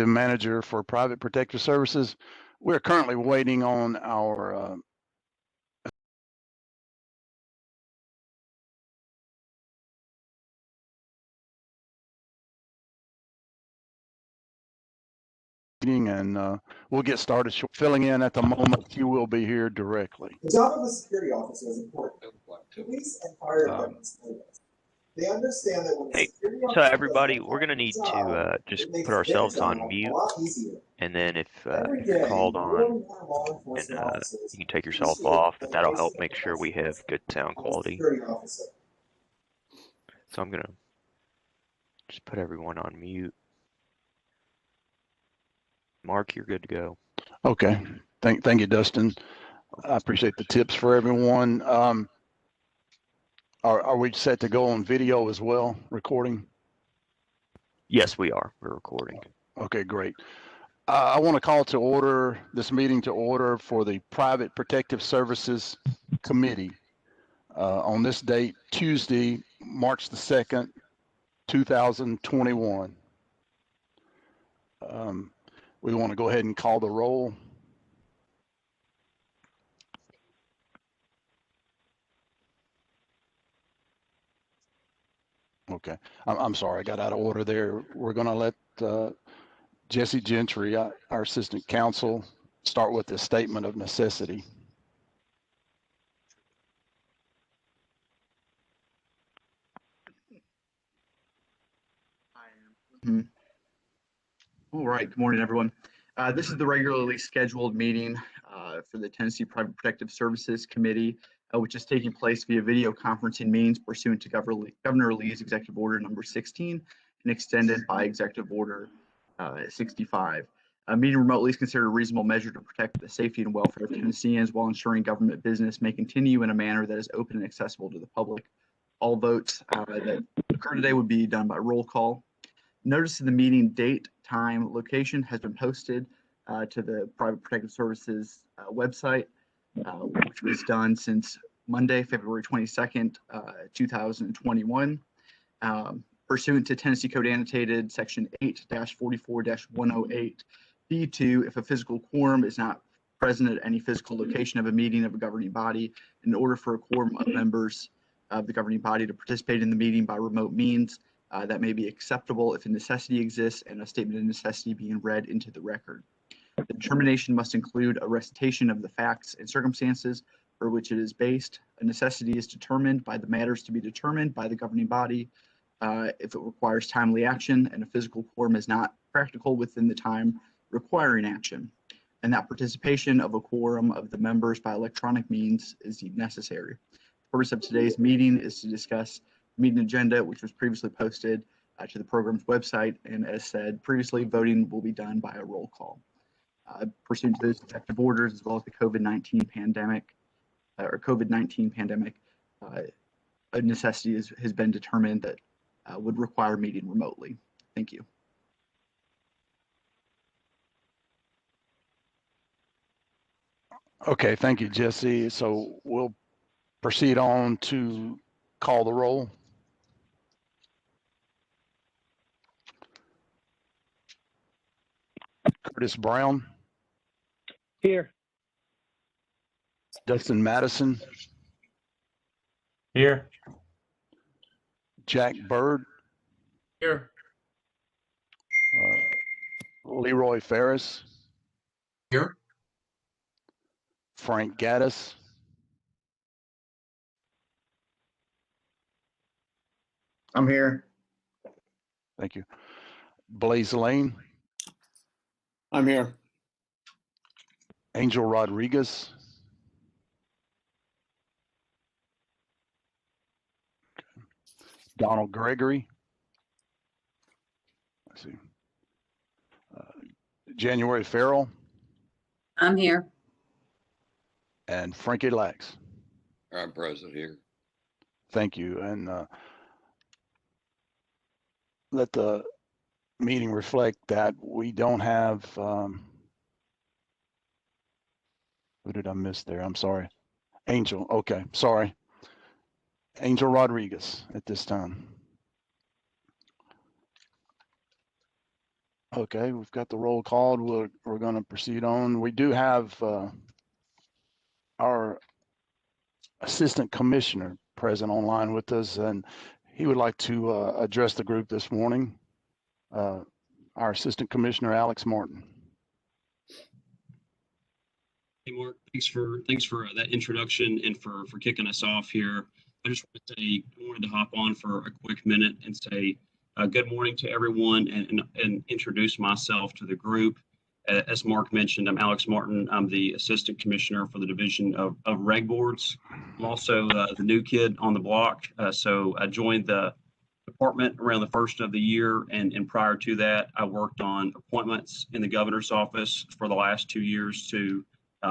Manager for Private Protective Services. We're currently waiting on our meeting, and we'll get started filling in at the moment. He will be here directly. The job of a security officer is important. Police and fire departments know this. They understand that when Hey, so everybody, we're going to need to just put ourselves on mute, and then if you're called on, and you can take yourself off, but that'll help make sure we have good sound quality. So I'm going to just put everyone on mute. Mark, you're good to go. Okay. Thank you, Dustin. I appreciate the tips for everyone. Are we set to go on video as well, recording? Yes, we are. We're recording. Okay, great. I want to call to order this meeting to order for the Private Protective Services Committee on this date, Tuesday, March the 2nd, 2021. We want to go ahead and call the roll. Okay, I'm sorry, I got out of order there. We're going to let Jesse Gentry, our assistant counsel, start with the statement of necessity. All right, good morning, everyone. This is the regularly scheduled meeting for the Tennessee Private Protective Services Committee, which is taking place via video conferencing means pursuant to Governor Lee's Executive Order number 16 and extended by Executive Order 65. Meeting remotely is considered a reasonable measure to protect the safety and welfare of Tennesseans while ensuring government business may continue in a manner that is open and accessible to the public. All votes that occur today would be done by roll call. Notice of the meeting date, time, location has been posted to the Private Protective Services website, which was done since Monday, February 22nd, 2021. Pursuant to Tennessee Code Annotated Section 8-44-108, B2, if a physical quorum is not present at any physical location of a meeting of a governing body, in order for a quorum of members of the governing body to participate in the meeting by remote means, that may be acceptable if a necessity exists and a statement of necessity being read into the record. The determination must include a recitation of the facts and circumstances for which it is based. A necessity is determined by the matters to be determined by the governing body. If it requires timely action and a physical quorum is not practical within the time requiring action, and that participation of a quorum of the members by electronic means is deemed necessary. The purpose of today's meeting is to discuss the meeting agenda, which was previously posted to the program's website, and as said previously, voting will be done by a roll call. Pursuant to those executive orders, as well as the COVID-19 pandemic, a necessity has been determined that would require meeting remotely. Thank you. Okay, thank you, Jesse. So we'll proceed on to call the roll. Curtis Brown. Here. Dustin Madison. Here. Jack Bird. Here. Leroy Ferris. Here. Frank Gaddis. I'm here. Thank you. Blaze Lane. I'm here. Angel Rodriguez. Donald Gregory. Let's see. January Farrell. I'm here. And Frankie Lax. I'm present here. Thank you. And let the meeting reflect that we don't have, who did I miss there? I'm sorry. Angel. Okay. Sorry. Angel Rodriguez at this time. Okay, we've got the roll called. We're going to proceed on. We do have our assistant commissioner present online with us, and he would like to address the group this morning. Our assistant commissioner, Alex Martin. Hey, Mark, thanks for that introduction and for kicking us off here. I just wanted to hop on for a quick minute and say good morning to everyone and introduce myself to the group. As Mark mentioned, I'm Alex Martin. I'm the assistant commissioner for the division of reg boards. I'm also the new kid on the block. So I joined the department around the first of the year, and prior to that, I worked on appointments in the governor's office for the last 2 years to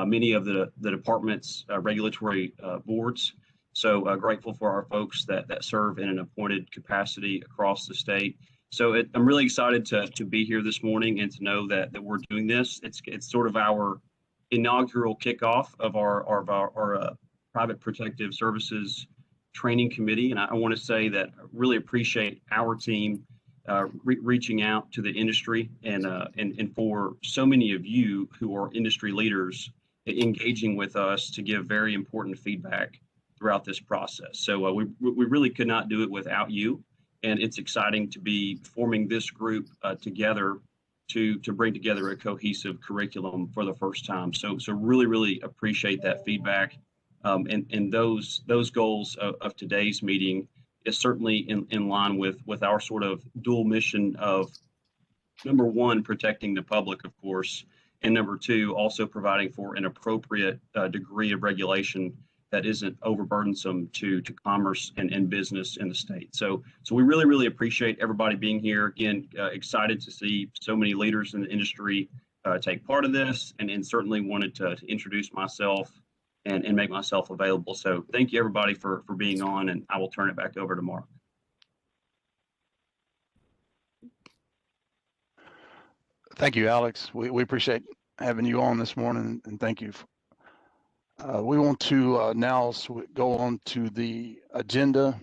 many of the department's regulatory boards. So grateful for our folks that serve in an appointed capacity across the state. So I'm really excited to be here this morning and to know that we're doing this. It's sort of our inaugural kickoff of our private protective services training committee. And I want to say that I really appreciate our team reaching out to the industry and for so many of you who are industry leaders engaging with us to give very important feedback throughout this process. So we really could not do it without you. And it's exciting to be forming this group together to bring together a cohesive curriculum for the first time. So really appreciate that feedback. And those goals of today's meeting is certainly in line with our sort of dual mission of, number one, protecting the public, of course, and number two, also providing for an appropriate degree of regulation that isn't overburdensome to commerce and business in the state. So we really appreciate everybody being here. Again, excited to see so many leaders in the industry take part of this, and certainly wanted to introduce myself and make myself available. So thank you everybody for being on, and I will turn it back over to Mark. Thank you, Alex. We appreciate having you on this morning, and thank you. We want to now go on to the agenda.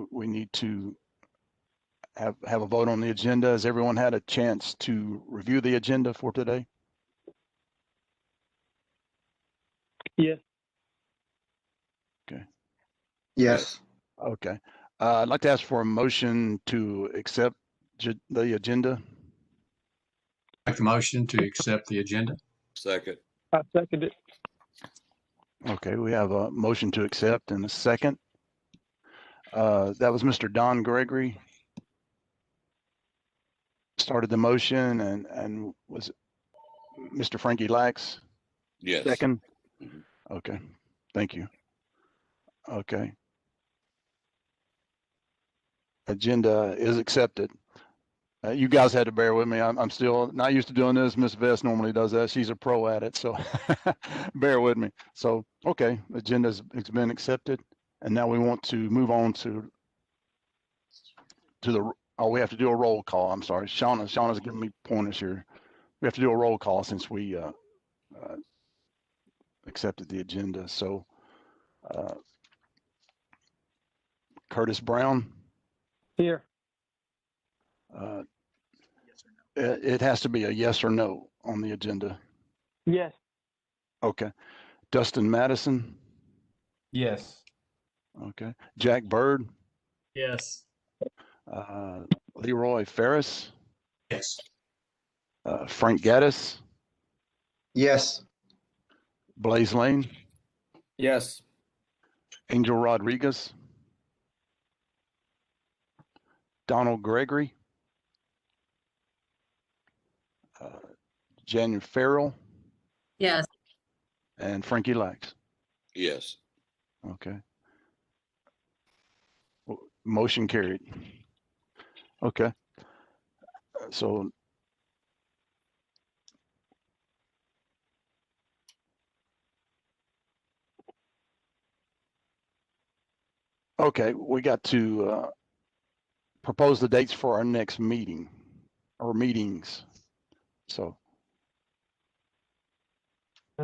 We need to have a vote on the agenda. Has everyone had a chance to review the agenda for today? Yes. Okay. Yes. Okay. I'd like to ask for a motion to accept the agenda. Make a motion to accept the agenda. Second. I second it. Okay, we have a motion to accept and a second. That was Mr. Don Gregory. Started the motion, and was Mr. Frankie Lax? Yes. Second? Mhm. Okay, thank you. Okay. Agenda is accepted. You guys had to bear with me. I'm still not used to doing this. Miss Vest normally does that. She's a pro at it, so bear with me. So, okay, agenda's it's been accepted, and now we want to move on to the. Oh, we have to do a roll call. I'm sorry, Shauna's giving me pointers here. We have to do a roll call since we accepted the agenda. So, Curtis Brown. Here. It has to be a yes or no on the agenda. Yes. Okay. Dustin Madison. Yes. Okay. Jack Bird. Yes. Leroy Ferris. Yes. Frank Gaddis. Yes. Blaze Lane. Yes. Angel Rodriguez. Donald Gregory. Janu Farrell. Yes. And Frankie Lax. Yes. Okay. Motion carried. Okay. So okay, we got to propose the dates for our next meeting or meetings. So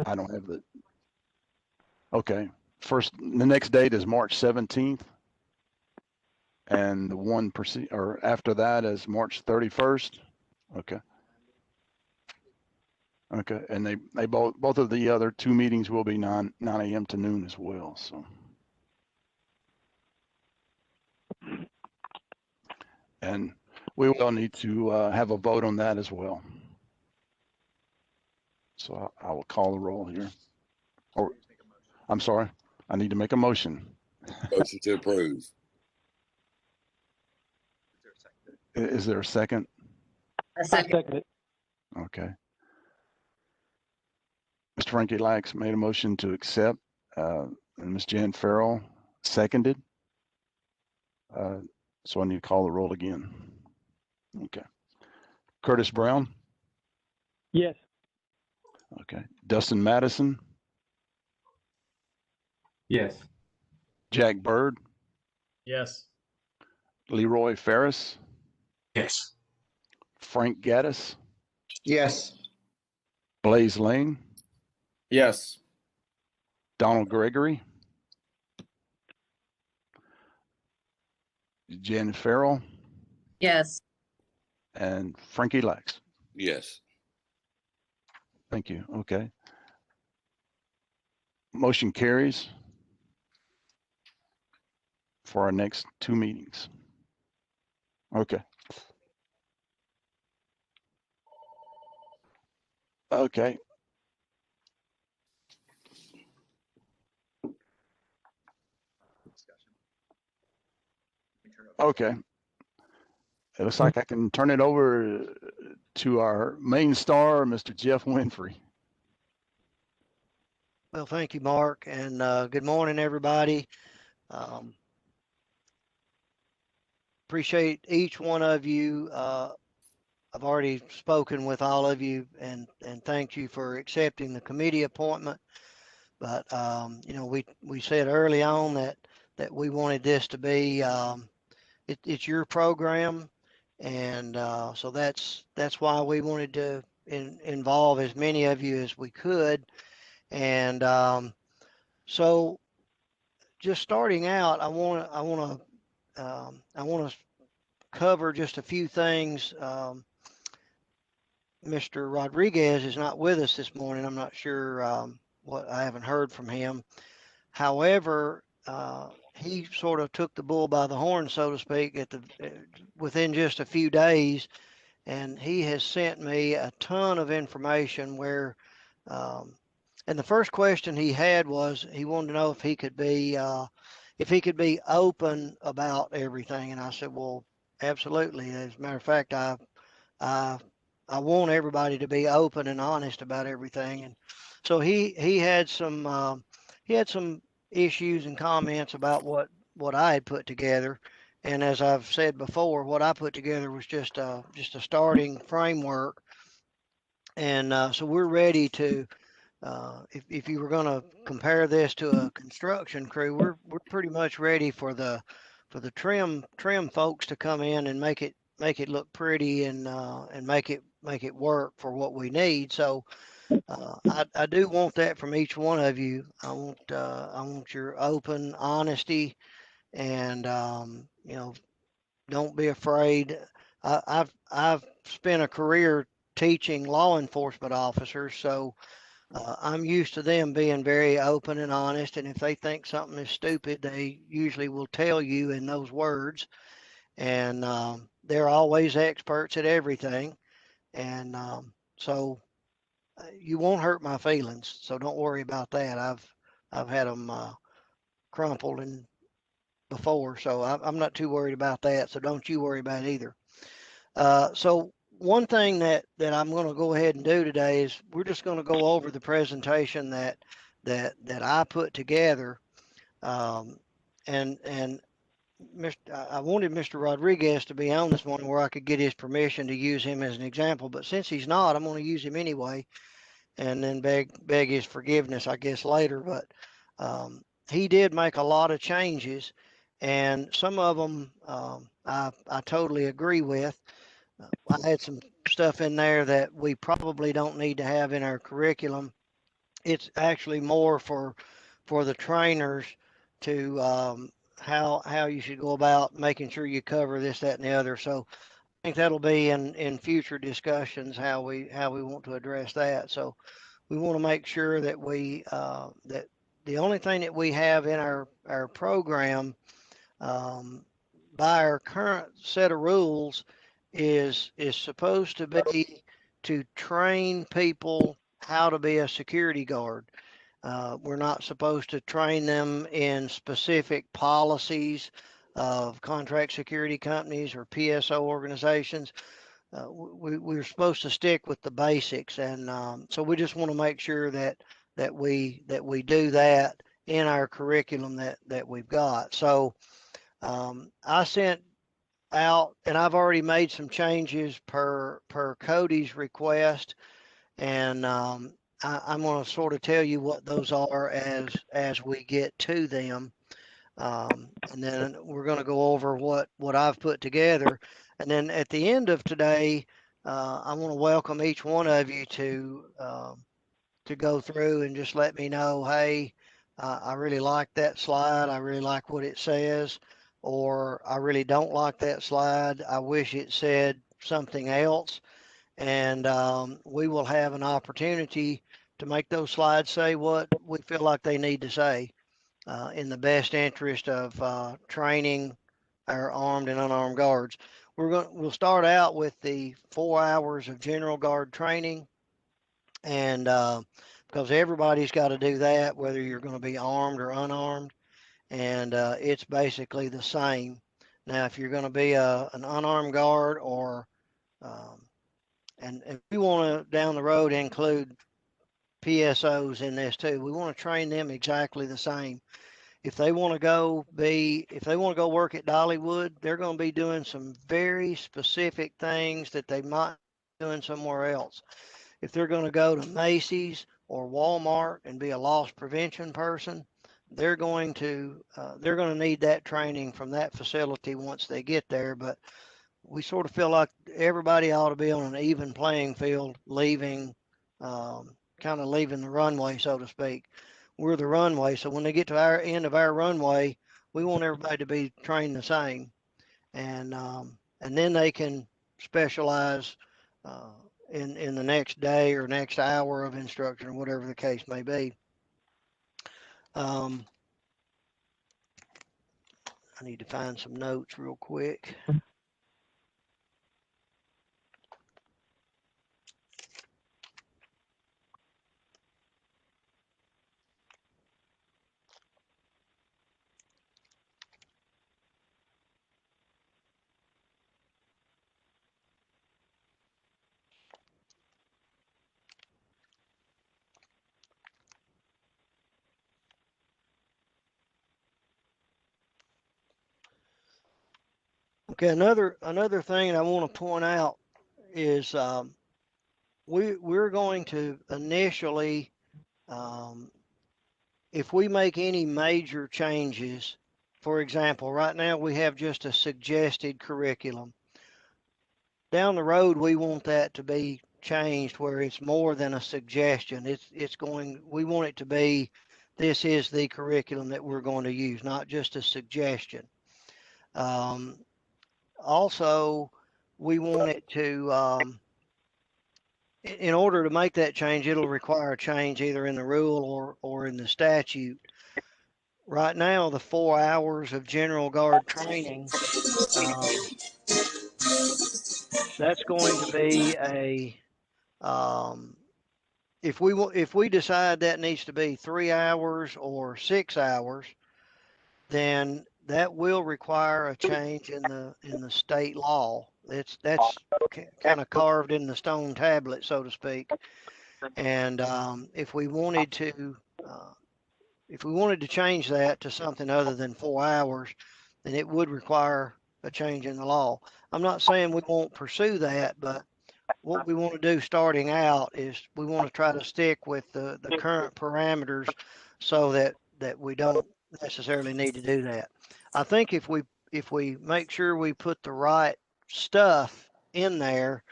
I don't have the. Okay, the next date is March 17th, and the one or after that is March 31st. Okay. Okay, and they both of the other two meetings will be 9 a.m. to noon as well, so. And we will need to have a vote on that as well. So I will call the roll here. Or, I'm sorry, I need to make a motion. Motion to approve. Is there a second? A second. Okay. Mr. Frankie Lax made a motion to accept, and Ms. Jan Farrell seconded. So I need to call the roll again. Okay. Curtis Brown? Yes. Okay. Dustin Madison? Yes. Jack Bird? Yes. Leroy Ferris? Yes. Frank Gaddis? Yes. Blaze Lane? Yes. Donald Gregory? Jan Farrell? Yes. And Frankie Lax. Yes. Thank you. Okay. Motion carries for our next two meetings. Okay. Okay. Okay. It looks like I can turn it over to our main star, Mr. Jeff Winfrey. Well, thank you, Mark, and good morning, everybody. Appreciate each one of you. I've already spoken with all of you, and thank you for accepting the committee appointment. But you know, we said early on that we wanted this to be it's your program, and so that's why we wanted to involve as many of you as we could. And so just starting out, I want to cover just a few things. Mr. Rodriguez is not with us this morning. I'm not sure what I haven't heard from him. However, he sort of took the bull by the horn, so to speak, within just a few days, and he has sent me a ton of information where. And the first question he had was he wanted to know if he could be open about everything, and I said, well, absolutely. As a matter of fact, I want everybody to be open and honest about everything. And so he had some issues and comments about what I had put together. And as I've said before, what I put together was just a starting framework. And so we're ready to. If you were going to compare this to a construction crew, we're pretty much ready for the trim folks to come in and make it look pretty and make it work for what we need. So I do want that from each one of you. I want your open honesty, and you know, don't be afraid. I've spent a career teaching law enforcement officers, so I'm used to them being very open and honest, and if they think something is stupid, they usually will tell you in those words. And they're always experts at everything, and so you won't hurt my feelings. So don't worry about that. I've had them crumpled and before, so I'm not too worried about that. So don't you worry about it either. So one thing that I'm going to go ahead and do today is we're just going to go over the presentation that I put together, and I wanted Mr. Rodriguez to be on this morning where I could get his permission to use him as an example, but since he's not, I'm going to use him anyway, and then beg his forgiveness, I guess, later. But he did make a lot of changes, and some of them I totally agree with. I had some stuff in there that we probably don't need to have in our curriculum. It's actually more for the trainers to how you should go about making sure you cover this, that, and the other. So think that'll be in future discussions how we want to address that. So we want to make sure that that the only thing that we have in our program, by our current set of rules, is supposed to be to train people how to be a security guard. We're not supposed to train them in specific policies of contract security companies or PSO organizations. We're supposed to stick with the basics, and so we just want to make sure that we do that in our curriculum that we've got. So I sent out, and I've already made some changes per Cody's request, and I'm going to sort of tell you what those are as we get to them. And then we're going to go over what I've put together. And then at the end of today, I want to welcome each one of you to go through and just let me know, hey, I really like that slide. I really like what it says, or I really don't like that slide. I wish it said something else. And we will have an opportunity to make those slides say what we feel like they need to say in the best interest of training our armed and unarmed guards. We'll start out with the 4 hours of general guard training, and because everybody's got to do that, whether you're going to be armed or unarmed, and it's basically the same. Now, if you're going to be an unarmed guard, or and we want to down the road include PSOs in this too. We want to train them exactly the same. If they want to go work at Dollywood, they're going to be doing some very specific things that they might be doing somewhere else. If they're going to go to Macy's or Walmart and be a loss prevention person, they're going to need that training from that facility once they get there. But we sort of feel like everybody ought to be on an even playing field, leaving the runway, so to speak. We're the runway, so when they get to our end of our runway, we want everybody to be trained the same, and then they can specialize in the next day or next hour of instruction, or whatever the case may be. I need to find some notes real quick. Okay, another thing I want to point out is we're going to initially, if we make any major changes, for example, right now we have just a suggested curriculum. Down the road, we want that to be changed where it's more than a suggestion. We want it to be, this is the curriculum that we're going to use, not just a suggestion. Also, we want it to, in order to make that change, it'll require a change either in the rule or in the statute. Right now, the 4 hours of general guard training, that's going to be if we decide that needs to be 3 hours or 6 hours, then that will require a change in the state law. That's kind of carved in the stone tablet, so to speak. And if we wanted to change that to something other than 4 hours, then it would require a change in the law. I'm not saying we won't pursue that, but what we want to do starting out is we want to try to stick with the current parameters so that we don't necessarily need to do that. I think if we make sure we put the right stuff in there,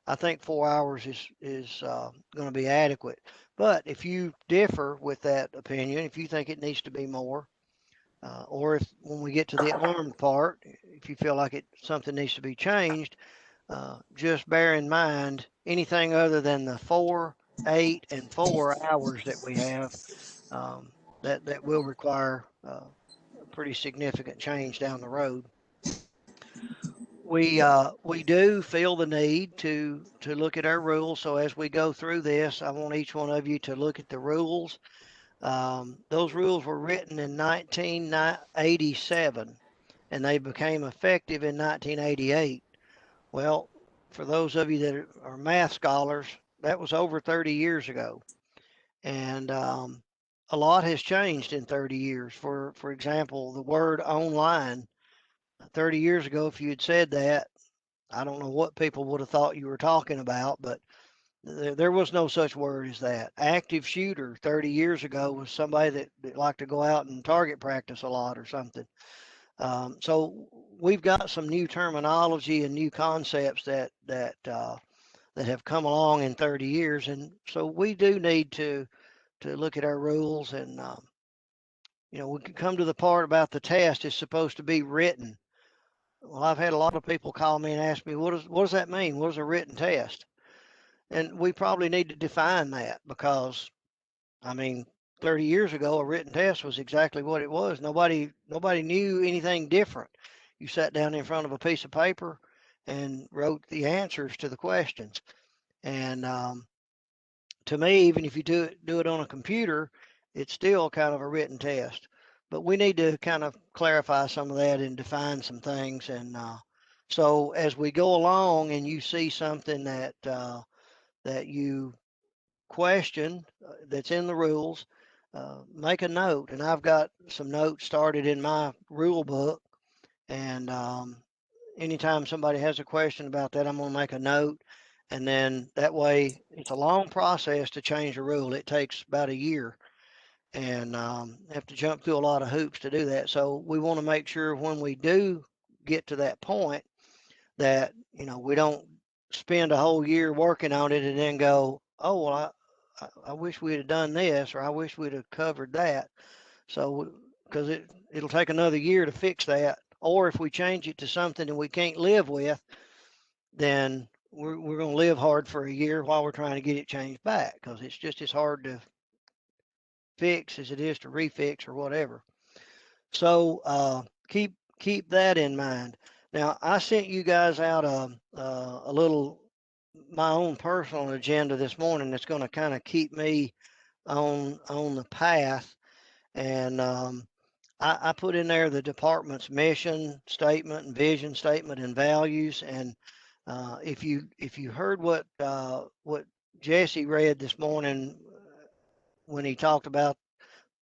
I think 4 hours is going to be adequate. But if you differ with that opinion, if you think it needs to be more, or if when we get to the armed part, if you feel like something needs to be changed, just bear in mind anything other than the 4, 8, and 4 hours that we have, that will require a pretty significant change down the road. We do feel the need to look at our rules. So as we go through this, I want each one of you to look at the rules. Those rules were written in 1987 and they became effective in 1988. Well, for those of you that are math scholars, that was over 30 years ago. And a lot has changed in 30 years. For example, the word online, 30 years ago, if you had said that, I don't know what people would have thought you were talking about, but there was no such word as that. Active shooter 30 years ago was somebody that liked to go out and target practice a lot or something. So we've got some new terminology and new concepts that have come along in 30 years, and so we do need to look at our rules. And we can come to the part about the test is supposed to be written. Well, I've had a lot of people call me and ask me, what does that mean? What is a written test? And we probably need to define that, because, I mean, 30 years ago, a written test was exactly what it was. Nobody knew anything different. You sat down in front of a piece of paper and wrote the answers to the questions. And to me, even if you do it on a computer, it's still kind of a written test. But we need to kind of clarify some of that and define some things. And so as we go along and you see something that you question that's in the rules, make a note. And I've got some notes started in my rule book. And anytime somebody has a question about that, I'm going to make a note. And then that way, it's a long process to change a rule. It takes about a year, and have to jump through a lot of hoops to do that. So we want to make sure when we do get to that point that we don't spend a whole year working on it and then go, oh well, I wish we'd have done this, or I wish we'd have covered that. So because it'll take another year to fix that, or if we change it to something that we can't live with, then we're going to live hard for a year while we're trying to get it changed back, because it's just as hard to fix as it is to refix or whatever. So keep that in mind. Now, I sent you guys out a little, my own personal agenda this morning that's going to kind of keep me on the path. And I put in there the department's mission statement and vision statement and values. And if you heard what Jesse read this morning when he talked about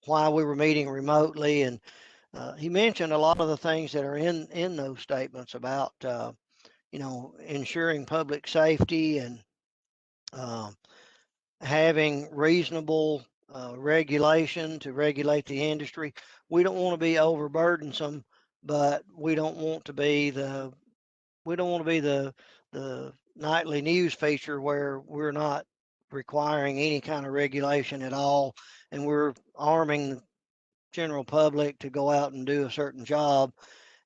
why we were meeting remotely, and he mentioned a lot of the things that are in those statements about ensuring public safety and having reasonable regulation to regulate the industry. We don't want to be overburdensome, but we don't want to be the nightly news feature where we're not requiring any kind of regulation at all, and we're arming the general public to go out and do a certain job,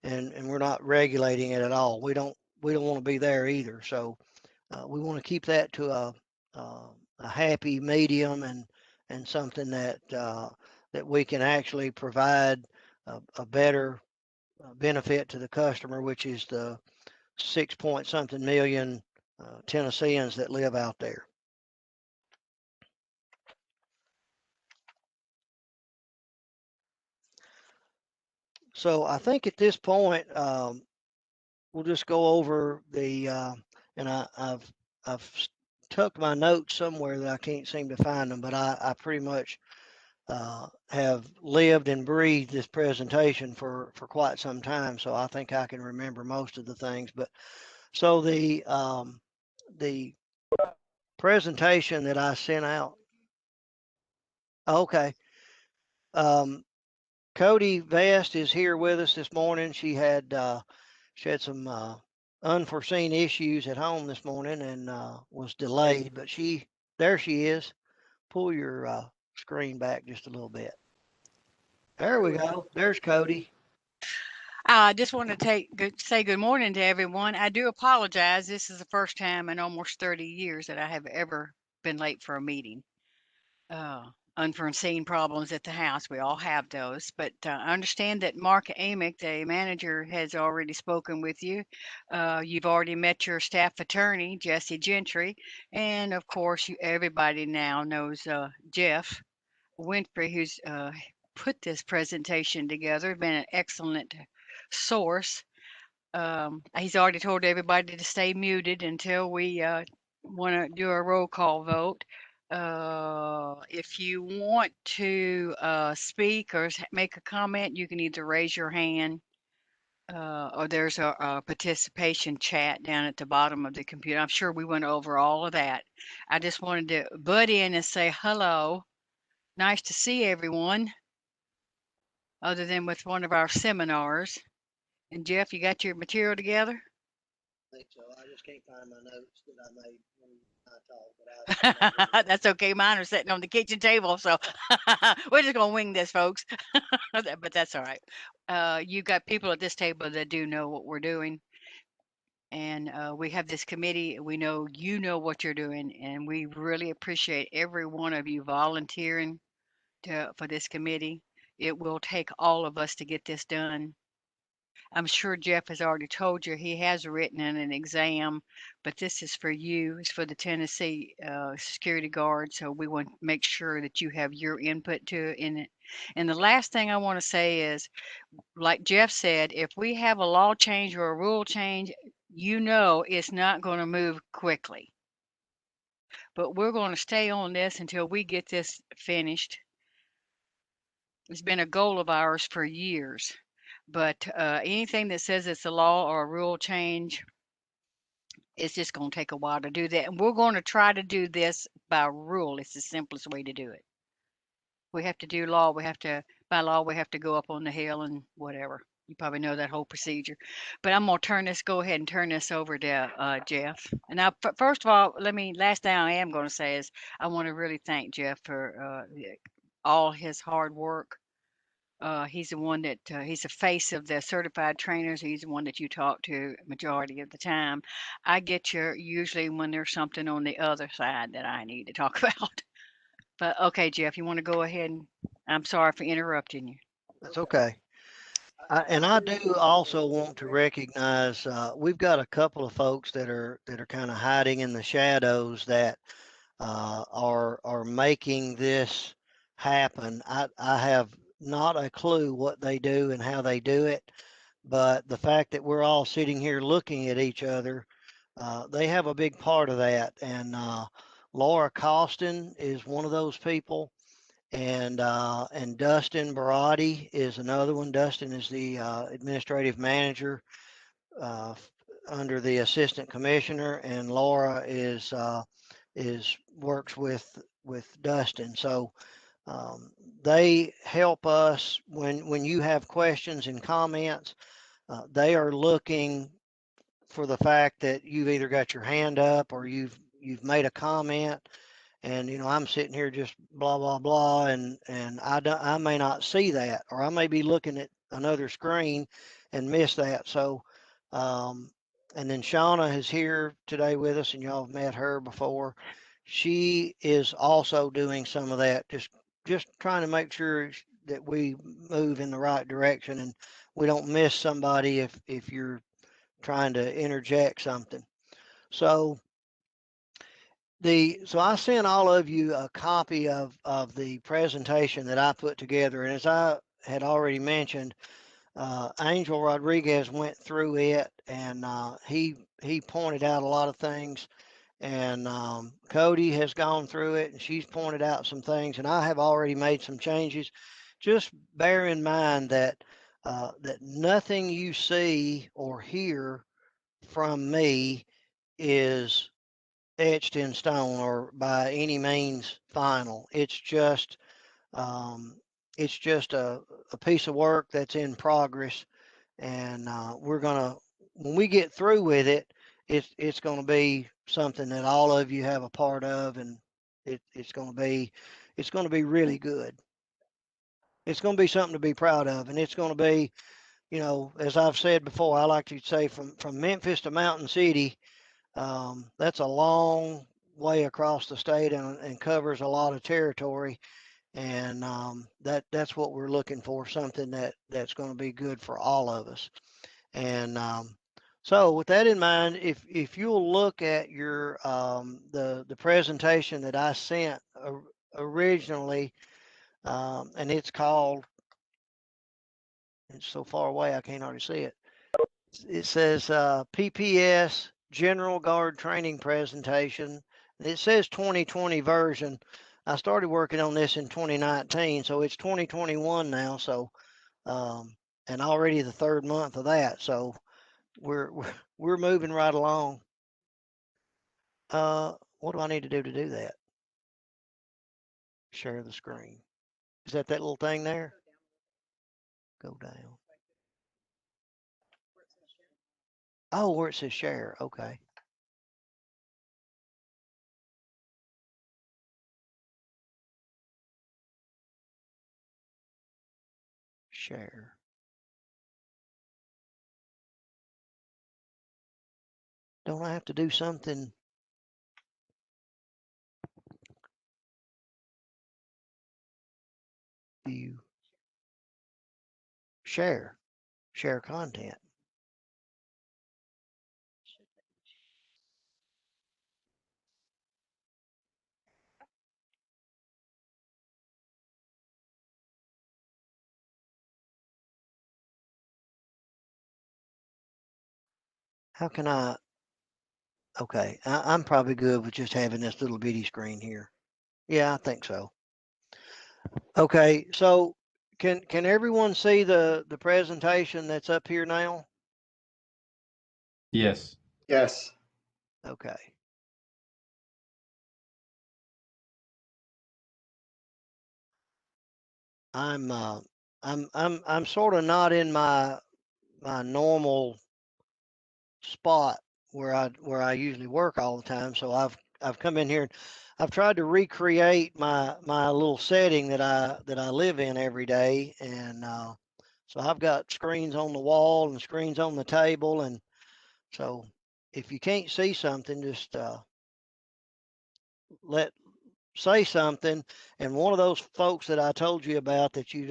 and we're not regulating it at all. We don't want to be there either. So we want to keep that to a happy medium, and something that we can actually provide a better benefit to the customer, which is the 6-point-something million Tennesseans that live out there. So I think at this point we'll just go over the and I've tucked my notes somewhere that I can't seem to find them, but I pretty much have lived and breathed this presentation for quite some time, so I think I can remember most of the things. But so the presentation that I sent out. Okay. Cody Vest is here with us this morning. She had some unforeseen issues at home this morning and was delayed, but there she is. Pull your screen back just a little bit. There we go. There's Cody. I just want to say good morning to everyone. I do apologize. This is the first time in almost 30 years that I have ever been late for a meeting. Unforeseen problems at the house. We all have those. But I understand that Mark Amick, the manager, has already spoken with you. You've already met your staff attorney, Jesse Gentry. And of course, everybody now knows Jeff Winfrey, who's put this presentation together, been an excellent source. He's already told everybody to stay muted until we want to do a roll call vote. If you want to speak or make a comment, you can either raise your hand or there's a participation chat down at the bottom of the computer. I'm sure we went over all of that. I just wanted to butt in and say hello. Nice to see everyone, other than with one of our seminars. And Jeff, you got your material together? I think so. I just can't find my notes that I made when I talked. That's okay. Mine are sitting on the kitchen table, so we're just gonna wing this, folks. But that's all right. You got people at this table that do know what we're doing, and we have this committee. We know you know what you're doing, and we really appreciate every one of you volunteering for this committee. It will take all of us to get this done. I'm sure Jeff has already told you he has written in an exam, but this is for you. It's for the Tennessee security guard. So we want to make sure that you have your input to in it. And the last thing I want to say is, like Jeff said, if we have a law change or a rule change, you know it's not going to move quickly. But we're going to stay on this until we get this finished. It's been a goal of ours for years. But anything that says it's a law or a rule change, it's just going to take a while to do that. And we're going to try to do this by rule. It's the simplest way to do it. We have to do law. By law, we have to go up on the hill and whatever. You probably know that whole procedure. But I'm going to go ahead and turn this over to Jeff. And now, first of all, last thing I am going to say is I want to really thank Jeff for all his hard work. He's the one that he's the face of the certified trainers. He's the one that you talk to majority of the time. I get you usually when there's something on the other side that I need to talk about. But okay, Jeff, you want to go ahead and I'm sorry for interrupting you. That's okay. And I do also want to recognize we've got a couple of folks that are kind of hiding in the shadows that are making this happen. I have not a clue what they do and how they do it, but the fact that we're all sitting here looking at each other, they have a big part of that. And Laura Costin is one of those people, and Dustin Barati is another one. Dustin is the administrative manager under the assistant commissioner, and Laura is works with Dustin. So they help us when you have questions and comments. They are looking for the fact that you've either got your hand up or you've made a comment, and I'm sitting here just blah blah blah, and I may not see that, or I may be looking at another screen and miss that. So and then Shauna is here today with us, and y'all have met her before. She is also doing some of that, just trying to make sure that we move in the right direction and we don't miss somebody if you're trying to interject something. So I sent all of you a copy of the presentation that I put together, and as I had already mentioned, Angel Rodriguez went through it, and he pointed out a lot of things, and Cody has gone through it, and she's pointed out some things, and I have already made some changes. Just bear in mind that that nothing you see or hear from me is etched in stone or by any means final. It's just a piece of work that's in progress, and we're gonna, when we get through with it, it's gonna be something that all of you have a part of, and it's gonna be really good. It's gonna be something to be proud of, and it's gonna be you know, as I've said before, I like to say from Memphis to Mountain City, that's a long way across the state and covers a lot of territory. And that's what we're looking for, something that's going to be good for all of us. And so with that in mind, if you'll look at your the presentation that I sent originally, and it's called, it's so far away I can't hardly see it. It says PPS General Guard Training Presentation. It says 2020 version. I started working on this in 2019, so it's 2021 now. So and already the third month of that. So we're moving right along. What do I need to do that? Share the screen. Is that little thing there? Go down. Oh, where it says share. Okay. Share. Don't I have to do something? View. Share content. How can I? Okay, I'm probably good with just having this little bitty screen here. Yeah, I think so. Okay, so can everyone see the presentation that's up here now? Yes. Yes. Okay. I'm sort of not in my normal spot where I usually work all the time. So I've come in here and I've tried to recreate my little setting that I live in every day. And so I've got screens on the wall and screens on the table. And so if you can't see something, just say something, and one of those folks that I told you about that you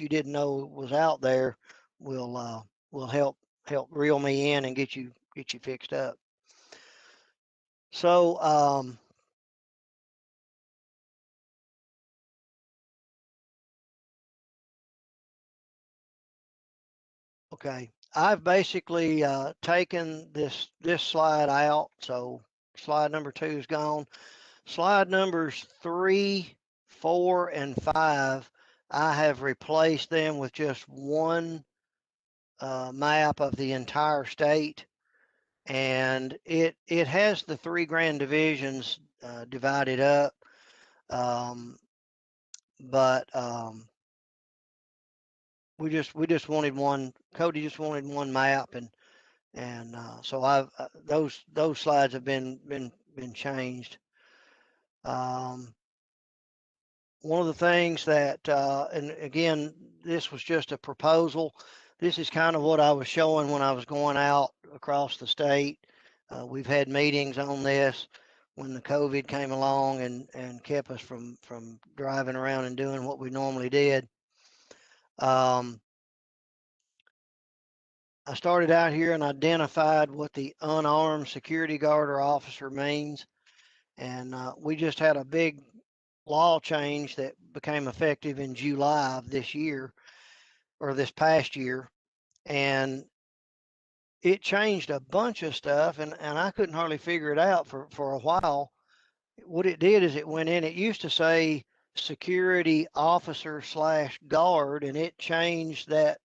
didn't know was out there will help reel me in and get you fixed up. So okay, I've basically taken this slide out. So slide number 2 is gone. Slide numbers 3, 4, and 5, I have replaced them with just one map of the entire state, and it has the 3 grand divisions divided up, but we just wanted one. Cody just wanted one map, and so I've those slides have been changed. One of the things that, and again, this was just a proposal. This is kind of what I was showing when I was going out across the state. We've had meetings on this when the COVID came along and kept us from driving around and doing what we normally did. I started out here and identified what the unarmed security guard or officer means. And we just had a big law change that became effective in July of this year, or this past year. And it changed a bunch of stuff, and I couldn't hardly figure it out for a while. What it did is it went in, it used to say security officer / guard, and it changed that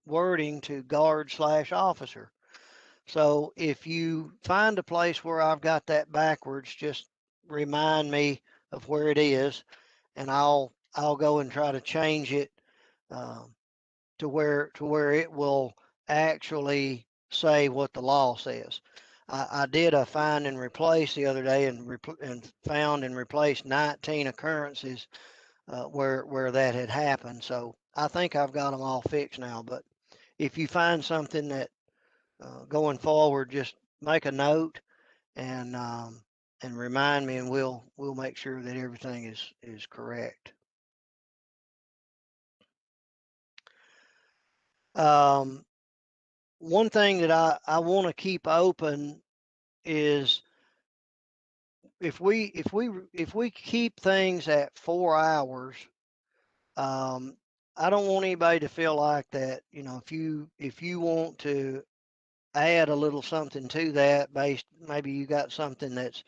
wording to guard / officer. So if you find a place where I've got that backwards, just remind me of where it is, and I'll go and try to change it to where it will actually say what the law says. I did a find and replace the other day and found and replaced 19 occurrences where that had happened. So I think I've got them all fixed now. But if you find something that going forward, just make a note and remind me, and we'll make sure that everything is correct. One thing that I want to keep open is if we keep things at 4 hours, I don't want anybody to feel like that, you know, if you want to add a little something to that, based maybe you got something that's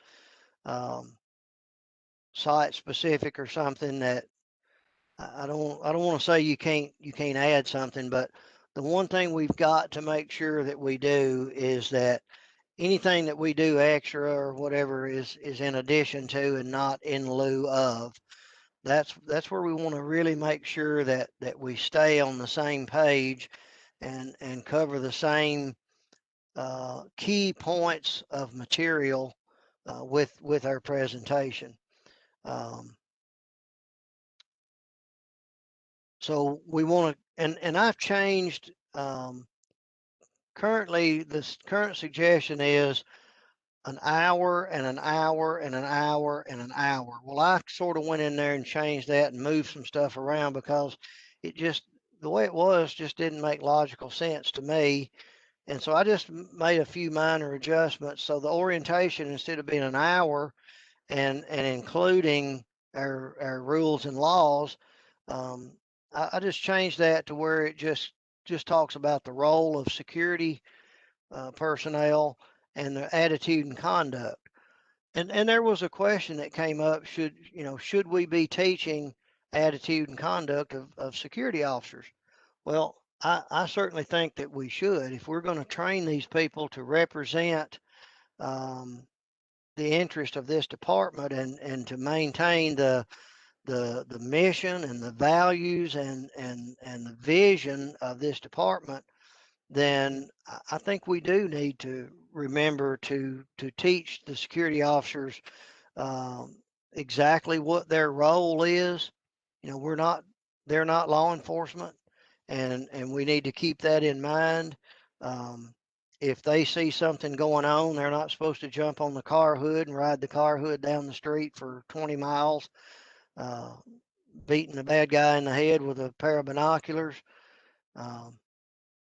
site specific or something that I don't want to say you can't add something, but the one thing we've got to make sure that we do is that anything that we do extra or whatever is in addition to and not in lieu of. That's where we want to really make sure that we stay on the same page and cover the same key points of material with our presentation. So we want to, and I've changed. Currently, this current suggestion is an hour and an hour and an hour and an hour. Well, I sort of went in there and changed that and moved some stuff around because it just, the way it was just didn't make logical sense to me. And so I just made a few minor adjustments. So the orientation, instead of being an hour and including our rules and laws, I just changed that to where it just talks about the role of security personnel and their attitude and conduct. And there was a question that came up: should we be teaching attitude and conduct of security officers? Well, I certainly think that we should. If we're going to train these people to represent the interest of this department and to maintain the mission and the values and the vision of this department, then I think we do need to remember to teach the security officers exactly what their role is. You know, they're not law enforcement, and we need to keep that in mind. If they see something going on, they're not supposed to jump on the car hood and ride the car hood down the street for 20 miles, beating the bad guy in the head with a pair of binoculars.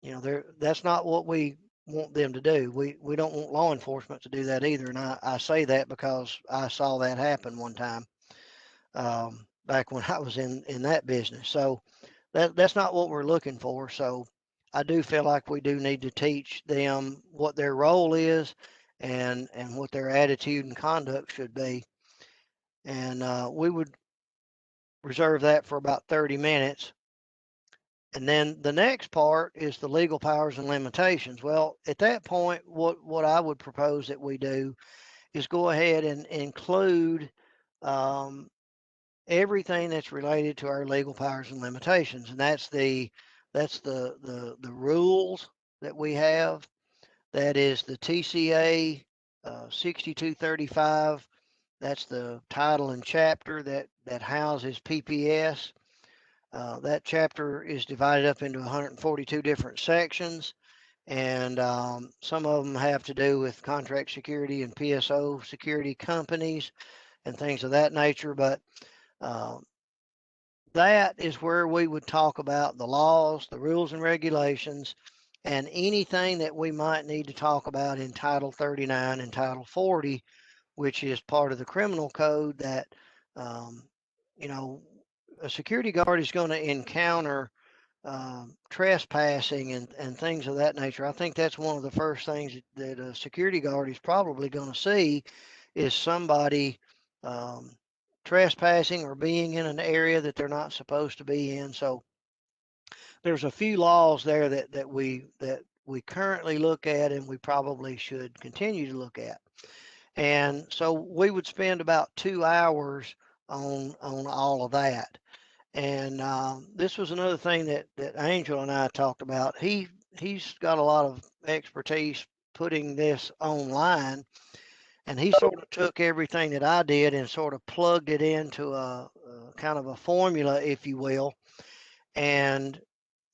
You know, that's not what we want them to do. We don't want law enforcement to do that either. And I say that because I saw that happen one time back when I was in that business. So that's not what we're looking for. So I do feel like we do need to teach them what their role is and what their attitude and conduct should be. And we would reserve that for about 30 minutes. And then the next part is the legal powers and limitations. Well, at that point, what I would propose that we do is go ahead and include everything that's related to our legal powers and limitations, and that's the rules that we have. That is the TCA 6235. That's the title and chapter that houses PPS. That chapter is divided up into 142 different sections, and some of them have to do with contract security and PSO security companies and things of that nature. But that is where we would talk about the laws, the rules and regulations, and anything that we might need to talk about in Title 39 and Title 40, which is part of the criminal code that, you know, a security guard is going to encounter trespassing and things of that nature. I think that's one of the first things that a security guard is probably going to see is somebody trespassing or being in an area that they're not supposed to be in. So there's a few laws there that we currently look at and we probably should continue to look at. And so we would spend about 2 hours on all of that. And this was another thing that Angel and I talked about. He's got a lot of expertise putting this online, and he sort of took everything that I did and sort of plugged it into a kind of a formula, if you will. And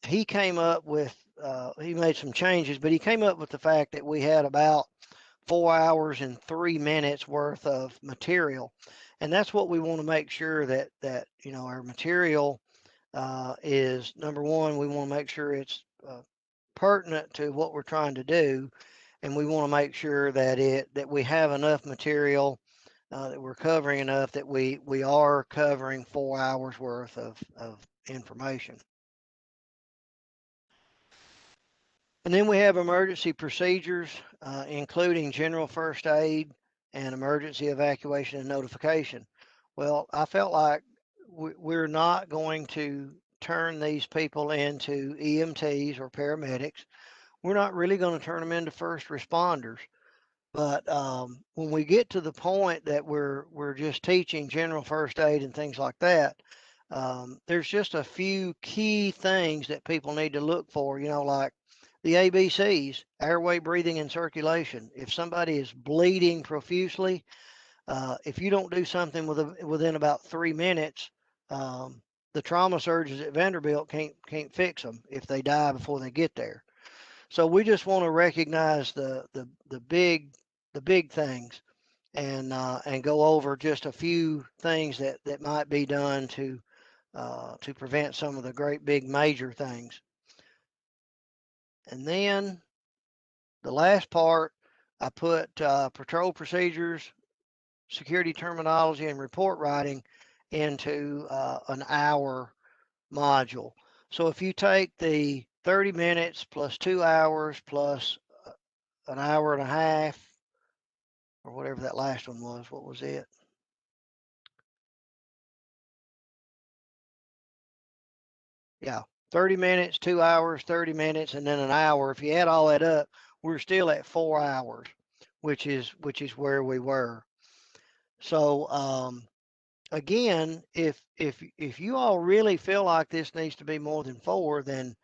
he came up with he made some changes, but he came up with the fact that we had about 4 hours and 3 minutes worth of material. And that's what we want to make sure that, our material is, number one, we want to make sure it's pertinent to what we're trying to do. And we want to make sure that we have enough material, that we're covering enough that we are covering 4 hours worth of information. And then we have emergency procedures, including general first aid and emergency evacuation and notification. Well, I felt like we're not going to turn these people into EMTs or paramedics. We're not really going to turn them into first responders. But when we get to the point that we're just teaching general first aid and things like that, there's just a few key things that people need to look for, like the ABCs: airway, breathing, and circulation. If somebody is bleeding profusely, if you don't do something within about 3 minutes, the trauma surgeons at Vanderbilt can't fix them if they die before they get there. So we just want to recognize the big things and go over just a few things that might be done to prevent some of the great big major things. And then the last part, I put patrol procedures, security terminology, and report writing into an hour module. So if you take the 30 minutes plus 2 hours plus an hour and a half, or whatever that last one was, what was it? Yeah, 30 minutes, 2 hours, 30 minutes, and then an hour. If you add all that up, we're still at 4 hours, which is where we were. So again, if you all really feel like this needs to be more than 4, then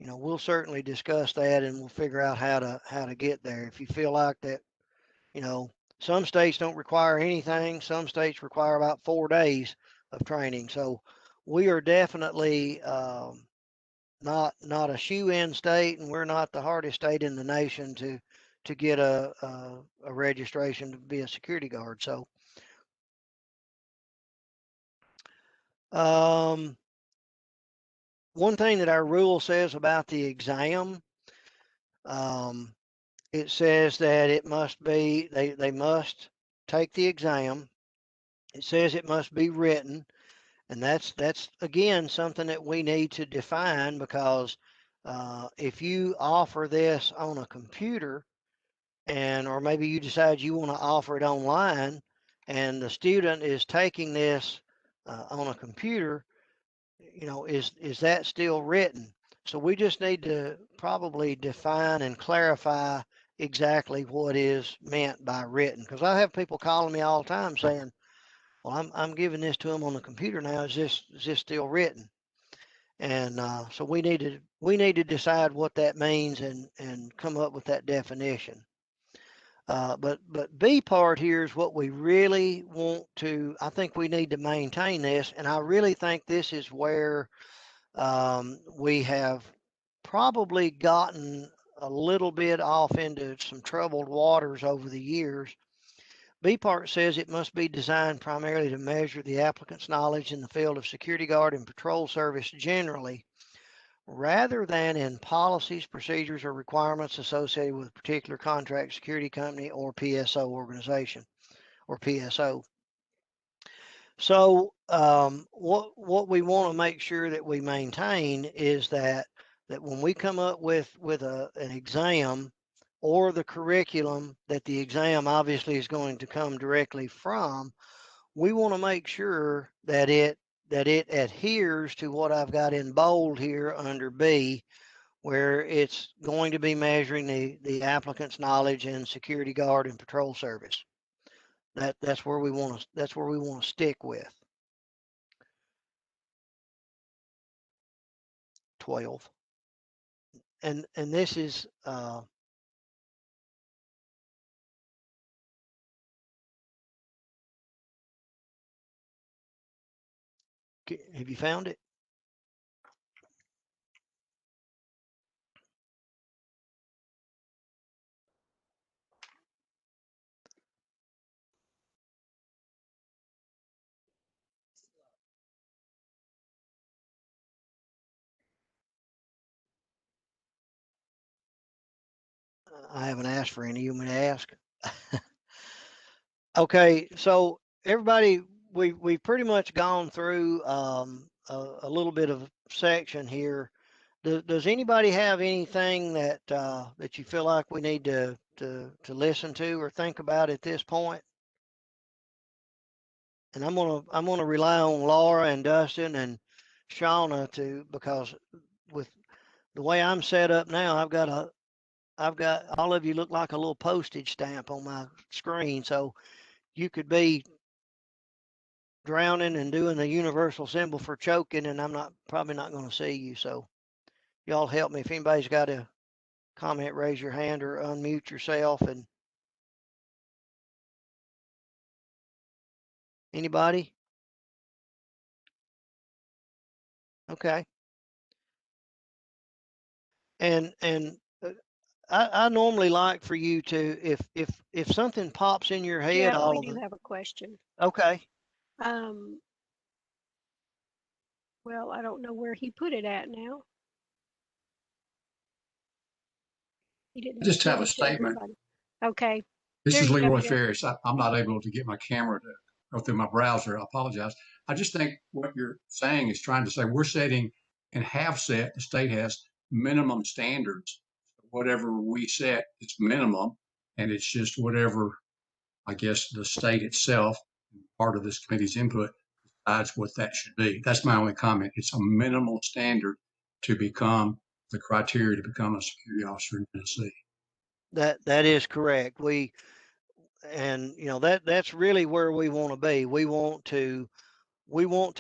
we'll certainly discuss that and we'll figure out how to get there. If you feel like that, some states don't require anything, some states require about 4 days of training. So we are definitely not a shoe-in state, and we're not the hardest state in the nation to get a registration to be a security guard. So one thing that our rule says about the exam, it says that it must be, they must take the exam. It says it must be written. And that's again something that we need to define, because if you offer this on a computer, or maybe you decide you want to offer it online, and the student is taking this on a computer, is that still written? So we just need to probably define and clarify exactly what is meant by written, because I have people calling me all the time saying, well, I'm giving this to them on the computer now. Is this still written? And so we need to decide what that means and come up with that definition. But B part here is what we really want to. I think we need to maintain this, and I really think this is where we have probably gotten a little bit off into some troubled waters over the years. B part says it must be designed primarily to measure the applicant's knowledge in the field of security guard and patrol service generally, rather than in policies, procedures, or requirements associated with a particular contract security company or PSO organization, or PSO. So what we want to make sure that we maintain is that when we come up with an exam, or the curriculum that the exam obviously is going to come directly from, we want to make sure that it adheres to what I've got in bold here under B, where it's going to be measuring the applicant's knowledge in security guard and patrol service. That's where we want to stick with. 12. And this is have you found it? I haven't asked for any. You want me to ask? Okay, so everybody, we've pretty much gone through a little bit of section here. Does anybody have anything that that you feel like we need to listen to or think about at this point? And I'm gonna rely on Laura and Dustin and Shauna because with the way I'm set up now, I've got all of you look like a little postage stamp on my screen, so you could be drowning and doing the universal symbol for choking, and I'm probably not going to see you. So y'all help me. If anybody's got a comment, raise your hand or unmute yourself. And anybody? Okay. And I normally like for you to, if something pops in your head, Yeah, all we of do it. have a question. Okay. Well, I don't know where he put it at now. He didn't I just have send a it to statement. everybody. Okay. This There is you go, Leroy Jeff. Ferris. I'm not able to get my camera to go through my browser. I apologize. I just think what you're saying is trying to say we're setting and have set, the state has minimum standards. Whatever we set, it's minimum, and it's just whatever, I guess, the state itself, part of this committee's input, decides what that should be. That's my only comment. It's a minimal standard to become the criteria to become a security officer in Tennessee. That is correct. And you know that's really where we want to be. We want to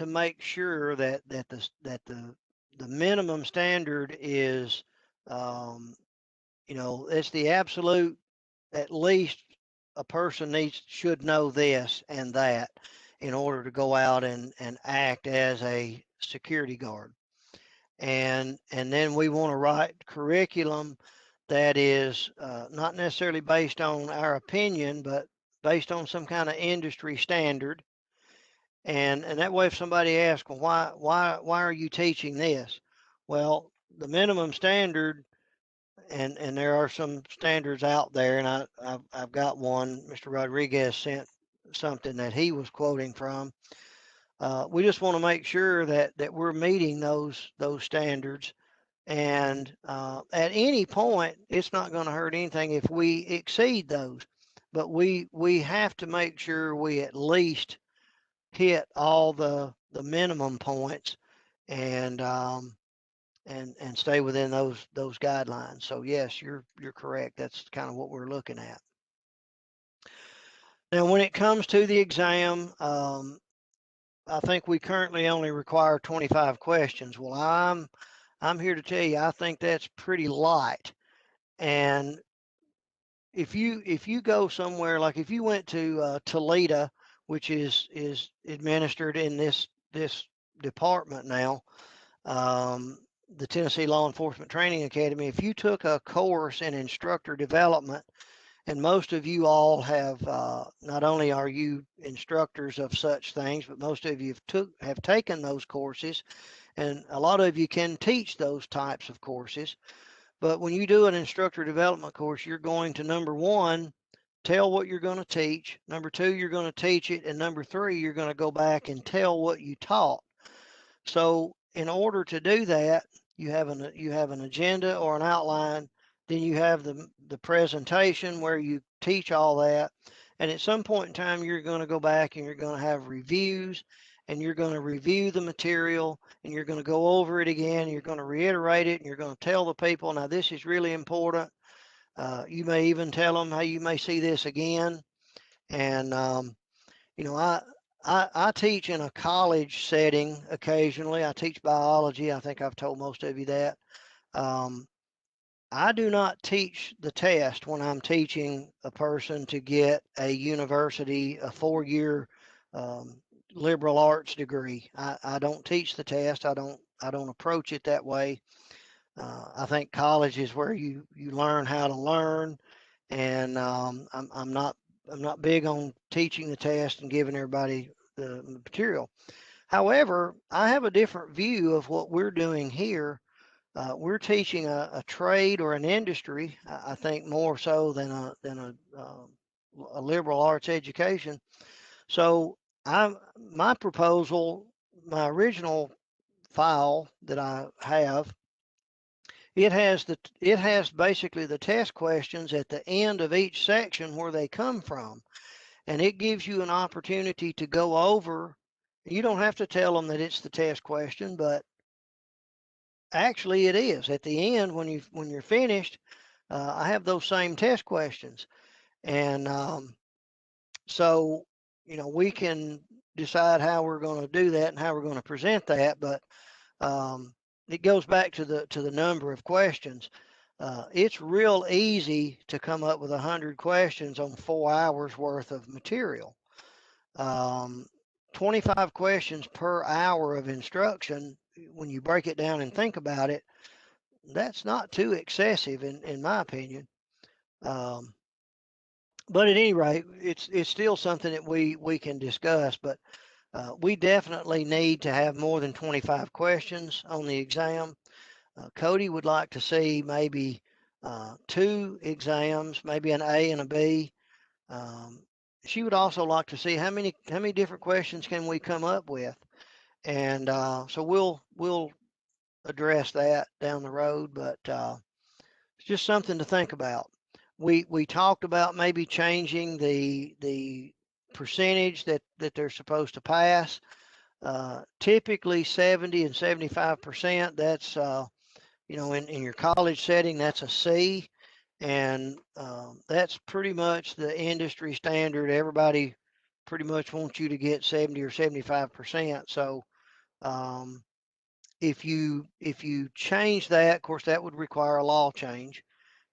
make sure that the minimum standard is, you know, it's the absolute. At least a person should know this and that in order to go out and act as a security guard. And then we want to write curriculum that is not necessarily based on our opinion, but based on some kind of industry standard. And that way, if somebody asks, well, why are you teaching this? Well, the minimum standard, and there are some standards out there, and I've got one. Mr. Rodriguez sent something that he was quoting from. We just want to make sure that we're meeting those standards. And at any point, it's not going to hurt anything if we exceed those. But we have to make sure we at least hit all the minimum points and stay within those guidelines. So yes, you're correct. That's kind of what we're looking at. Now, when it comes to the exam, I think we currently only require 25 questions. Well, I'm here to tell you, I think that's pretty light. And if you go somewhere, like if you went to Toledo, which is administered in this department now, the Tennessee Law Enforcement Training Academy, if you took a course in instructor development, and most of you all have, not only are you instructors of such things, but most of you have taken those courses, and a lot of you can teach those types of courses. But when you do an instructor development course, you're going to, number one, tell what you're going to teach. Number two, you're going to teach it. And number three, you're going to go back and tell what you taught. So in order to do that, you have an agenda or an outline. Then you have the presentation where you teach all that. And at some point in time, you're going to go back and you're going to have reviews, and you're going to review the material, and you're going to go over it again. You're going to reiterate it, and you're going to tell the people, now this is really important. You may even tell them how you may see this again. And you know, I teach in a college setting occasionally. I teach biology. I think I've told most of you that. I do not teach the test when I'm teaching a person to get a university, a 4-year liberal arts degree. I don't teach the test. I don't approach it that way. I think college is where you learn how to learn, and I'm not big on teaching the test and giving everybody the material. However, I have a different view of what we're doing here. we're teaching a trade or an industry, I think more so than a liberal arts education. So my proposal, my original file that I have, it has basically the test questions at the end of each section where they come from, and it gives you an opportunity to go over. You don't have to tell them that it's the test question, but actually it is. At the end, when you're finished, I have those same test questions, and so we can decide how we're going to do that and how we're going to present that. But it goes back to the number of questions. It's real easy to come up with 100 questions on 4 hours worth of material. 25 questions per hour of instruction, when you break it down and think about it, that's not too excessive in my opinion. But at any rate, it's still something that we can discuss. But we definitely need to have more than 25 questions on the exam. Cody would like to see maybe 2 exams, maybe an A and a B. She would also like to see how many different questions can we come up with, and so we'll address that down the road. But it's just something to think about. We talked about maybe changing the percentage that they're supposed to pass. Typically 70 and 75%. That's in your college setting, that's a C, and that's pretty much the industry standard. Everybody pretty much wants you to get 70 or 75%. So if you change that, of course, that would require a law change,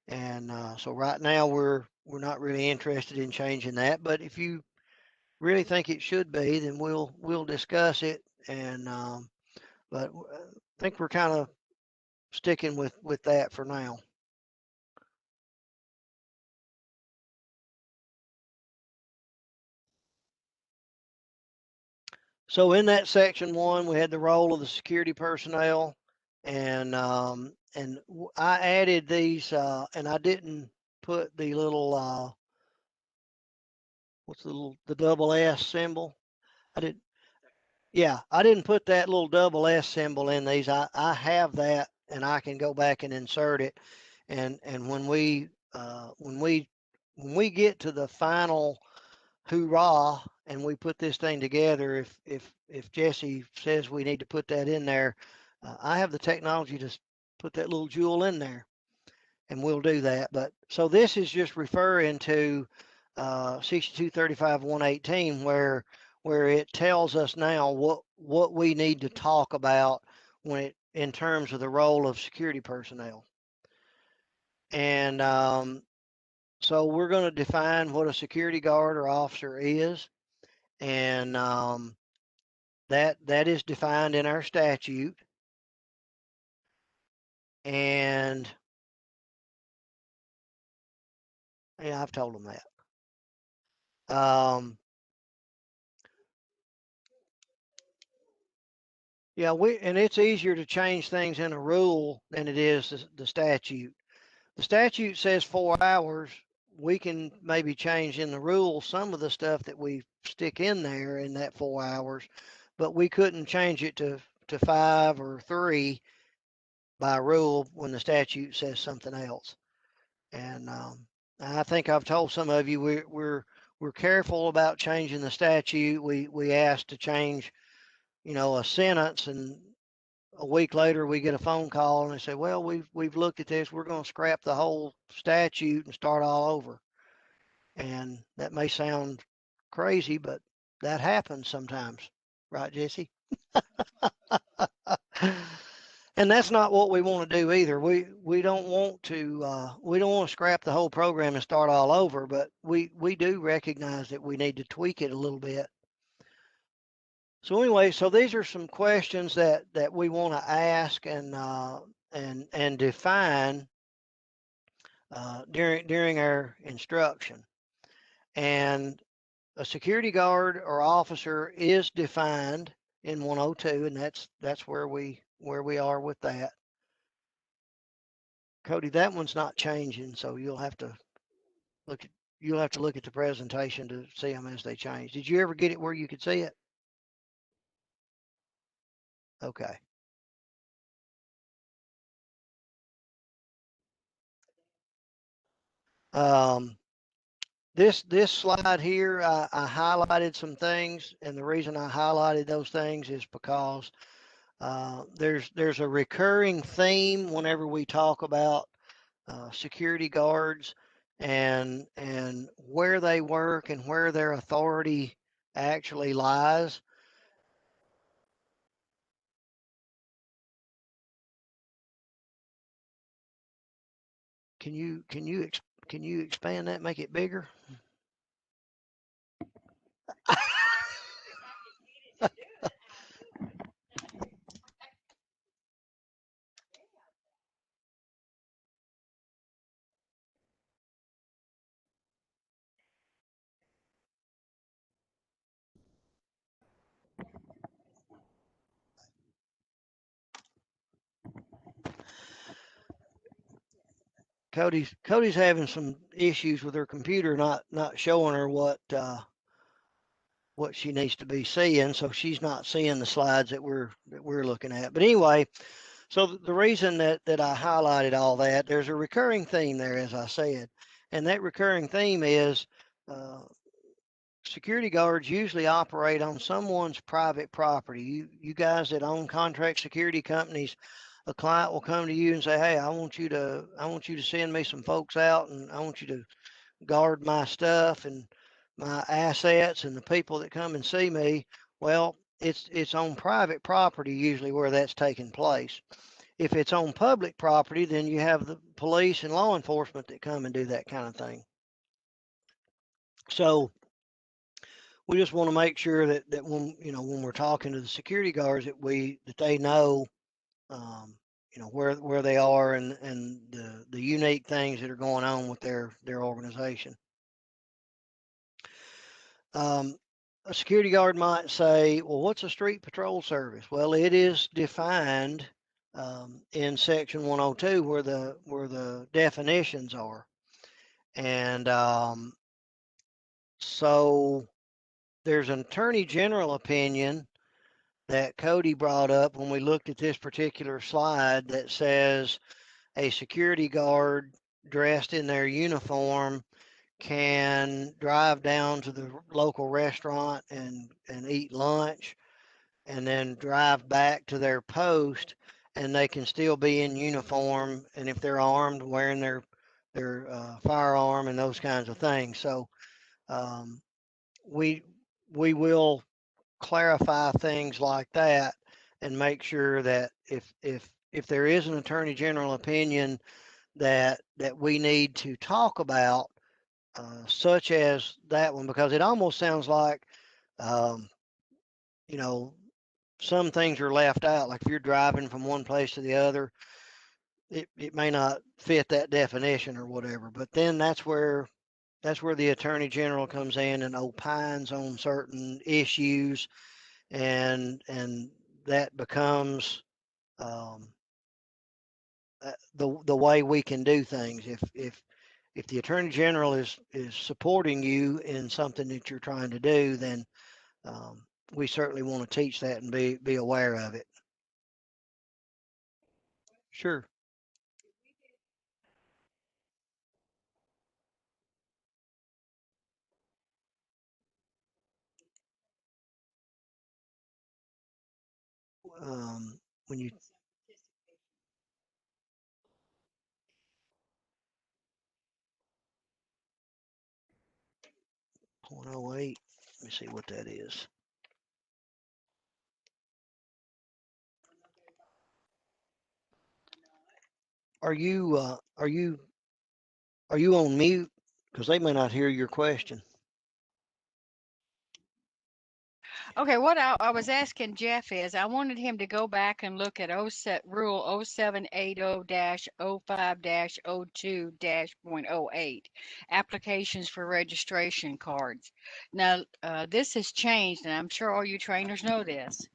and so right now we're not really interested in changing that. But if you really think it should be, then we'll discuss it. And but I think we're kind of sticking with that for now. So in that section 1, we had the role of the security personnel, and I added these, and I didn't put the little what's the double S symbol? I did. Yeah, I didn't put that little double S symbol in these. I have that, and I can go back and insert it. And when we get to the final hoorah and we put this thing together, if Jesse says we need to put that in there, I have the technology to put that little jewel in there, and we'll do that. But so this is just referring to 6235-118, where it tells us now what we need to talk about in terms of the role of security personnel. And so we're going to define what a security guard or officer is, and that is defined in our statute. And yeah, I've told them that. Yeah, and it's easier to change things in a rule than it is the statute. The statute says 4 hours. We can maybe change in the rule some of the stuff that we stick in there in that 4 hours, but we couldn't change it to 5 or 3 by rule when the statute says something else. And I think I've told some of you we're careful about changing the statute. We asked to change, a sentence, and a week later we get a phone call and they say, well, we've looked at this, we're going to scrap the whole statute and start all over. And that may sound crazy, but that happens sometimes, right, Jesse? And that's not what we want to do either. We don't want to scrap the whole program and start all over, but we do recognize that we need to tweak it a little bit. So anyway, so these are some questions that we want to ask and define during our instruction. And a security guard or officer is defined in 102, and that's where we are with that. Cody, that one's not changing, so you'll have to look at the presentation to see them as they change. Did you ever get it where you could see it? Okay. This slide here, I highlighted some things, and the reason I highlighted those things is because there's a recurring theme whenever we talk about security guards and where they work and where their authority actually lies. Can you expand that, make it bigger? Cody's having some issues with her computer not showing her what she needs to be seeing, so she's not seeing the slides that we're looking at. But anyway, so the reason that I highlighted all that, there's a recurring theme there, as I said, and that recurring theme is security guards usually operate on someone's private property. You guys that own contract security companies, a client will come to you and say, "Hey, I want you to send me some folks out, and I want you to guard my stuff and my assets and the people that come and see me." Well, it's on private property usually where that's taking place. If it's on public property, then you have the police and law enforcement that come and do that kind of thing. So we just want to make sure that when we're talking to the security guards that they know where they are and the unique things that are going on with their organization. A security guard might say, "Well, what's a street patrol service?" Well, it is defined in Section 102 where the definitions are, and so there's an Attorney General opinion that Cody brought up when we looked at this particular slide that says a security guard dressed in their uniform can drive down to the local restaurant and eat lunch and then drive back to their post, and they can still be in uniform, and if they're armed, wearing their firearm and those kinds of things. So we will clarify things like that and make sure that if there is an Attorney General opinion that we need to talk about, such as that one, because it almost sounds like some things are left out. Like if you're driving from one place to the other, it may not fit that definition or whatever. But then that's where the Attorney General comes in and opines on certain issues, and that becomes the way we can do things. If the Attorney General is supporting you in something that you're trying to do, then we certainly want to teach that and be aware of it. Sure. When you 0.08, let me see what that is. Are you on mute? Because they may not hear your question. Okay, what I was asking Jeff is I wanted him to go back and look at Rule 0780-05-02-.08, applications for registration cards. Now, this has changed, and I'm sure all you trainers know this.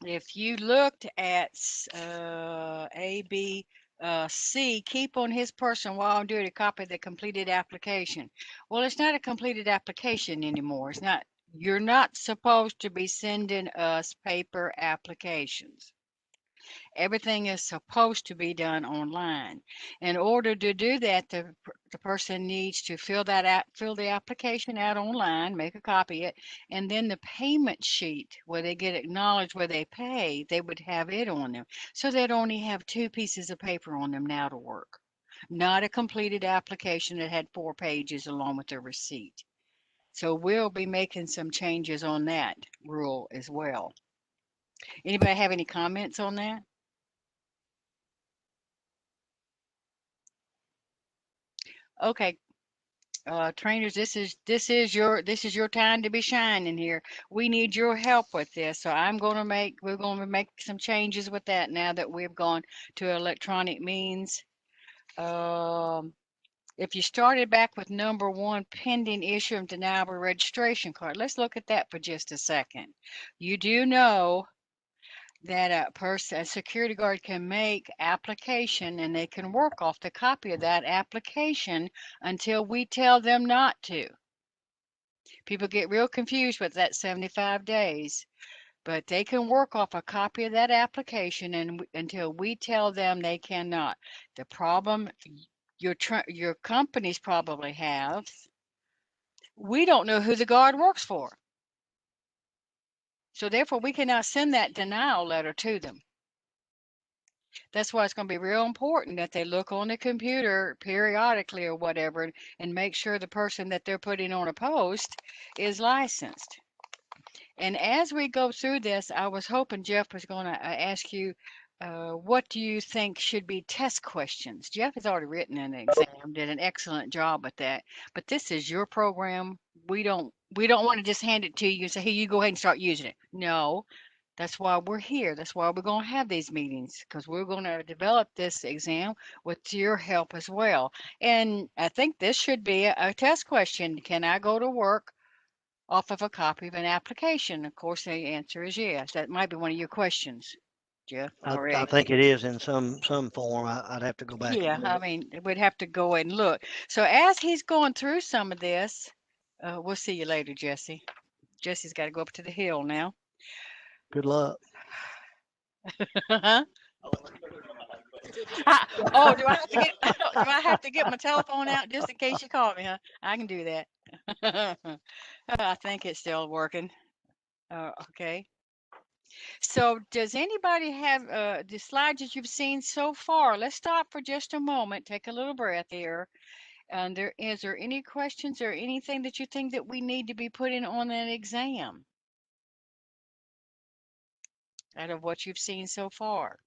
If you looked at A, B, C, keep on his person while on duty, copy the completed application. Well, it's not a completed application anymore. It's not. You're not supposed to be sending us paper applications. Everything is supposed to be done online. In order to do that, the person needs to fill the application out online, make a copy of it, and then the payment sheet where they get acknowledged where they pay, they would have it on them. So they'd only have 2 pieces of paper on them now to work. Not a completed application that had 4 pages along with the receipt. So we'll be making some changes on that rule as well. Anybody have any comments on that? Okay, trainers, this is your time to be shining here. We need your help with this. So we're going to make some changes with that now that we've gone to electronic means. If you started back with number 1, pending issue of deniable registration card, let's look at that for just a second. You do know that a security guard can make application and they can work off the copy of that application until we tell them not to. People get real confused with that 75 days, but they can work off a copy of that application and until we tell them they cannot. The problem your companies probably have, we don't know who the guard works for. So therefore we cannot send that denial letter to them. That's why it's going to be real important that they look on the computer periodically or whatever and make sure the person that they're putting on a post is licensed. And as we go through this, I was hoping Jeff was going to ask you, what do you think should be test questions? Jeff has already written an exam, did an excellent job with that. But this is your program. We don't want to just hand it to you and say, hey, you go ahead and start using it. No, that's why we're here. That's why we're going to have these meetings, because we're going to develop this exam with your help as well. And I think this should be a test question. Can I go to work off of a copy of an application? Of course, the answer is yes. That might be one of your questions, Jeff, I already. think it is in some form. I'd have to go back. Yeah, I mean, we'd have to go and look. So as he's going through some of this, we'll see you later, Jesse. Jesse's got to go up to the hill now. Good luck. Huh? Oh, do I have to get my telephone out just in case you call me, huh? I can do that. I think it's still working. Okay. So does anybody have the slides that you've seen so far? Let's stop for just a moment, take a little breath here. And is there any questions or anything that you think that we need to be putting on an exam out of what you've seen so far?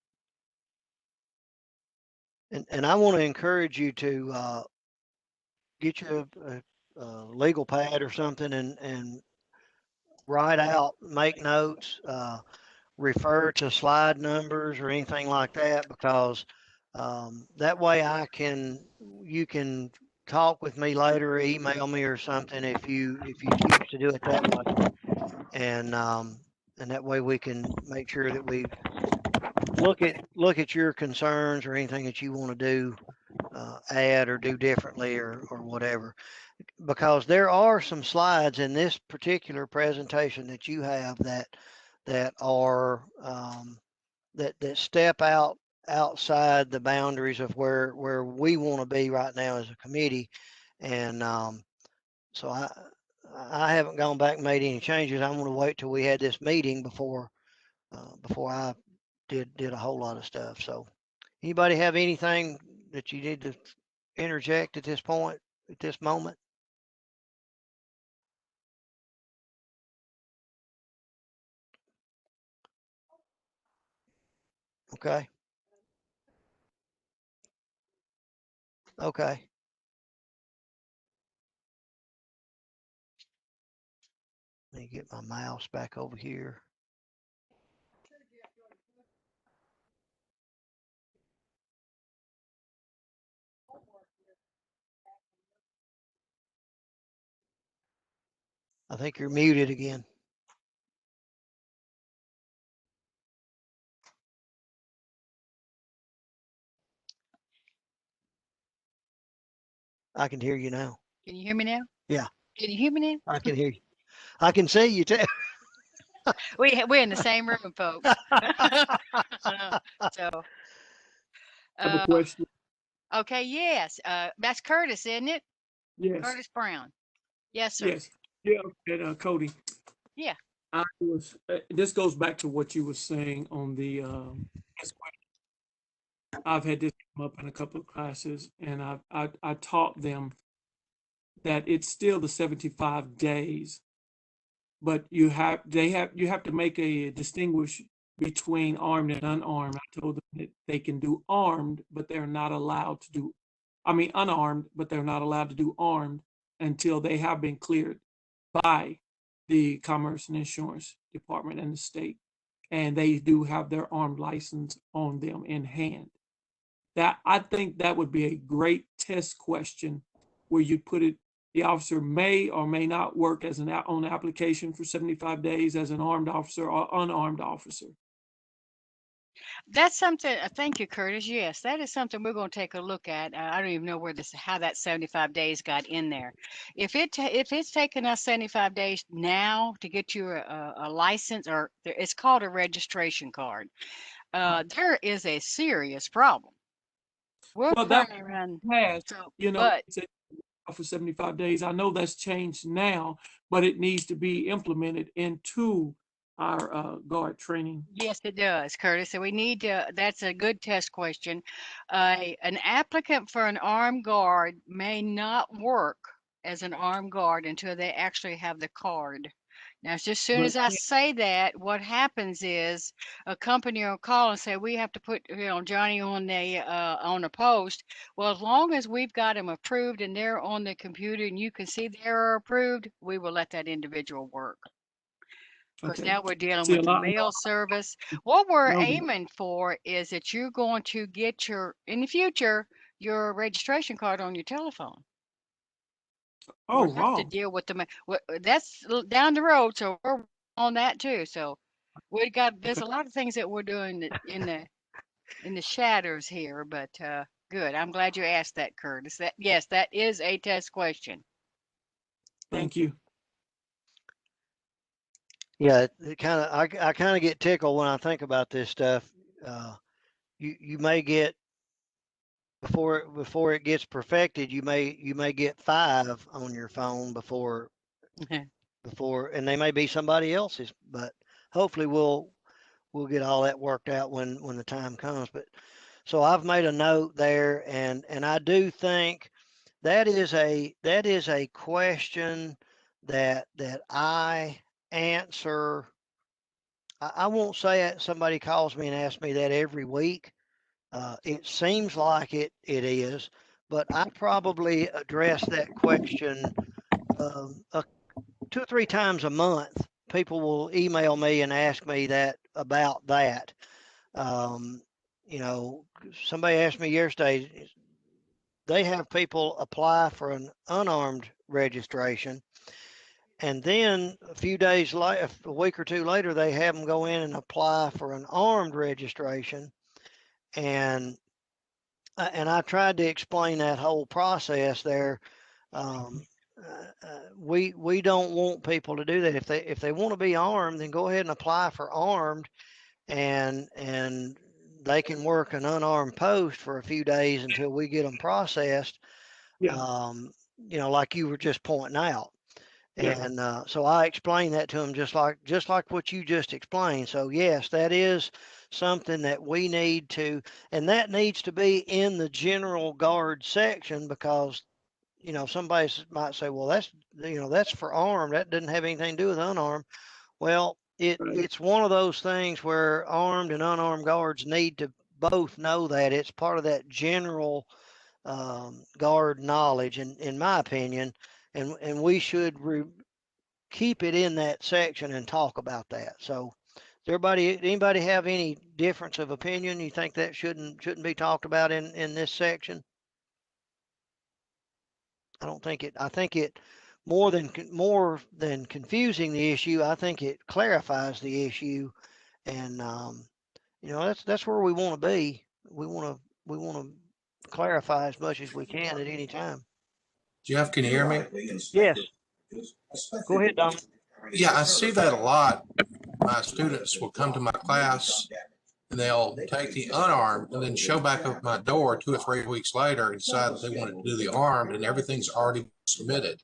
And I want to encourage you to get you a legal pad or something and write out, make notes, refer to slide numbers or anything like that, because that way you can talk with me later, or email me or something if you choose to do it that way, and that way we can make sure that we look at your concerns or anything that you want to do, add or do differently or whatever, because there are some slides in this particular presentation that you have that are that step outside the boundaries of where we want to be right now as a committee, and so I haven't gone back and made any changes. I'm going to wait till we had this meeting before I did a whole lot of stuff. So anybody have anything that you need to interject at this point, at this moment? Okay. Okay. Let me get my mouse back over here. I think you're muted again. I can hear you now. Can you hear me now? Yeah, Can you hear me now? I can hear you. I can see you too. We're in the same room, folks. So, I have a uh, question. okay, yes. That's Curtis, isn't it? Yes, Curtis Brown. Yes, sir. yes. Yeah, and Cody, Yeah. this goes back to what you were saying on the, I've had this come up in a couple of classes, and I taught them that it's still the 75 days, but you have to make a distinguish between armed and unarmed. I told them that they can do armed, but they're not allowed to do, I mean unarmed, but they're not allowed to do armed until they have been cleared by the Commerce and Insurance Department and the state, and they do have their armed license on them in hand. That, I think that would be a great test question where you put it, the officer may or may not work as an on application for 75 days as an armed officer or unarmed officer. That's something. Thank you, Curtis. Yes, that is something we're going to take a look at. I don't even know how that 75 days got in there. If it's taken us 75 days now to get you a license, or it's called a registration card, there is a serious problem. We're Well, that playing around. has, So, you know, but it's for 75 days. I know that's changed now, but it needs to be implemented into our guard training. yes, it does, Curtis. So we need to, that's a good test question. An applicant for an armed guard may not work as an armed guard until they actually have the card. Now, as soon as I say that, what happens is a company will call and say, we have to put, Johnny on the post. Well, as long as we've got them approved and they're on the computer and you can see they're approved, we will let that individual work. Because now we're dealing with the mail service. What we're aiming for is that you're going to get in the future, your registration card on your telephone. Oh, We'll have to wow. deal with that's down the road, so we're on that too. So there's a lot of things that we're doing in the shadows here, but good. I'm glad you asked that, Curtis. Yes, that is a test question. Thank you. Yeah, it kind of I kind of get tickled when I think about this stuff. You may get before it gets perfected, you may get 5 on your phone before, and they may be somebody else's, but hopefully we'll get all that worked out when the time comes. But so I've made a note there, and I do think that is a question that I answer. I won't say it. Somebody calls me and asks me that every week. It seems like it is, but I probably address that question 2 or 3 times a month. People will email me and ask me about that. Somebody asked me yesterday. They have people apply for an unarmed registration, and then a few days later, a week or 2 later, they have them go in and apply for an armed registration. And I tried to explain that whole process there. We don't want people to do that. If they want to be armed, then go ahead and apply for armed, and they can work an unarmed post for a few days until we get them processed. Yeah. Like you were just pointing out. Yeah. And so I explained that to them just like what you just explained. So yes, that is something that we need to, and that needs to be in the general guard section, because somebody might say, well, that's for armed. That doesn't have anything to do with unarmed. Well, it's one of those things where armed and unarmed guards need to both know that it's part of that general guard knowledge, in my opinion, and we should keep it in that section and talk about that. So, anybody have any difference of opinion? You think that shouldn't be talked about in this section? I don't think it. I think it more than confusing the issue. I think it clarifies the issue, and that's where we want to be. We want to clarify as much as we can at any time. Jeff, can you hear me? Yes. Go ahead, Don. Yeah, I see that a lot. My students will come to my class and they'll take the unarmed and then show back up at my door 2 or 3 weeks later and decide that they wanted to do the armed and everything's already submitted.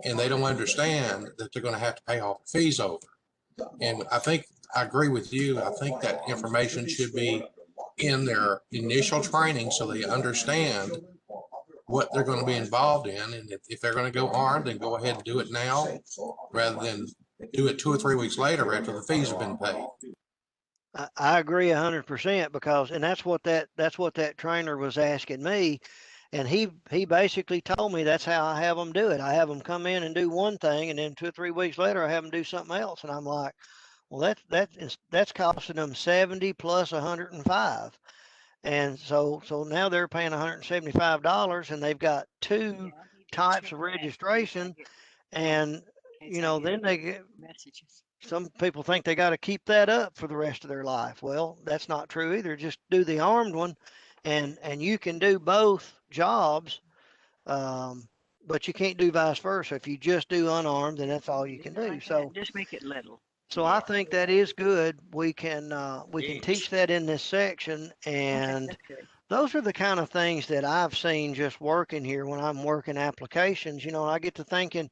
And they don't understand that they're going to have to pay off the fees over. And I think I agree with you. I think that information should be in their initial training so they understand what they're going to be involved in. And if they're going to go armed, then go ahead and do it now rather than do it 2 or 3 weeks later after the fees have been paid. I agree 100% because, and that's what that trainer was asking me. And he basically told me that's how I have them do it. I have them come in and do one thing, and then 2 or 3 weeks later, I have them do something else. And I'm like, well, that's costing them 70 plus 105. And so now they're paying $175, and they've got 2 types of registration. And then they get messages. Some people think they got to keep that up for the rest of their life. Well, that's not true either. Just do the armed one, and you can do both jobs, but you can't do vice versa. If you just do unarmed, then that's all you can do. So just make it little. So I think that is good. We can teach that in this section, and That's good. those are the kind of things that I've seen just working here when I'm working applications. I get to thinking,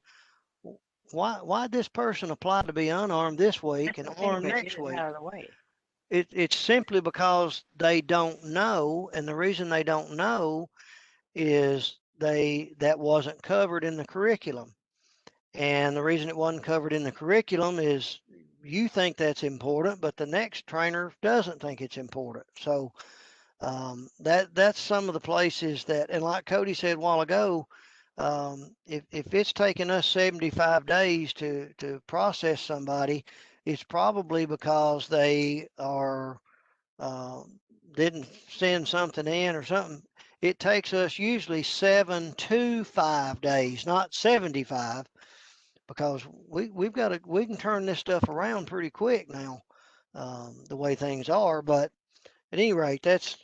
why'd this person apply to be unarmed this week and armed next week? Out of the way. It's simply because they don't know, and the reason they don't know is that wasn't covered in the curriculum. And the reason it wasn't covered in the curriculum is you think that's important, but the next trainer doesn't think it's important. So that's some of the places that, and like Cody said a while ago, if it's taking us 75 days to process somebody, it's probably because they are didn't send something in or something. It takes us usually 7 to 5 days, not 75, because we can turn this stuff around pretty quick now, the way things are. But at any rate, that's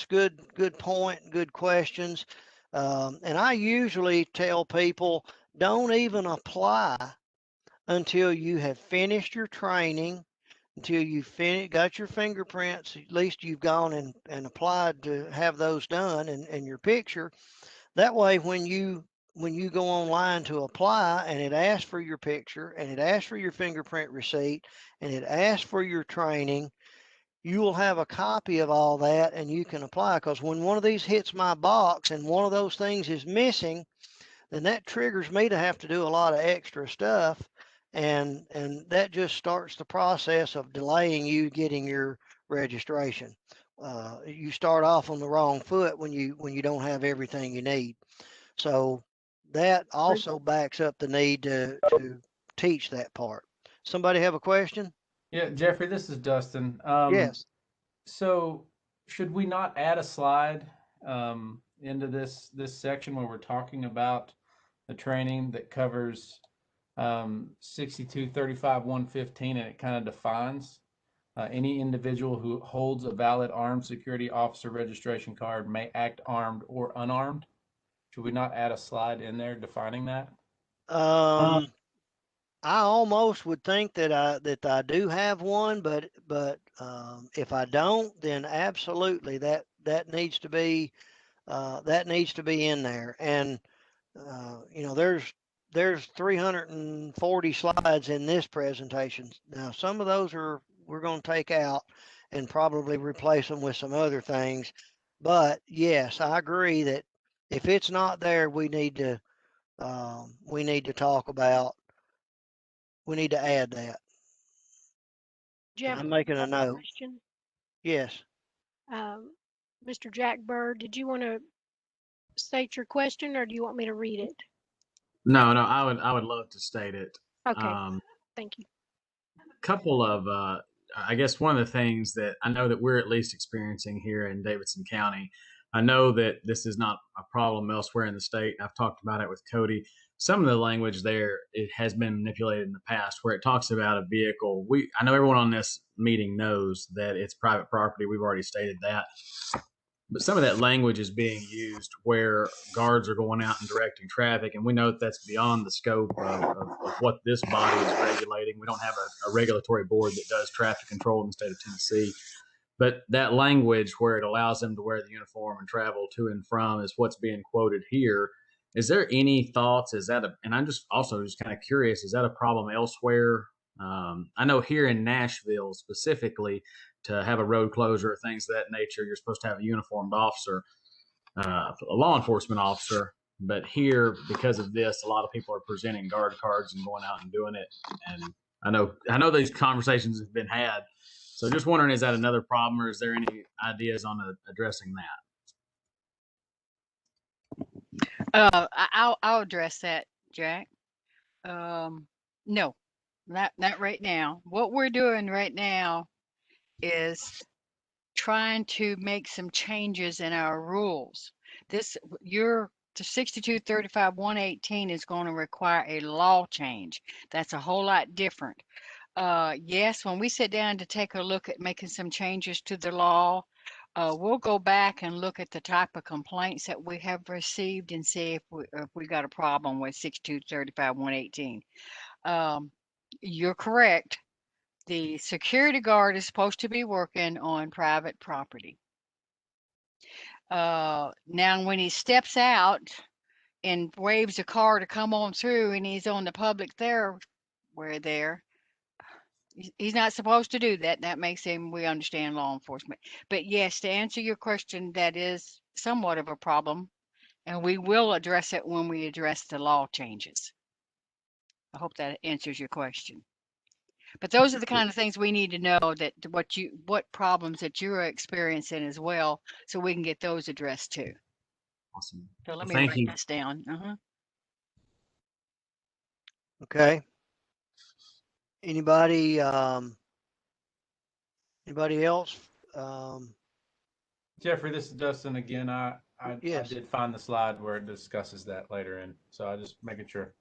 good point, good questions. And I usually tell people, don't even apply until you have finished your training, until you got your fingerprints. At least you've gone and applied to have those done, and your picture. That way, when you go online to apply and it asks for your picture and it asks for your fingerprint receipt and it asks for your training, you will have a copy of all that and you can apply. Because when one of these hits my box and one of those things is missing, then that triggers me to have to do a lot of extra stuff. And that just starts the process of delaying you getting your registration. You start off on the wrong foot when you don't have everything you need. So that also backs up the need to teach that part. Somebody have a question? Yeah, Jeffrey, this is Dustin. Yes. So should we not add a slide into this section where we're talking about the training that covers 6235-115, and it kind of defines any individual who holds a valid armed security officer registration card may act armed or unarmed? Should we not add a slide in there defining that? I almost would think that I do have one, but if I don't, then absolutely that needs to be in there. And there's 340 slides in this presentation. Now some of those we're going to take out and probably replace them with some other things. But yes, I agree that if it's not there, we need to talk about. We need to add that. Jeff, I'm making a note. question. Yes. Mr. Jack Bird, did you want to state your question, or do you want me to read it? No, I would love to state it. Okay. Thank you. Couple of I guess one of the things that I know that we're at least experiencing here in Davidson County, I know that this is not a problem elsewhere in the state. I've talked about it with Cody. Some of the language there, it has been manipulated in the past where it talks about a vehicle. I know everyone on this meeting knows that it's private property. We've already stated that. but some of that language is being used where guards are going out and directing traffic, and we know that that's beyond the scope of what this body is regulating. We don't have a regulatory board that does traffic control in the state of Tennessee. But that language where it allows them to wear the uniform and travel to and from is what's being quoted here. Is there any thoughts? Is that and I'm just also just kind of curious, is that a problem elsewhere? I know here in Nashville specifically, to have a road closure or things of that nature, you're supposed to have a uniformed officer, a law enforcement officer. But here, because of this, a lot of people are presenting guard cards and going out and doing it. And I know these conversations have been had. So just wondering, is that another problem, or is there any ideas on addressing that? I'll address that, Jack. No, not right now. What we're doing right now is trying to make some changes in our rules. The 6235-118 is going to require a law change. That's a whole lot different. Yes, when we sit down to take a look at making some changes to the law, we'll go back and look at the type of complaints that we have received and see if we got a problem with 6235-118. You're correct. The security guard is supposed to be working on private property. Now, when he steps out and waves a car to come on through and he's on the public there, he's not supposed to do that. That makes him, we understand, law enforcement. But yes, to answer your question, that is somewhat of a problem, and we will address it when we address the law changes. I hope that answers your question. But those are the kind of things we need to know, that what problems that you're experiencing as well, so we can get those addressed too. Awesome. So let me Thank write you. this down. Okay. Anybody else? Jeffrey, this is Dustin again. I Yes. did find the slide where it discusses that later in, so I just making sure.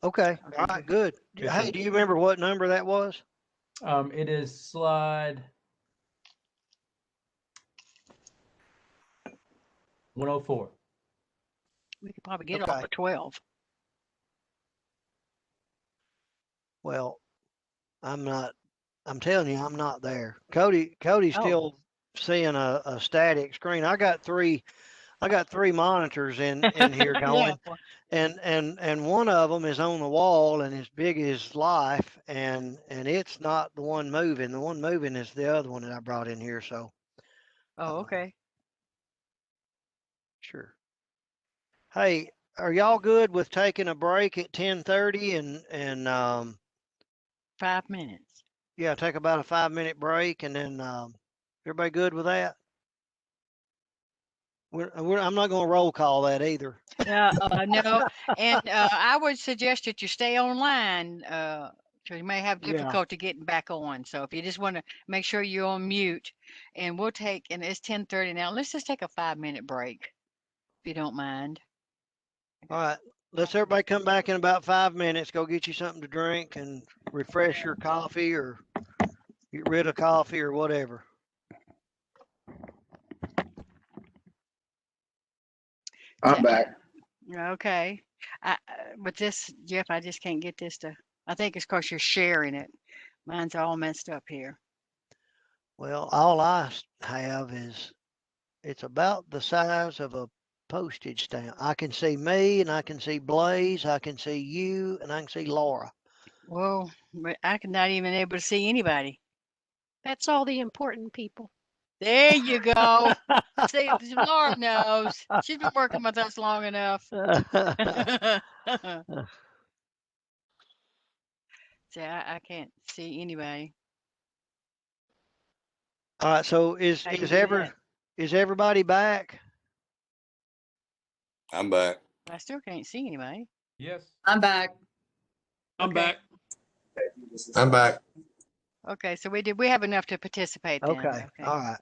Okay. All right. Good. Hey, do you remember what number that was? It is slide 104. We could probably get off at 12. Well, I'm telling you, I'm not there. Cody's still seeing a static screen. I got three monitors in here going, and one of them is on the wall and as big as life, and it's not the one moving. The one moving is the other one that I brought in here. So. Okay. Sure. Hey, are y'all good with taking a break at 10:30 and 5 minutes? Yeah, take about a 5-minute break, and then everybody good with that? I'm not going to roll call that either. No, and I would suggest that you stay online, because you may have difficulty getting back on. So if you just want to make sure you're on mute, and it's 10:30 now. Let's just take a 5-minute break, if you don't mind. All right. Let's everybody come back in about 5 minutes. Go get you something to drink and refresh your coffee or get rid of coffee or whatever. I'm back. Okay. With this, Jeff, I just can't get this to. I think it's because you're sharing it. Mine's all messed up here. Well, all I have is it's about the size of a postage stamp. I can see me, and I can see Blaze, I can see you, and I can see Laura. Whoa, but I can not even able to see anybody. That's all the important people. There you go. See, Laura knows. She's been working with us long enough. See, I can't see anybody. All right, so is everybody back? I'm back. I still can't see anybody. Yes. I'm back. I'm back. I'm back. Okay, so we have enough to participate then. Okay. All right.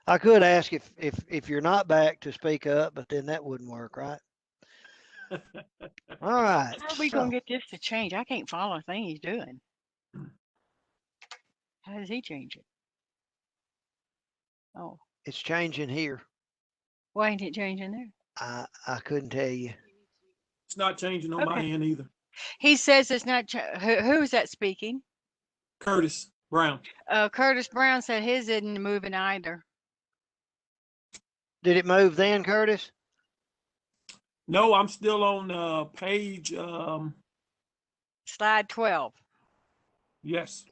I could ask if you're not back to speak up, but then that wouldn't work, right? All right. How are we gonna get this to change? I can't follow a thing he's doing. How does he change it? Oh. It's changing here. Why ain't it changing there? I couldn't tell you. It's not changing on my Okay. end either. He says it's not. Who is that speaking? Curtis Brown. Curtis Brown said his isn't moving either. Did it move then, Curtis? No, I'm still on page. Slide 12. Yes.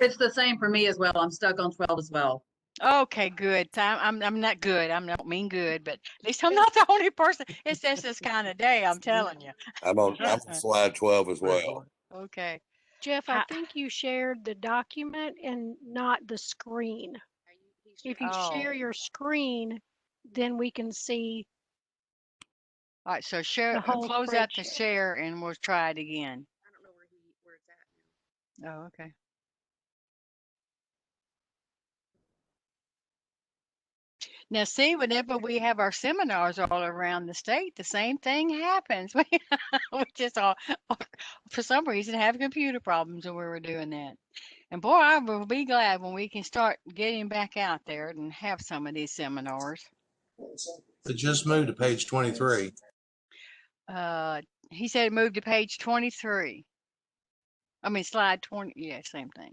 It's the same for me as well. I'm stuck on 12 as well. Okay, good. So I'm not good. I don't mean good, but at least I'm not the only person. It's just this kind of day. I'm telling you. I'm on slide 12 as well. Okay. Jeff, I think you shared the document and not the screen. If you share your screen, then we can see. All right, so share, the whole close out the spreadsheet. share and we'll try it again. I don't know where it's at now. Oh, okay. Now, see, whenever we have our seminars all around the state, the same thing happens. We just all, for some reason, have computer problems when we were doing that. And boy, I will be glad when we can start getting back out there and have some of these seminars. It just moved to page 23. He said move to page 23. I mean, slide 20. Yeah, same thing.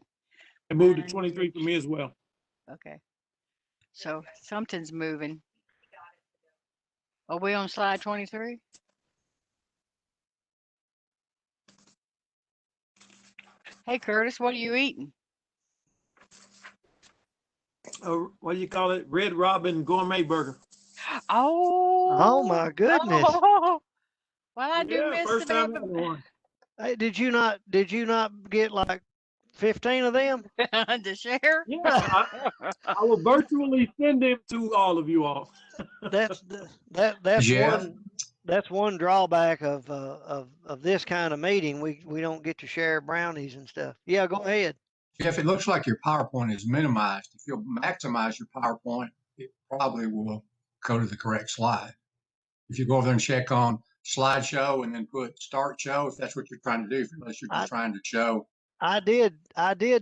It moved to 23 for me as well. Okay. So something's moving. Are we on slide 23? Hey, Curtis, what are you eating? What do you call it? Red Robin Gourmet Burger. Oh my goodness. Oh, well, I do miss first the time having one. Hey, did you not get like 15 of them? to share? Yes, I will virtually send them to all of you all. That's Jeff? one drawback of this kind of meeting. We don't get to share brownies and stuff. Yeah, go ahead. Jeff, it looks like your PowerPoint is minimized. If you'll maximize your PowerPoint, it probably will go to the correct slide. If you go over there and check on slideshow and then put start show, if that's what you're trying to do, unless you're just trying to show. I did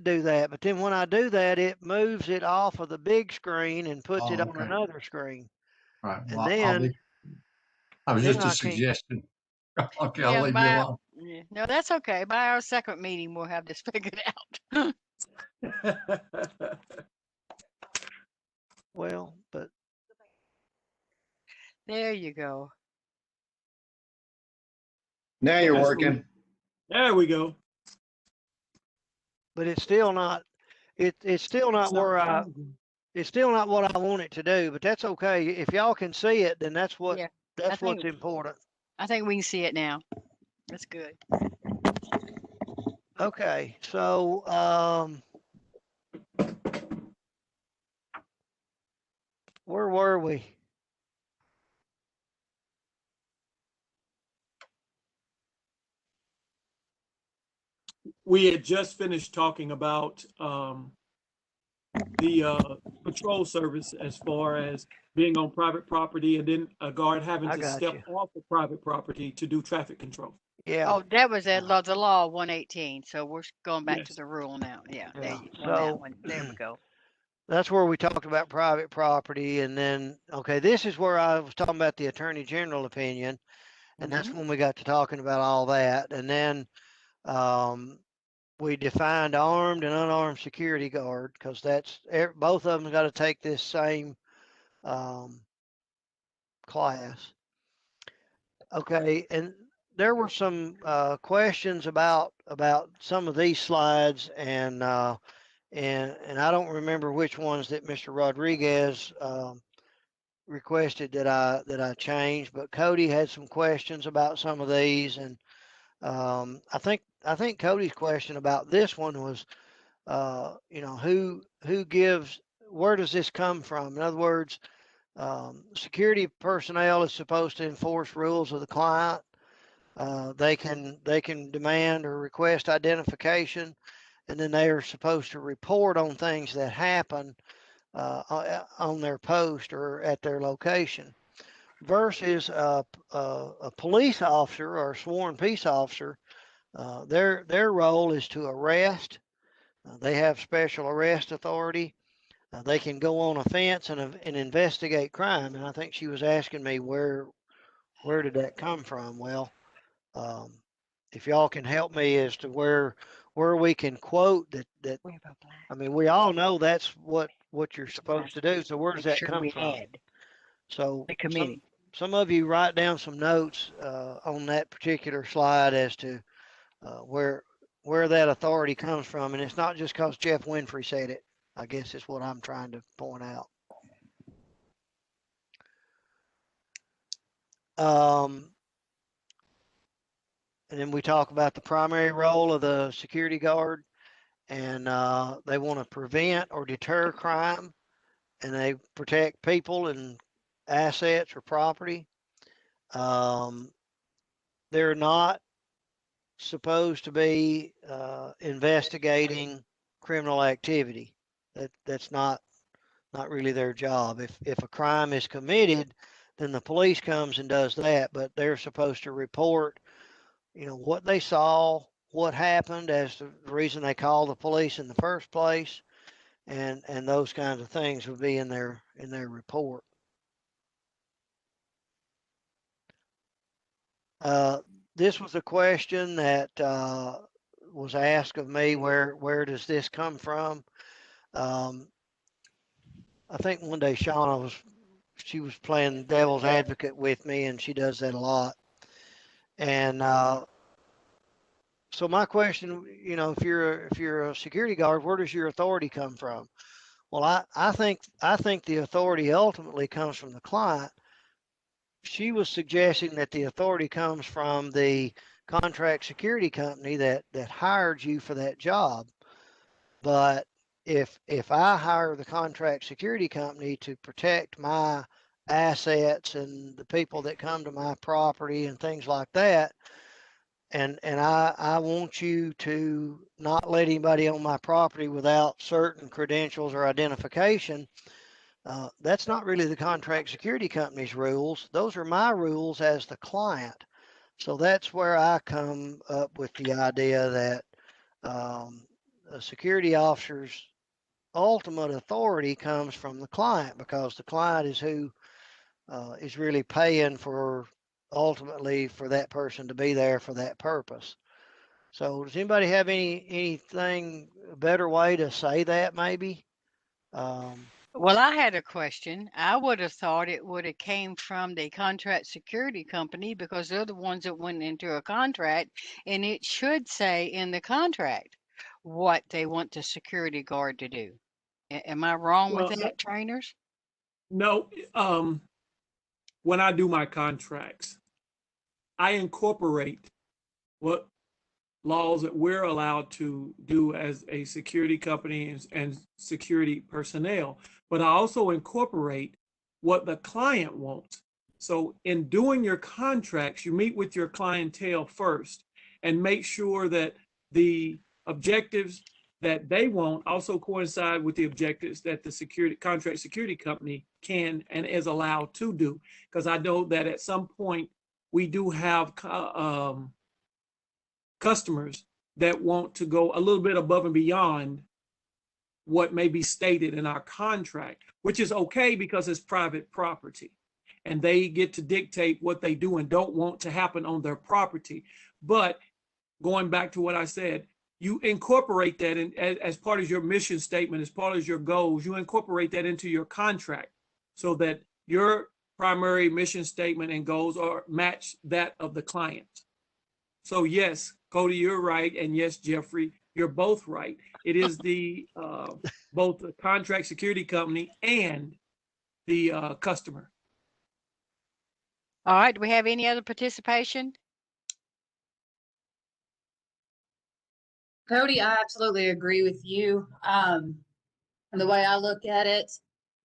do that, but then when I do that, it moves it off of the big screen and puts it on another screen. Right. And Well, then I was then just a suggestion. Okay, I'll leave you alone. Yeah, no, that's okay. By our second meeting, we'll have this figured out. Well, but there you go. Now you're working. There we go. But it's still not. It's still not where it's still not what I want it to do. But that's okay. If y'all can see it, then that's what's important. I think we can see it now. That's good. Okay, so where were we? We had just finished talking about the patrol service as far as being on private property and then a guard having to step off of private property to do traffic control. Yeah. Oh, that was the law 118. So we're going back to the rule now. Yeah. There you go. So there we go. that's where we talked about private property, and then this is where I was talking about the Attorney General opinion, and that's when we got to talking about all that, and then we defined armed and unarmed security guard because that's both of them got to take this same class. Okay, and there were some questions about some of these slides, and I don't remember which ones that Mr. Rodriguez requested that I changed, but Cody had some questions about some of these, and I think Cody's question about this one was, who gives, where does this come from? In other words, security personnel is supposed to enforce rules of the client. They can demand or request identification, and then they are supposed to report on things that happen on their post or at their location. Versus a police officer or a sworn peace officer, their role is to arrest. They have special arrest authority. they can go on a fence and investigate crime. And I think she was asking me where did that come from? Well, if y'all can help me as to where we can quote that. I mean, we all know that's what you're supposed to do. So where does that come from? So The committee. some of you write down some notes on that particular slide as to where that authority comes from, and it's not just because Jeff Winfrey said it. I guess is what I'm trying to point out. And then we talk about the primary role of the security guard, and they want to prevent or deter crime, and they protect people and assets or property. They're not supposed to be investigating criminal activity. That's not really their job. If a crime is committed, then the police comes and does that, but they're supposed to report, what they saw, what happened, as the reason they called the police in the first place, and those kinds of things would be in their report. This was a question that was asked of me. Where does this come from? I think one day Shauna she was playing devil's advocate with me, and she does that a lot. And so my question, if you're a security guard, where does your authority come from? Well, I think the authority ultimately comes from the client. She was suggesting that the authority comes from the contract security company that hired you for that job. But if I hire the contract security company to protect my assets and the people that come to my property and things like that, and I want you to not let anybody on my property without certain credentials or identification, that's not really the contract security company's rules. Those are my rules as the client. So that's where I come up with the idea that a security officer's ultimate authority comes from the client, because the client is who is really paying ultimately for that person to be there for that purpose. So does anybody have anything, a better way to say that maybe? Well, I had a question. I would have thought it would have came from the contract security company, because they're the ones that went into a contract, and it should say in the contract what they want the security guard to do. Am I wrong with Well, that, trainers? no, when I do my contracts, I incorporate what laws that we're allowed to do as a security company and security personnel, but I also incorporate what the client wants. So in doing your contracts, you meet with your clientele first and make sure that the objectives that they want also coincide with the objectives that the contract security company can and is allowed to do. Because I know that at some point we do have customers that want to go a little bit above and beyond what may be stated in our contract, which is okay because it's private property and they get to dictate what they do and don't want to happen on their property. But going back to what I said, you incorporate that in, as part of your mission statement, as part of your goals, you incorporate that into your contract so that your primary mission statement and goals are match that of the client. So yes, Cody, you're right. And yes, Jeffrey, you're both right. It is the both the contract security company and the customer. All right. Do we have any other participation? Cody, I absolutely agree with you. And the way I look at it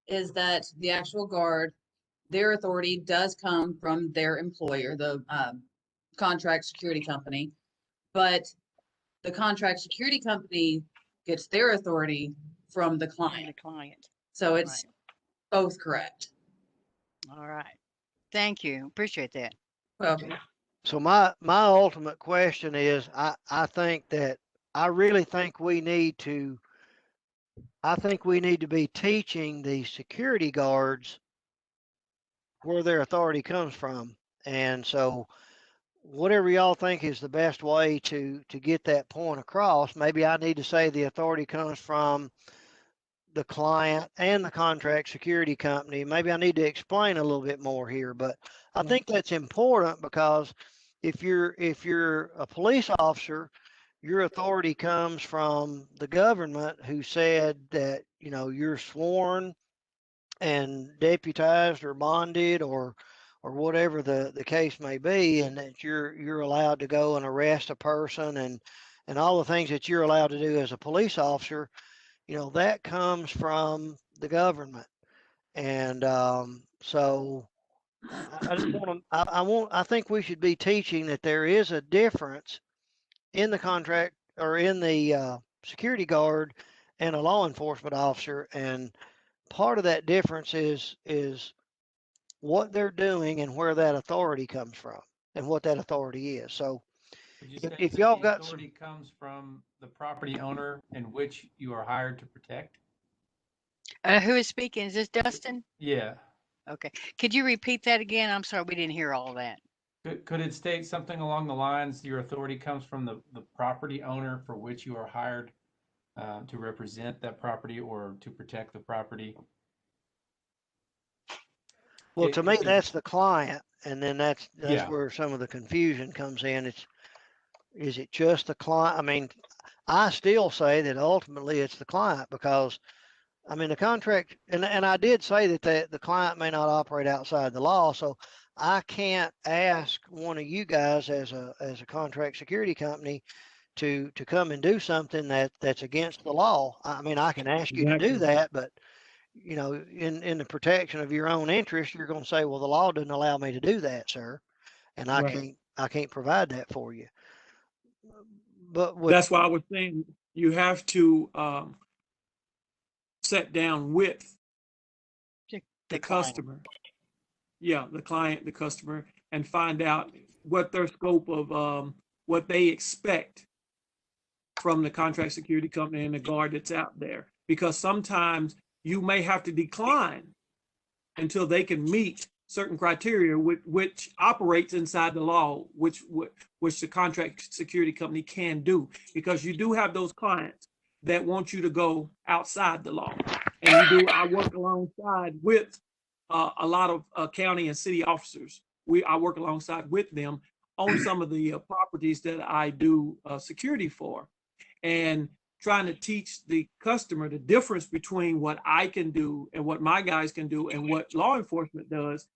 is that the actual guard, their authority does come from their employer, the contract security company, but the contract security company gets their authority from the client. So it's both correct. All right. Thank you. Appreciate that. Welcome. So my ultimate question is, I think that I really think we need to I think we need to be teaching the security guards where their authority comes from. And so whatever y'all think is the best way to get that point across, maybe I need to say the authority comes from the client and the contract security company. Maybe I need to explain a little bit more here, but I think that's important because if you're a police officer, your authority comes from the government who said that, you know, you're sworn and deputized or bonded or whatever the case may be, and that you're allowed to go and arrest a person and all the things that you're allowed to do as a police officer, you know, that comes from the government. And so I just want to, I think we should be teaching that there is a difference in the contract or in the security guard and a law enforcement officer. And part of that difference is what they're doing and where that authority comes from and what that authority is. So Would you say if that y'all the got authority comes from the property owner in which you are hired to protect? Who is speaking? Is this Dustin? Yeah. Okay. Could you repeat that again? I'm sorry, we didn't hear all that. Could it state something along the lines, your authority comes from the property owner for which you are hired to represent that property or to protect the property? well, to me, Is- that's the client, and then that's Yeah. where some of the confusion comes in. Is it just the client? I mean, I still say that ultimately it's the client because, I mean, the contract, and I did say that the client may not operate outside the law, so I can't ask one of you guys as a contract security company to come and do something that's against the law. I mean, I can ask you to do that, but you know, in the protection of your own interest, you're going to say, well, the law doesn't allow me to do that, sir, and Right. I can't provide that for you. But with That's why I was saying you have to sit down with the client. customer. Yeah, the client, the customer, and find out what their scope of what they expect from the contract security company and the guard that's out there. Because sometimes you may have to decline until they can meet certain criteria which operates inside the law, which the contract security company can do. Because you do have those clients that want you to go outside the law. And you do, I work alongside with a lot of county and city officers. I work alongside with them on some of the properties that I do security for, and trying to teach the customer the difference between what I can do and what my guys can do and what law enforcement does.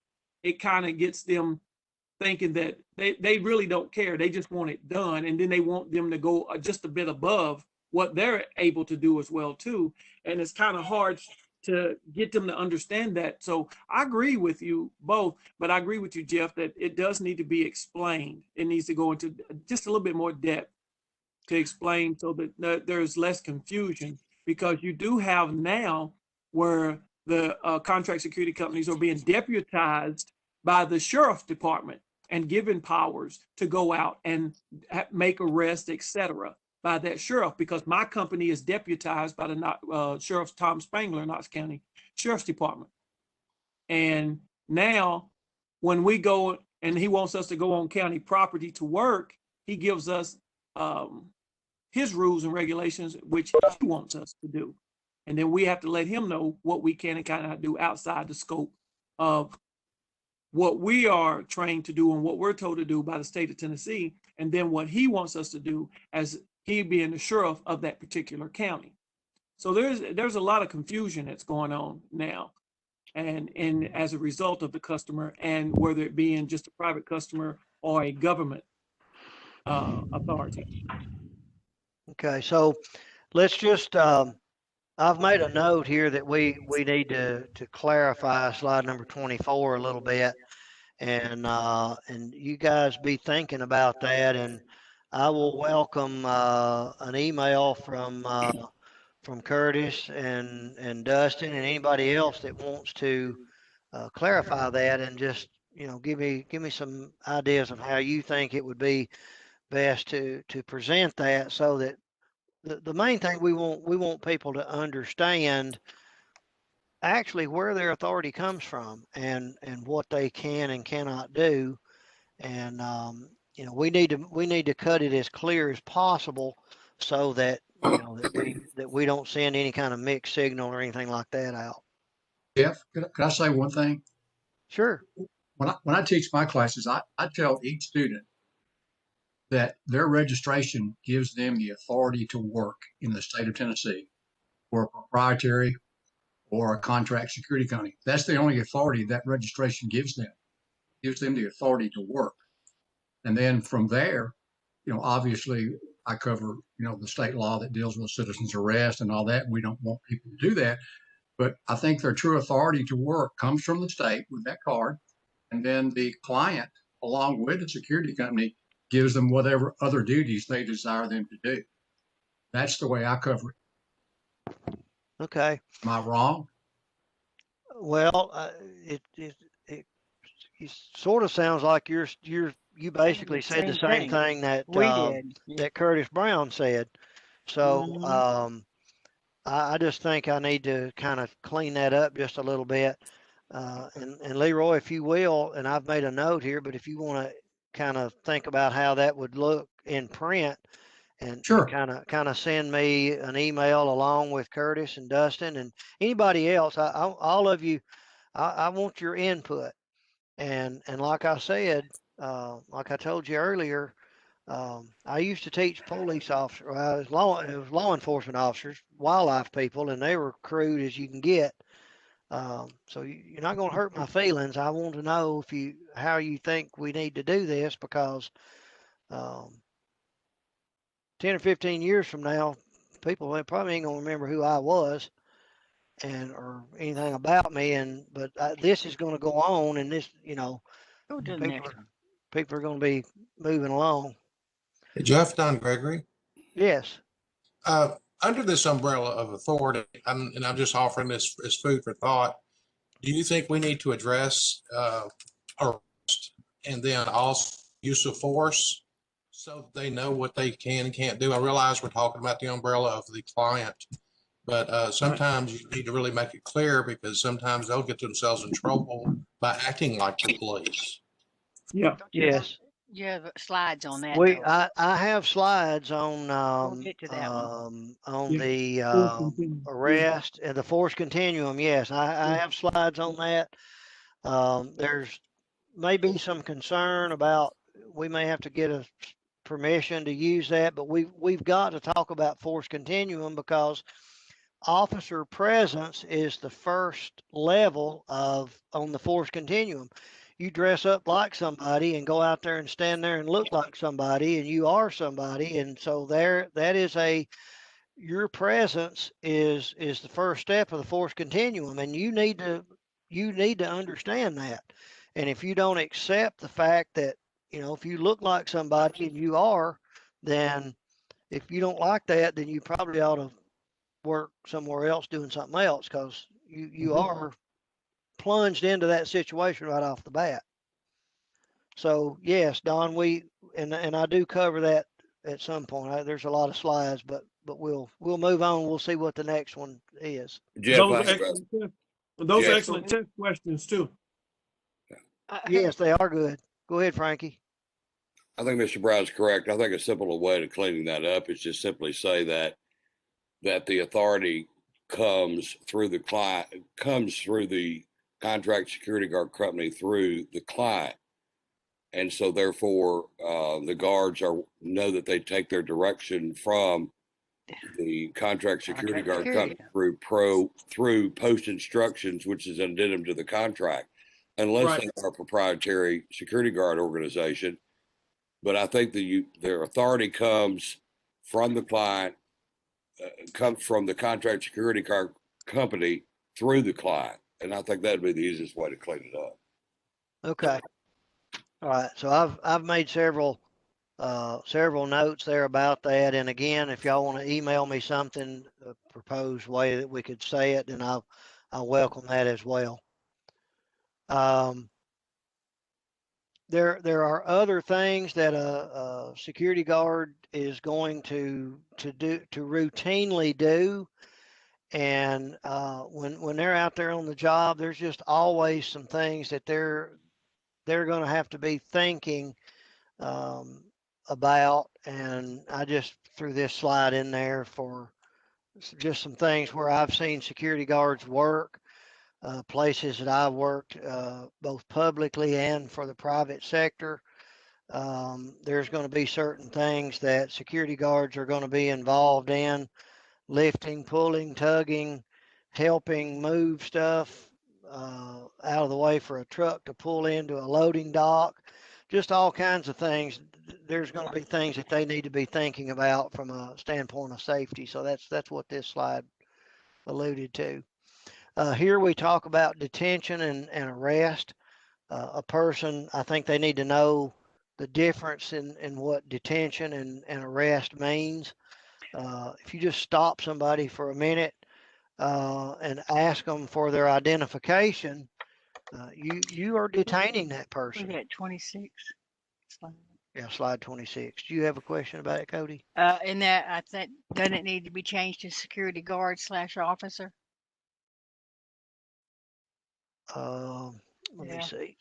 It kind of gets them thinking that they really don't care. They just want it done. And then they want them to go just a bit above what they're able to do as well too. And it's kind of hard to get them to understand that. So I agree with you both, but I agree with you, Jeff, that it does need to be explained. It needs to go into just a little bit more depth to explain so that there's less confusion, because you do have now where the contract security companies are being deputized by the sheriff's department and given powers to go out and make arrests, etc., by that sheriff, because my company is deputized by the Sheriff Tom Spangler, Knox County Sheriff's Department. And now when we go and he wants us to go on county property to work, he gives us his rules and regulations, which he wants us to do. And then we have to let him know what we can and cannot do outside the scope of what we are trained to do and what we're told to do by the state of Tennessee, and then what he wants us to do as he being the sheriff of that particular county. So there's a lot of confusion that's going on now, and as a result of the customer, and whether it being just a private customer or a government authority. Okay, so let's just I've made a note here that we need to clarify slide number 24 a little bit, and you guys be thinking about that, and I will welcome an email from Curtis and Dustin and anybody else that wants to clarify that, and just, you know, give me some ideas on how you think it would be best to present that so that the main thing we want people to understand actually where their authority comes from and what they can and cannot do. And you know, we need to cut it as clear as possible so that you know that we don't send any kind of mixed signal or anything like that out. Jeff, could I say one thing? Sure. When I teach my classes, I tell each student that their registration gives them the authority to work in the state of Tennessee for a proprietary or a contract security company. That's the only authority that registration gives them. It gives them the authority to work. And then from there, you know, obviously I cover, you know, the state law that deals with citizens arrest and all that. We don't want people to do that. But I think their true authority to work comes from the state with that card. And then the client, along with the security company, gives them whatever other duties they desire them to do. That's the way I cover it. Okay. Am I wrong? Well, it sort of sounds like you basically said the same thing that we did. that Curtis Brown said. So Mhm. I just think I need to kind of clean that up just a little bit. And Leroy, if you will, and I've made a note here, but if you want to kind of think about how that would look in print and Sure. kind of send me an email along with Curtis and Dustin and anybody else. All of you, I want your input. And like I said, like I told you earlier, I used to teach police officers. Well, it was law enforcement officers, wildlife people, and they were crude as you can get. So you're not going to hurt my feelings. I want to know how you think we need to do this because 10 or 15 years from now, people probably ain't going to remember who I was and or anything about me. But this is going to go on, and this, you know, Go to the people next one. people are going to be moving along. Hey, Jeff, Don Gregory. Yes. Under this umbrella of authority, and I'm just offering this as food for thought, do you think we need to address arrest and then also use of force so they know what they can and can't do? I realize we're talking about the umbrella of the client, but sometimes you need to really make it clear because sometimes they'll get themselves in trouble by acting like the police. Yeah. Yes. You have slides on that. I have slides on We'll get to that one. on Yeah. the Force continuum. Yeah. arrest and the force continuum. Yes, I have slides on that. There's maybe some concern about we may have to get a permission to use that, but we've got to talk about force continuum because officer presence is the first level on the force continuum. You dress up like somebody and go out there and stand there and look like somebody and you are somebody. And so that is your presence is the first step of the force continuum. And you need to understand that. And if you don't accept the fact that, you know, if you look like somebody and you are, then if you don't like that, then you probably ought to work somewhere else doing something else because you are plunged into that situation right off the bat. So yes, Don, and I do cover that at some point. There's a lot of slides, but we'll move on. We'll see what the next one is. Jeff, Those are excellent test questions too. Yes, they are good. Go ahead, Frankie. I think Mr. Brown's correct. I think a simple way to cleaning that up is just simply say that the authority comes through the client, comes through the contract security guard company through the client. And so therefore the guards know that they take their direction from the contract security guard company through post instructions, which is an addendum to the contract, unless they are a proprietary security guard organization. But I think their authority comes from the client, comes from the contract security guard company through the client. And I think that'd be the easiest way to clean it up. Okay. All right. So I've made several notes there about that. And again, if y'all want to email me something, a proposed way that we could say it, then I'll welcome that as well. there are other things that a security guard is going to routinely do. And when they're out there on the job, there's just always some things that they're going to have to be thinking about. And I just threw this slide in there for just some things where I've seen security guards work, places that I've worked both publicly and for the private sector. There's going to be certain things that security guards are going to be involved in: lifting, pulling, tugging, helping move stuff out of the way for a truck to pull into a loading dock, just all kinds of things. There's going to be things that they need to be thinking about from a standpoint of safety. So that's what this slide alluded to. Here we talk about detention and arrest. A person, I think they need to know the difference in what detention and arrest means. If you just stop somebody for a minute and ask them for their identification, you are detaining that person. We're at 26. Yeah, slide 26. Do you have a question about it, Cody? In that, I think, doesn't it need to be changed to security guard / officer? Let me see.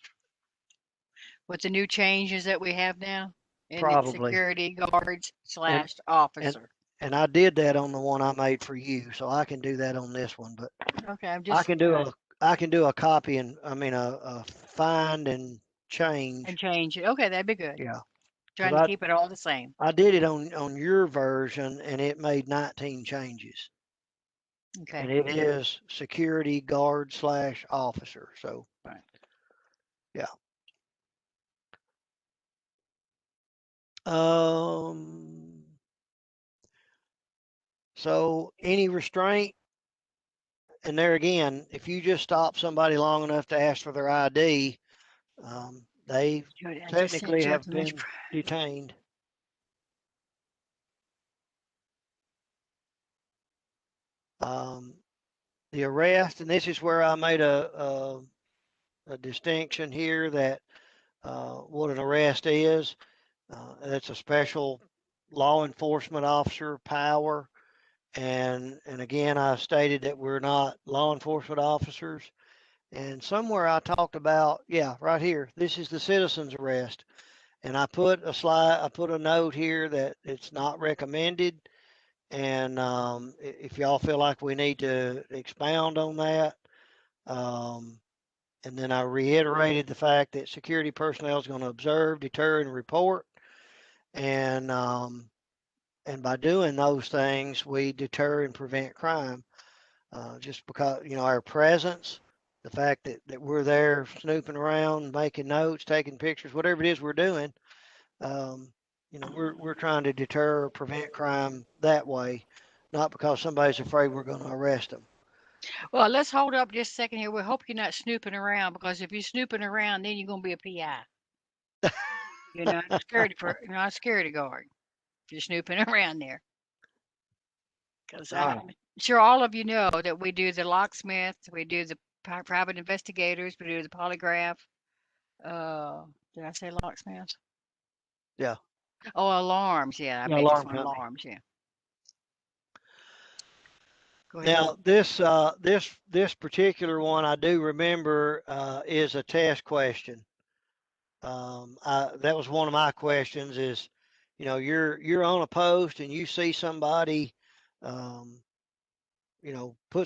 With the new changes that we have now, and Probably. security guards / And- officer. And I did that on the one I made for you, so I can do that on this one. But Okay, I'm I just can do a copy and a find and change. and change it. Okay, that'd be good. Yeah. Trying 'Cause to keep it all the same. I did it on your version, and it made 19 changes. Okay. And it is security guard / officer. So, Right. yeah. So any restraint, and there again, if you just stop somebody long enough to ask for their ID, they Jody, I just sent technically you a have message. been detained. The arrest, and this is where I made a distinction here that what an arrest is. That's a special law enforcement officer power. And again, I stated that we're not law enforcement officers. And somewhere I talked about, yeah, right here, this is the citizen's arrest. And I put a note here that it's not recommended. And if y'all feel like we need to expound on that, and then I reiterated the fact that security personnel is going to observe, deter, and report. And by doing those things, we deter and prevent crime. Just because, our presence, the fact that we're there snooping around, making notes, taking pictures, whatever it is we're doing, we're trying to deter or prevent crime that way, not because somebody's afraid we're going to arrest them. Well, let's hold up just a second here. We hope you're not snooping around, because if you're snooping around, then you're going to be a PI. You're not a security guard if you're snooping around there. Because I'm sure all of you know that we do the locksmith, we do the private investigators, we do the polygraph. Did I say locksmiths? Yeah. Oh, alarms. Yeah, I Yeah, bet alarm it's one company. alarms. Yeah. Go ahead. Now, this particular one, I do remember, is a test question. That was one of my questions. Is, you're on a post and you see somebody, put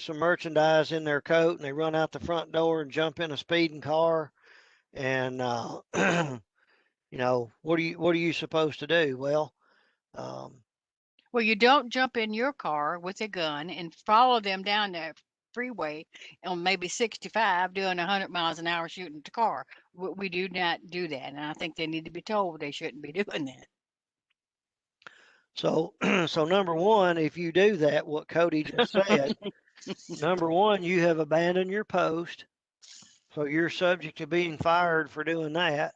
some merchandise in their coat and they run out the front door and jump in a speeding car, and what are you supposed to do? Well, Well, you don't jump in your car with a gun and follow them down the freeway on maybe 65 doing 100 miles an hour shooting at the car. We do not do that. And I think they need to be told they shouldn't be doing that. so number one, if you do that, what Cody just said, number one, you have abandoned your post. So you're subject to being fired for doing that.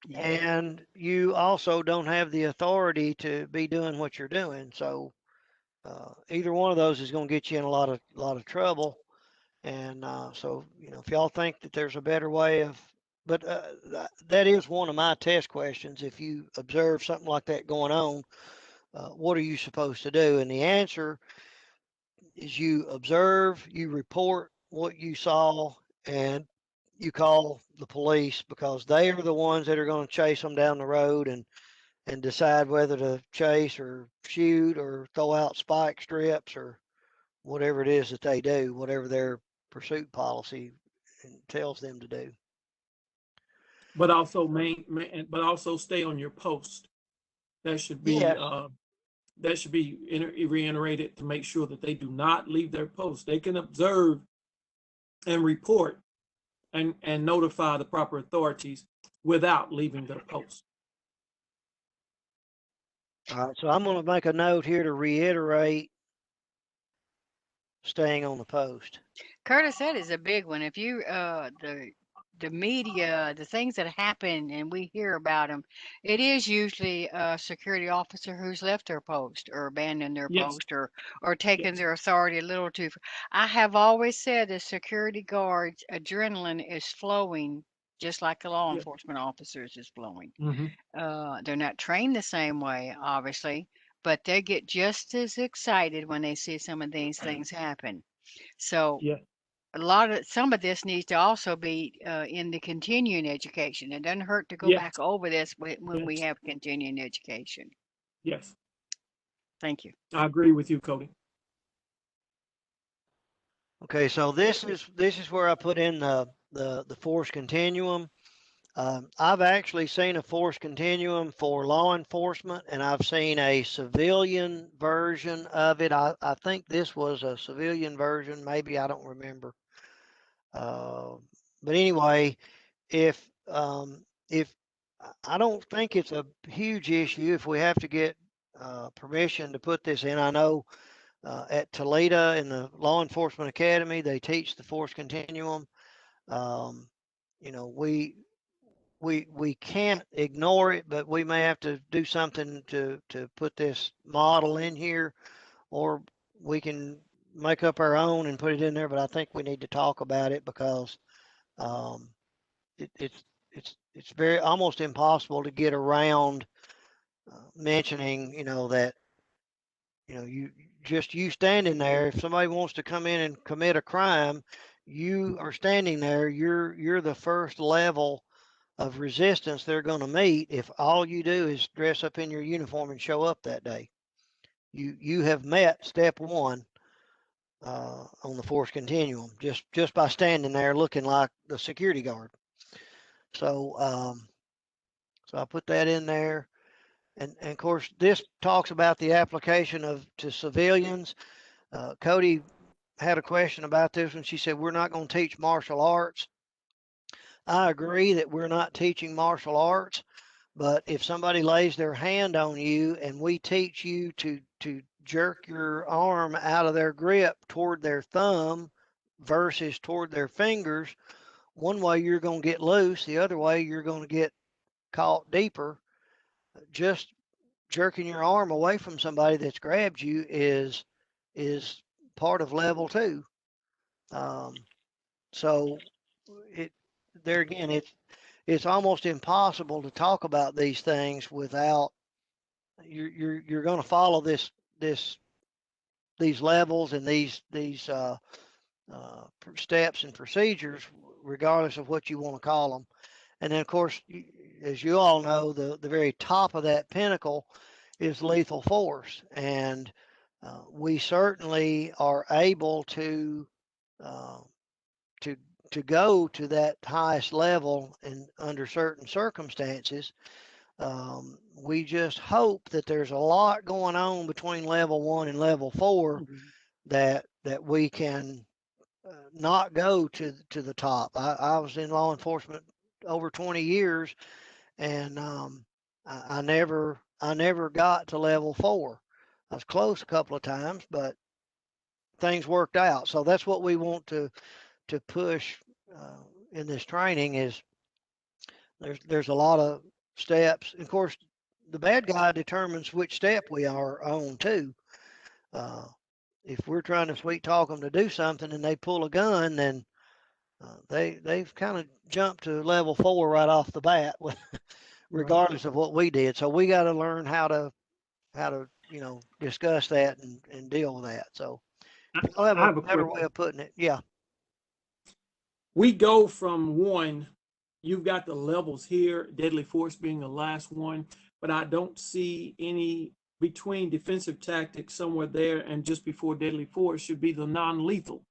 Yeah. And you also don't have the authority to be doing what you're doing. So either one of those is going to get you in a lot of trouble. And so if y'all think that there's a better way of but that is one of my test questions. If you observe something like that going on, what are you supposed to do? And the answer is you observe, you report what you saw, and you call the police because they are the ones that are going to chase them down the road and decide whether to chase or shoot or throw out spike strips or whatever it is that they do, whatever their pursuit policy tells them to do. But also but also stay on your post. That should be Yes. Reiterated to make sure that they do not leave their post. They can observe and report and notify the proper authorities without leaving their post. All right, so I'm going to make a note here to reiterate staying on the post. Curtis, that is a big one. If you the media, the things that happen and we hear about them, it is usually a security officer who's left their post or abandoned their Yes. post or taken Yes. their authority a little too. I have always said the security guards' adrenaline is flowing just like the law Yeah. enforcement officers is flowing. Mm-hmm. They're not trained the same way, obviously, but they get just as excited when they see some of these things happen. So Yeah. some of this needs to also be in the continuing education. It doesn't hurt to go Yes. back over this when we Yes. have continuing education. Yes. Thank you. I agree with you, Cody. Okay, so this is where I put in the force continuum. I've actually seen a force continuum for law enforcement, and I've seen a civilian version of it. I think this was a civilian version, maybe, I don't remember. But anyway, if I don't think it's a huge issue if we have to get permission to put this in. I know at Toledo in the Law Enforcement Academy, they teach the force continuum. You know, we can't ignore it, but we may have to do something to put this model in here, or we can make up our own and put it in there. But I think we need to talk about it because it's very almost impossible to get around mentioning, you know, that, you know, you standing there. If somebody wants to come in and commit a crime, you are standing there. You're the first level of resistance they're going to meet if all you do is dress up in your uniform and show up that day. You have met step one on the force continuum just by standing there looking like the security guard. So so I put that in there. And of course, this talks about the application to civilians. Cody had a question about this when she said, we're not going to teach martial arts. I agree that we're not teaching martial arts, but if somebody lays their hand on you and we teach you to jerk your arm out of their grip toward their thumb versus toward their fingers, one way you're going to get loose, the other way you're going to get caught deeper. Just jerking your arm away from somebody that's grabbed you is part of level 2. So there again, it's almost impossible to talk about these things without you're going to follow these levels and these steps and procedures regardless of what you want to call them. And then of course, as you all know, the very top of that pinnacle is lethal force, and we certainly are able to go to that highest level and under certain circumstances. We just hope that there's a lot going on between level 1 and level 4 that we can not go to the top. I was in law enforcement over 20 years, and I never got to level 4. I was close a couple of times, but things worked out. So that's what we want to push in this training is there's a lot of steps. And of course, the bad guy determines which step we are on too. If we're trying to sweet talk them to do something and they pull a gun, then they've kind of jumped to level 4 right off the bat, regardless of what we did. So we got to learn how to discuss that and deal with that. So I'll have I a have a better question. way of putting it. Yeah. We go from 1, you've got the levels here, deadly force being the last one, but I don't see any between defensive tactics somewhere there and just before deadly force should be the non-lethal,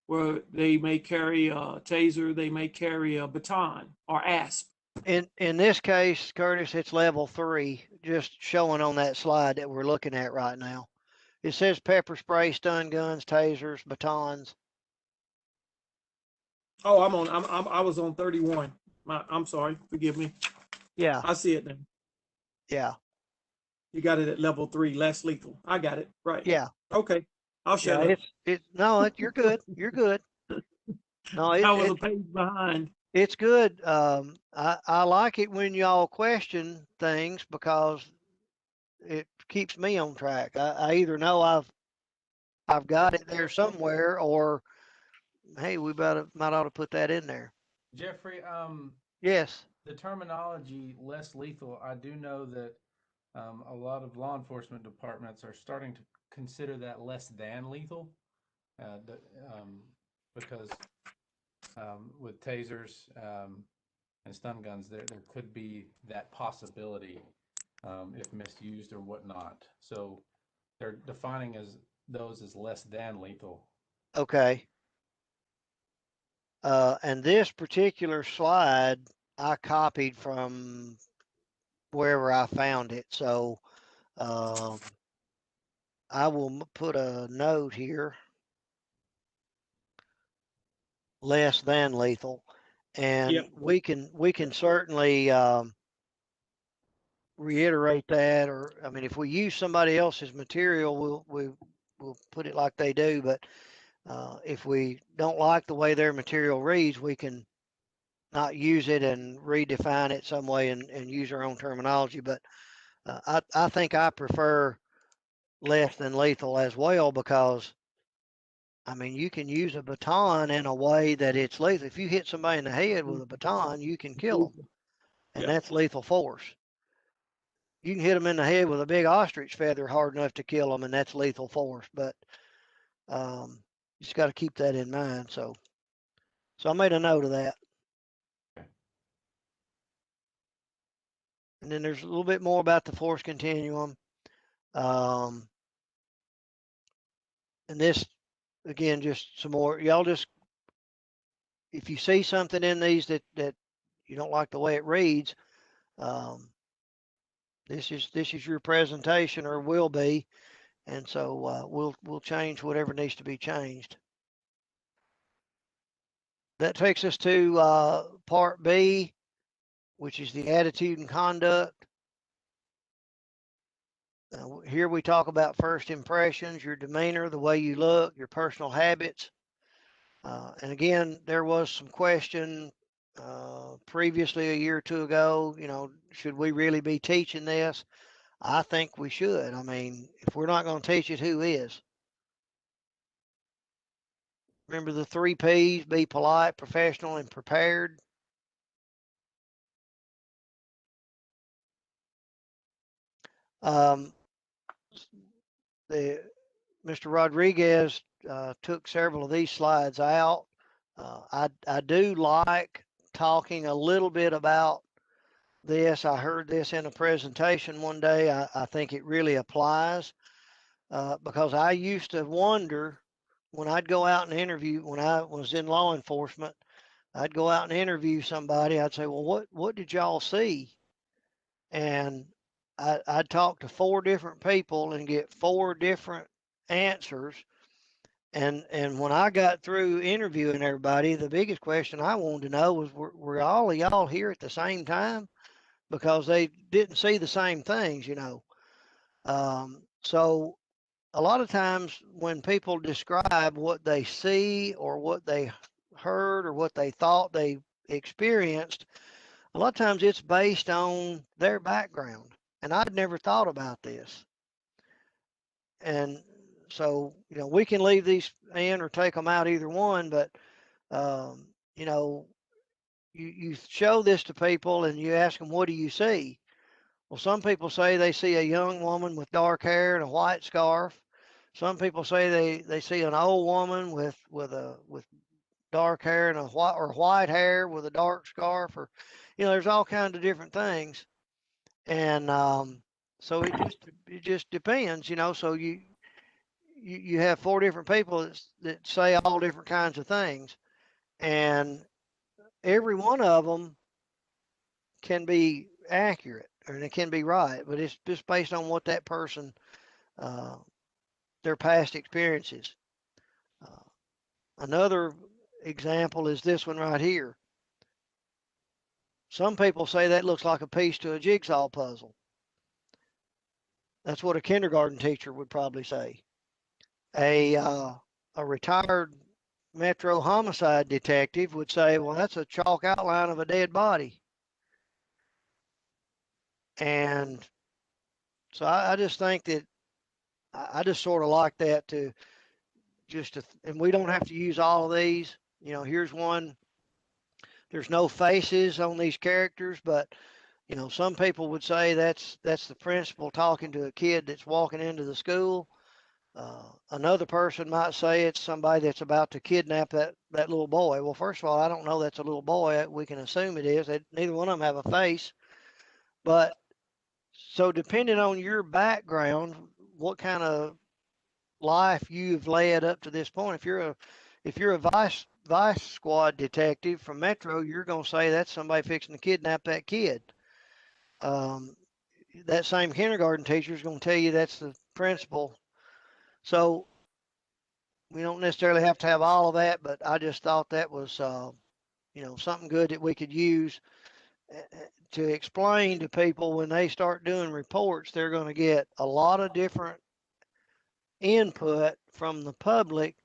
where they may carry a taser, they may carry a baton or ASP. In this case, Curtis, it's level 3, just showing on that slide that we're looking at right now. It says pepper spray, stun guns, tasers, batons. Oh, I was on 31. I'm sorry, forgive me. Yeah. I see it now. Yeah. You got it at level 3, less lethal. I got it right. Yeah. Okay, I'll shut Yeah. up. No, you're good. You're good. No, I was a page behind. It's good. I like it when y'all question things because it keeps me on track. I either know I've got it there somewhere, or hey, we might ought to put that in there. Jeffrey, Yes. the terminology less lethal, I do know that a lot of law enforcement departments are starting to consider that less than lethal, because with tasers and stun guns, there could be that possibility if misused or whatnot. So they're defining those as less than lethal. Okay. And this particular slide I copied from wherever I found it. So I will put a note here, less than lethal, and Yep. we can certainly reiterate that, or I mean, if we use somebody else's material, we'll put it like they do. But if we don't like the way their material reads, we can not use it and redefine it some way and use our own terminology. But I think I prefer less than lethal as well, because I mean, you can use a baton in a way that it's lethal. If you hit somebody in the head with a baton, you can kill them, and that's lethal force. You can hit them in the head with a big ostrich feather hard enough to kill them, and that's lethal force. But you just got to keep that in mind. So I made a note of that. And then there's a little bit more about the force continuum. And this, again, just some more. Y'all just, if you see something in these that you don't like the way it reads, this is your presentation, or will be, and so we'll change whatever needs to be changed. That takes us to part B, which is the attitude and conduct. Here we talk about first impressions, your demeanor, the way you look, your personal habits. And again, there was some question previously a year or two ago, should we really be teaching this? I think we should. I mean, if we're not going to teach it, who is? Remember the 3 P's: be polite, professional, and prepared. Mr. Rodriguez took several of these slides out. I do like talking a little bit about this. I heard this in a presentation one day. I think it really applies because I used to wonder when I'd go out and interview, when I was in law enforcement, I'd go out and interview somebody. I'd say, well, what did y'all see? And I'd talk to 4 different people and get 4 different answers. And when I got through interviewing everybody, the biggest question I wanted to know was, were all of y'all here at the same time? Because they didn't see the same things, So a lot of times when people describe what they see or what they heard or what they thought they experienced, a lot of times it's based on their background. And I'd never thought about this. And so, we can leave these in or take them out, either one, but You know, you show this to people and you ask them, what do you see? Well, some people say they see a young woman with dark hair and a white scarf. Some people say they see an old woman with dark hair and a white hair with a dark scarf, or there's all kinds of different things. And so it just depends, so you have 4 different people that say all different kinds of things, and every one of them can be accurate and it can be right, but it's just based on what that person, uh, their past experiences. Uh, Another example is this one right here. Some people say that looks like a piece to a jigsaw puzzle. That's what a kindergarten teacher would probably say. A retired Metro homicide detective would say, well, that's a chalk outline of a dead body. And so I just think that I just sort of like that to and we don't have to use all of these. Here's one. There's no faces on these characters, but some people would say that's the principal talking to a kid that's walking into the school. Another person might say it's somebody that's about to kidnap that little boy. Well, first of all, I don't know that's a little boy. We can assume it is. Neither one of them have a face. But so depending on your background, what kind of life you've led up to this point, if you're a vice squad detective from Metro, you're going to say that's somebody fixing to kidnap that kid. That same kindergarten teacher is going to tell you that's the principal. So we don't necessarily have to have all of that, but I just thought that was, something good that we could use to explain to people when they start doing reports. They're going to get a lot of different input from the public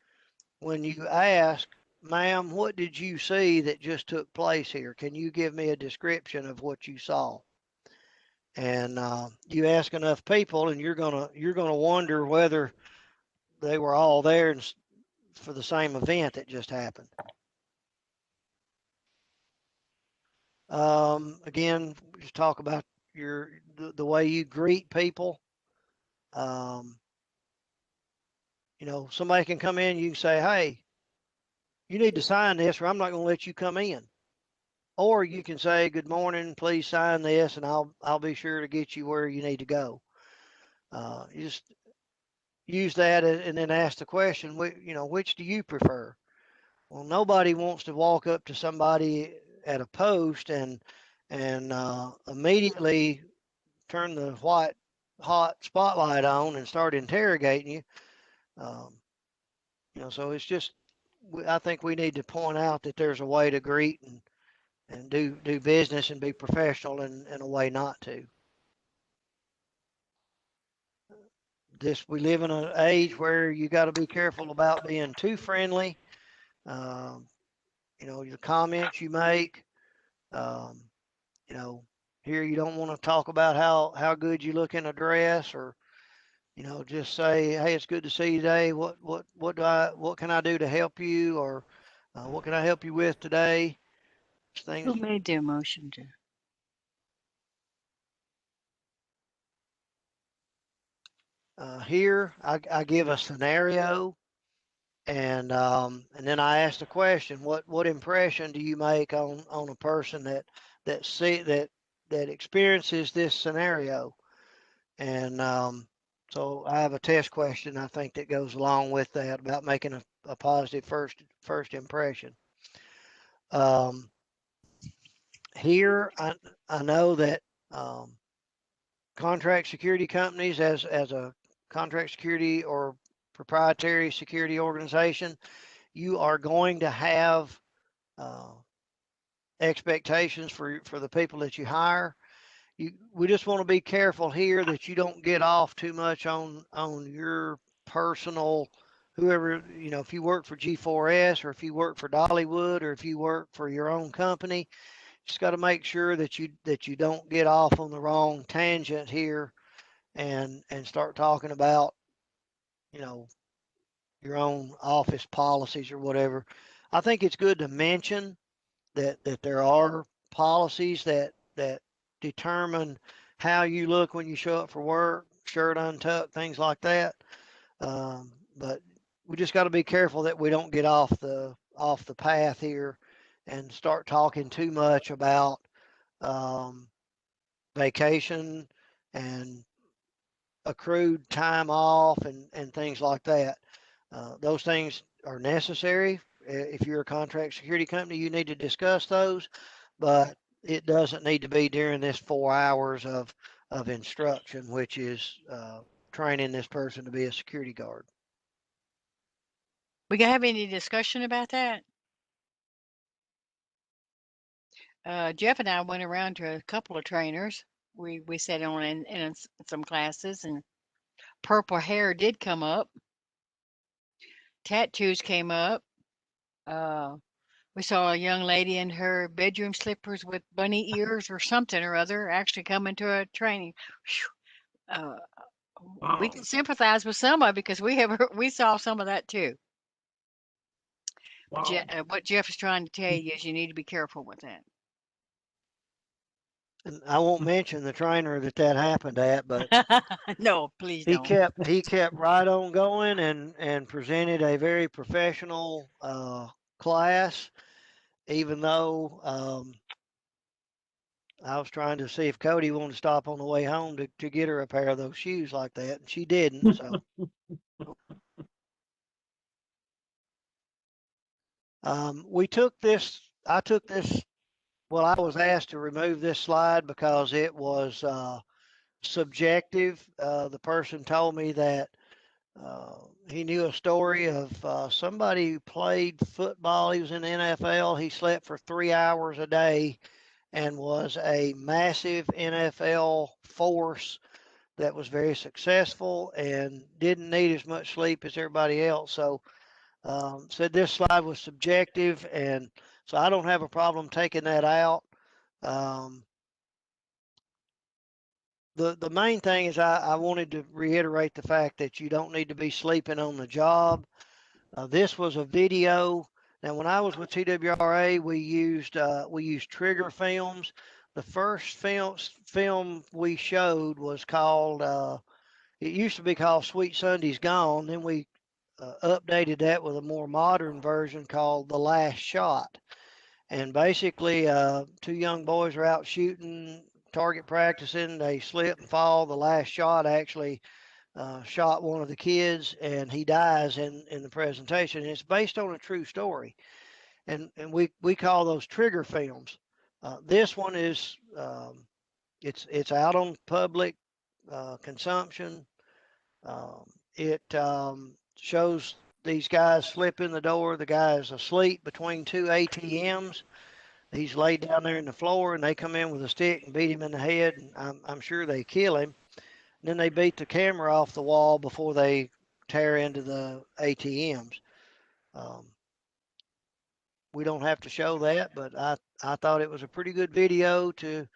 when you ask, ma'am, what did you see that just took place here? Can you give me a description of what you saw? And you ask enough people, and you're gonna wonder whether they were all there for the same event that just happened. Again, just talk about the way you greet people. Somebody can come in, you can say, hey, you need to sign this or I'm not going to let you come in. Or you can say, good morning, please sign this and I'll be sure to get you where you need to go. You just use that and then ask the question, which do you prefer? Well, nobody wants to walk up to somebody at a post and immediately turn the white hot spotlight on and start interrogating you. So it's just, I think we need to point out that there's a way to greet and do business and be professional and a way not to. We live in an age where you got to be careful about being too friendly. The comments you make, here you don't want to talk about how good you look in a dress, or just say, hey, it's good to see you today. What can I do to help you, or what can I help you with today? Who made the motion to? Here I give a scenario, and then I ask the question, what impression do you make on a person that experiences this scenario? And so I have a test question, I think, that goes along with that about making a positive first impression. Here I know that contract security companies, as a contract security or proprietary security organization, you are going to have expectations for the people that you hire. We just want to be careful here that you don't get off too much on your personal, whoever, if you work for G4S or if you work for Dollywood or if you work for your own company, just got to make sure that you don't get off on the wrong tangent here and start talking about, your own office policies or whatever. I think it's good to mention that there are policies that determine how you look when you show up for work, shirt untucked, things like that. But we just got to be careful that we don't get off the path here and start talking too much about vacation and accrued time off and things like that. Those things are necessary. If you're a contract security company, you need to discuss those, but it doesn't need to be during this 4 hours of instruction, which is training this person to be a security guard. We gonna have any discussion about that? Jeff and I went around to a couple of trainers. We sat on in some classes, and purple hair did come up. Tattoos came up. We saw a young lady in her bedroom slippers with bunny ears or something or other actually coming to a training. We can sympathize with somebody because we saw some of that too. Wow. What Jeff is trying to tell you is you need to be careful with that. And I won't mention the trainer that happened at, but no, please he don't. kept right on going and presented a very professional class, even though I was trying to see if Cody wanted to stop on the way home to get her a pair of those shoes like that, and she didn't. So we took this. I took this. Well, I was asked to remove this slide because it was subjective. The person told me that he knew a story of somebody who played football. He was in the NFL. He slept for 3 hours a day and was a massive NFL force that was very successful and didn't need as much sleep as everybody else. So said this slide was subjective, and so I don't have a problem taking that out. The main thing is I wanted to reiterate the fact that you don't need to be sleeping on the job. This was a video. Now, when I was with TWRA, we used trigger films. The first film we showed was called. It used to be called Sweet Sunday's Gone. Then we updated that with a more modern version called The Last Shot. And basically, 2 young boys are out shooting, target practicing. They slip and fall. The last shot actually shot one of the kids, and he dies in the presentation. And it's based on a true story, and we call those trigger films. This one is it's out on public consumption. It shows these guys slip in the door. The guy is asleep between 2 ATMs. He's laid down there in the floor, and they come in with a stick and beat him in the head. And I'm sure they kill him. And then they beat the camera off the wall before they tear into the ATMs. We don't have to show that, but I thought it was a pretty good video to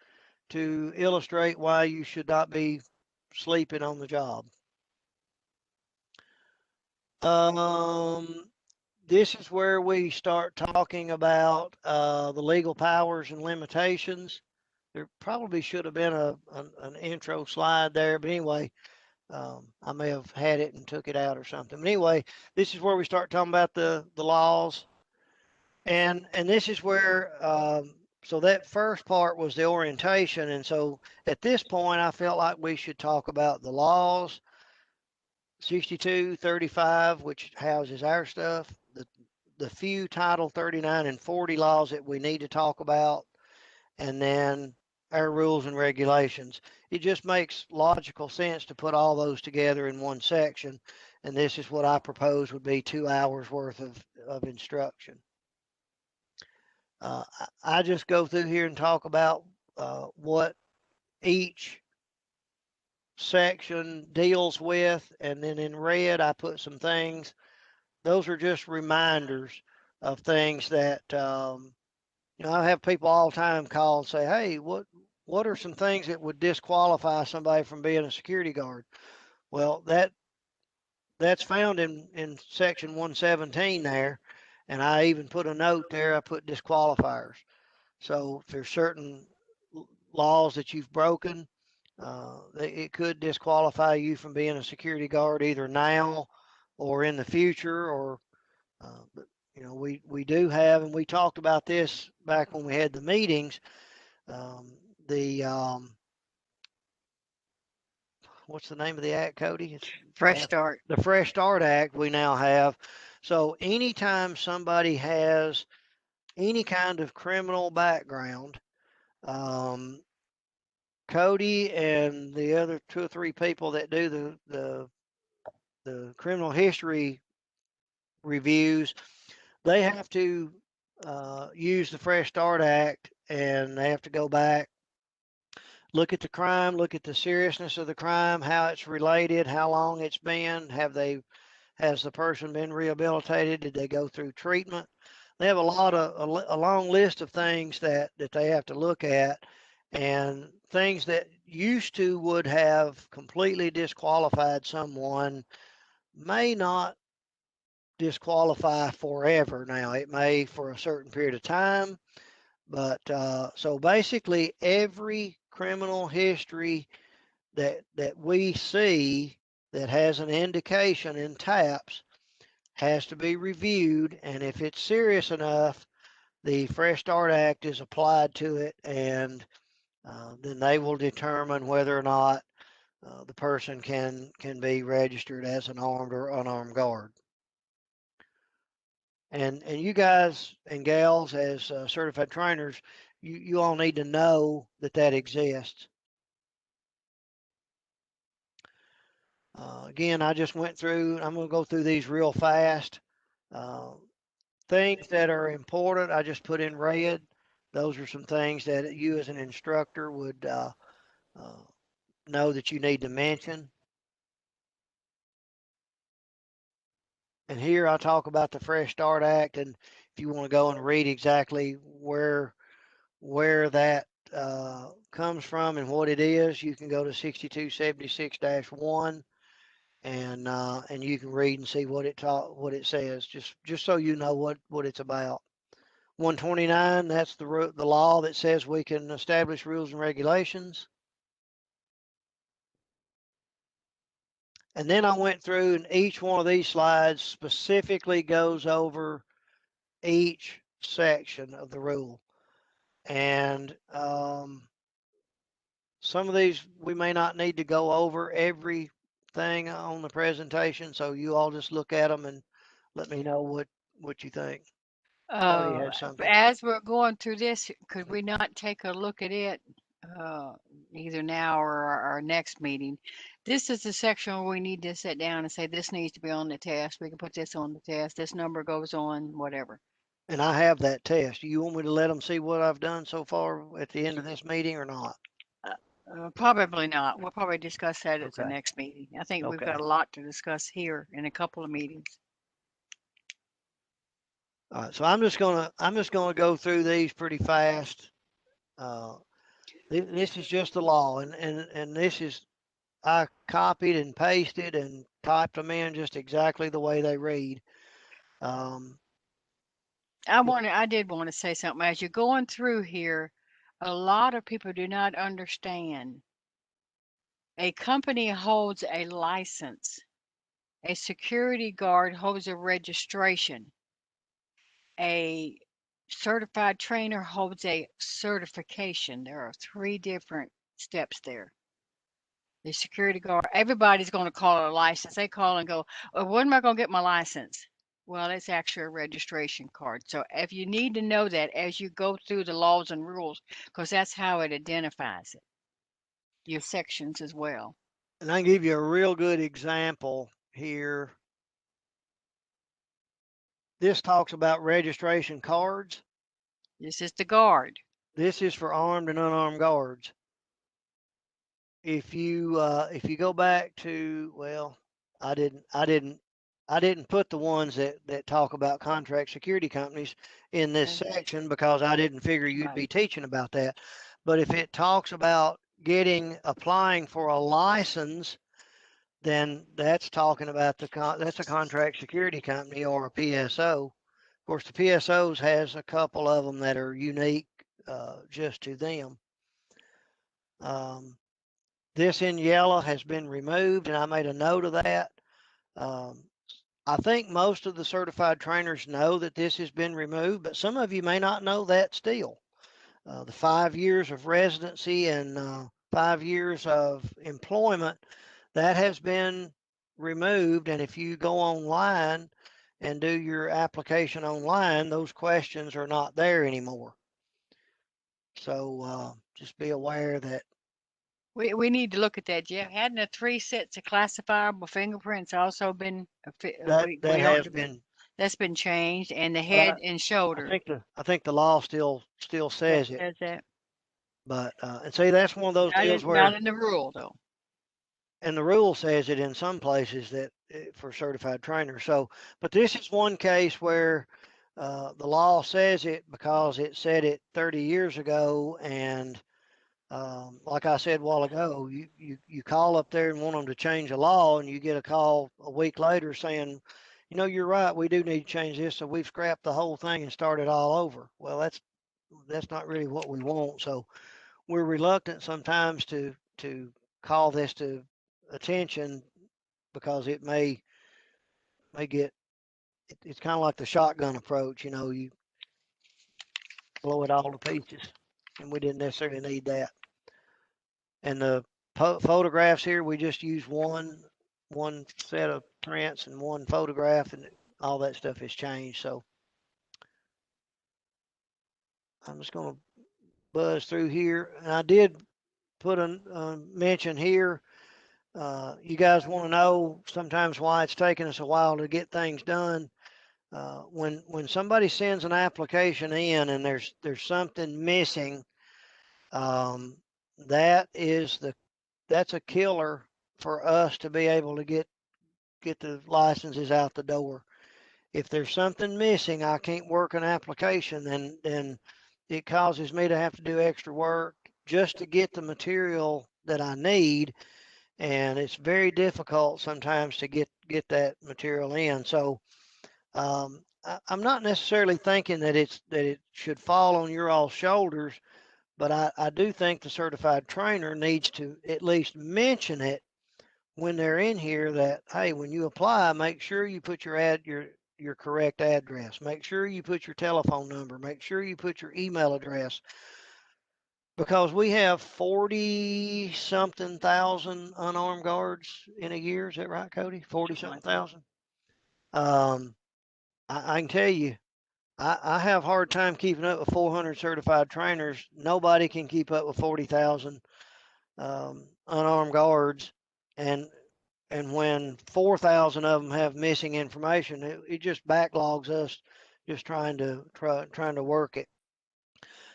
illustrate why you should not be sleeping on the job. This is where we start talking about the legal powers and limitations. There probably should have been an intro slide there, but anyway, I may have had it and took it out or something. But anyway, this is where we start talking about the laws, and this is where so that first part was the orientation, and so at this point, I felt like we should talk about the laws. 62, 35, which houses our stuff, the few Title 39 and 40 laws that we need to talk about, and then our rules and regulations. It just makes logical sense to put all those together in one section, and this is what I propose would be 2 hours worth of instruction. I just go through here and talk about what each section deals with, and then in red I put some things. Those are just reminders of things that I have people all the time call and say, hey, what are some things that would disqualify somebody from being a security guard? Well, that's found in section 117 there, And I even put a note there, I put disqualifiers. So if there's certain laws that you've broken, it could disqualify you from being a security guard either now or in the future, or, but you know, we do have, and we talked about this back when we had the meetings, the, what's the name of the act, Cody? It's Fresh Start. The Fresh Start Act we now have. So anytime somebody has any kind of criminal background, Cody and the other 2 or 3 people that do the criminal history reviews, they have to use the Fresh Start Act, and they have to go back, look at the crime, look at the seriousness of the crime, how it's related, how long it's been, has the person been rehabilitated, did they go through treatment? They have a long list of things that they have to look at, and things that used to would have completely disqualified someone may not disqualify forever now. It may for a certain period of time, but so basically every criminal history that we see that has an indication in TAPS has to be reviewed, and if it's serious enough, the Fresh Start Act is applied to it, and then they will determine whether or not the person can be registered as an armed or unarmed guard. And you guys and gals as certified trainers, you all need to know that exists. Again, I just went through, I'm going to go through these real fast. Things that are important, I just put in red. Those are some things that you as an instructor would know that you need to mention. And here I talk about the Fresh Start Act, and if you want to go and read exactly where that comes from and what it is, you can go to 6276-1, and you can read and see what it says, just so you know what it's about. 129, that's the law that says we can establish rules and regulations. And then I went through, and each one of these slides specifically goes over each section of the rule. And some of these we may not need to go over everything on the presentation, so you all just look at them and let me know what you think. As we're going through this, could we not take a look at it either now or our next meeting? This is the section where we need to sit down and say this needs to be on the test. We can put this on the test. This number goes on, whatever. And I have that test. Do you want me to let them see what I've done so far at the end of this meeting or not? Probably not. We'll probably discuss that at the next meeting. I think we've got a lot to discuss here in a couple of meetings. All right, so I'm just gonna go through these pretty fast. This is just the law, and this is, I copied and pasted and typed them in just exactly the way they read. I did want to say something. As you're going through here, a lot of people do not understand. A company holds a license. A security guard holds a registration. A certified trainer holds a certification. There are 3 different steps there. The security guard, everybody's going to call it a license. They call and go, oh, when am I going to get my license? Well, it's actually a registration card. So if you need to know that as you go through the laws and rules, because that's how it identifies it, your sections as well. And I can give you a real good example here. This talks about registration cards. This is the guard. This is for armed and unarmed guards. If you go back to, well, I didn't put the ones that talk about contract security companies in this section because I didn't figure you'd be teaching about that. But if it talks about applying for a license, then that's talking about that's a contract security company or a PSO. Of course, the PSOs has a couple of them that are unique just to them. This in yellow has been removed, and I made a note of that. I think most of the certified trainers know that this has been removed, but some of you may not know that still. The 5 years of residency and 5 years of employment, that has been removed. And if you go online and do your application online, those questions are not there anymore. So just be aware that We need to look at that, Jeff. Hadn't the 3 sets of classifiable fingerprints also been that has ought been. That's been changed, and the head and shoulder. I think the law still says it. Says that. But and see, that's one of those deals where Not in the rule though. And the rule says it in some places that for certified trainers. So, but this is one case where the law says it because it said it 30 years ago. And like I said a while ago, you call up there and want them to change a law, and you get a call a week later saying, you know, you're right, we do need to change this. So we've scrapped the whole thing and started all over. Well, that's not really what we want. So we're reluctant sometimes to call this to attention because it may get it's kind of like the shotgun approach. You know, you blow it all to pieces, and we didn't necessarily need that. And the photographs here, we just use one set of prints and one photograph, and all that stuff has changed. So I'm just going to buzz through here, and I did put a mention here. You guys want to know sometimes why it's taking us a while to get things done. When somebody sends an application in and there's something missing, that's a killer for us to be able to get the licenses out the door. If there's something missing, I can't work an application, then it causes me to have to do extra work just to get the material that I need. And it's very difficult sometimes to get that material in. So I'm not necessarily thinking that it should fall on your all shoulders, but I do think the certified trainer needs to at least mention it when they're in here that, hey, when you apply, make sure you put your correct address. Make sure you put your telephone number. Make sure you put your email address. Because we have 40 something thousand unarmed guards in a year. Is that right, Cody? 40 something thousand. I can tell you, I have a hard time keeping up with 400 certified trainers. Nobody can keep up with 40,000 unarmed guards. And when 4,000 of them have missing information, it just backlogs us just trying to work it.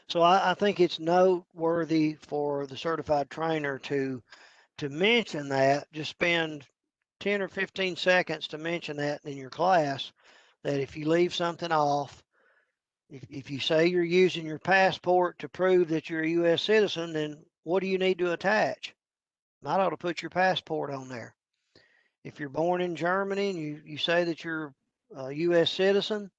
So I think it's noteworthy for the certified trainer to mention that. Just spend 10 or 15 seconds to mention that in your class, that if you leave something off, if you say you're using your passport to prove that you're a U.S. citizen, then what do you need to attach? Might ought to put your passport on there. If you're born in Germany and you say that you're a U.S. citizen,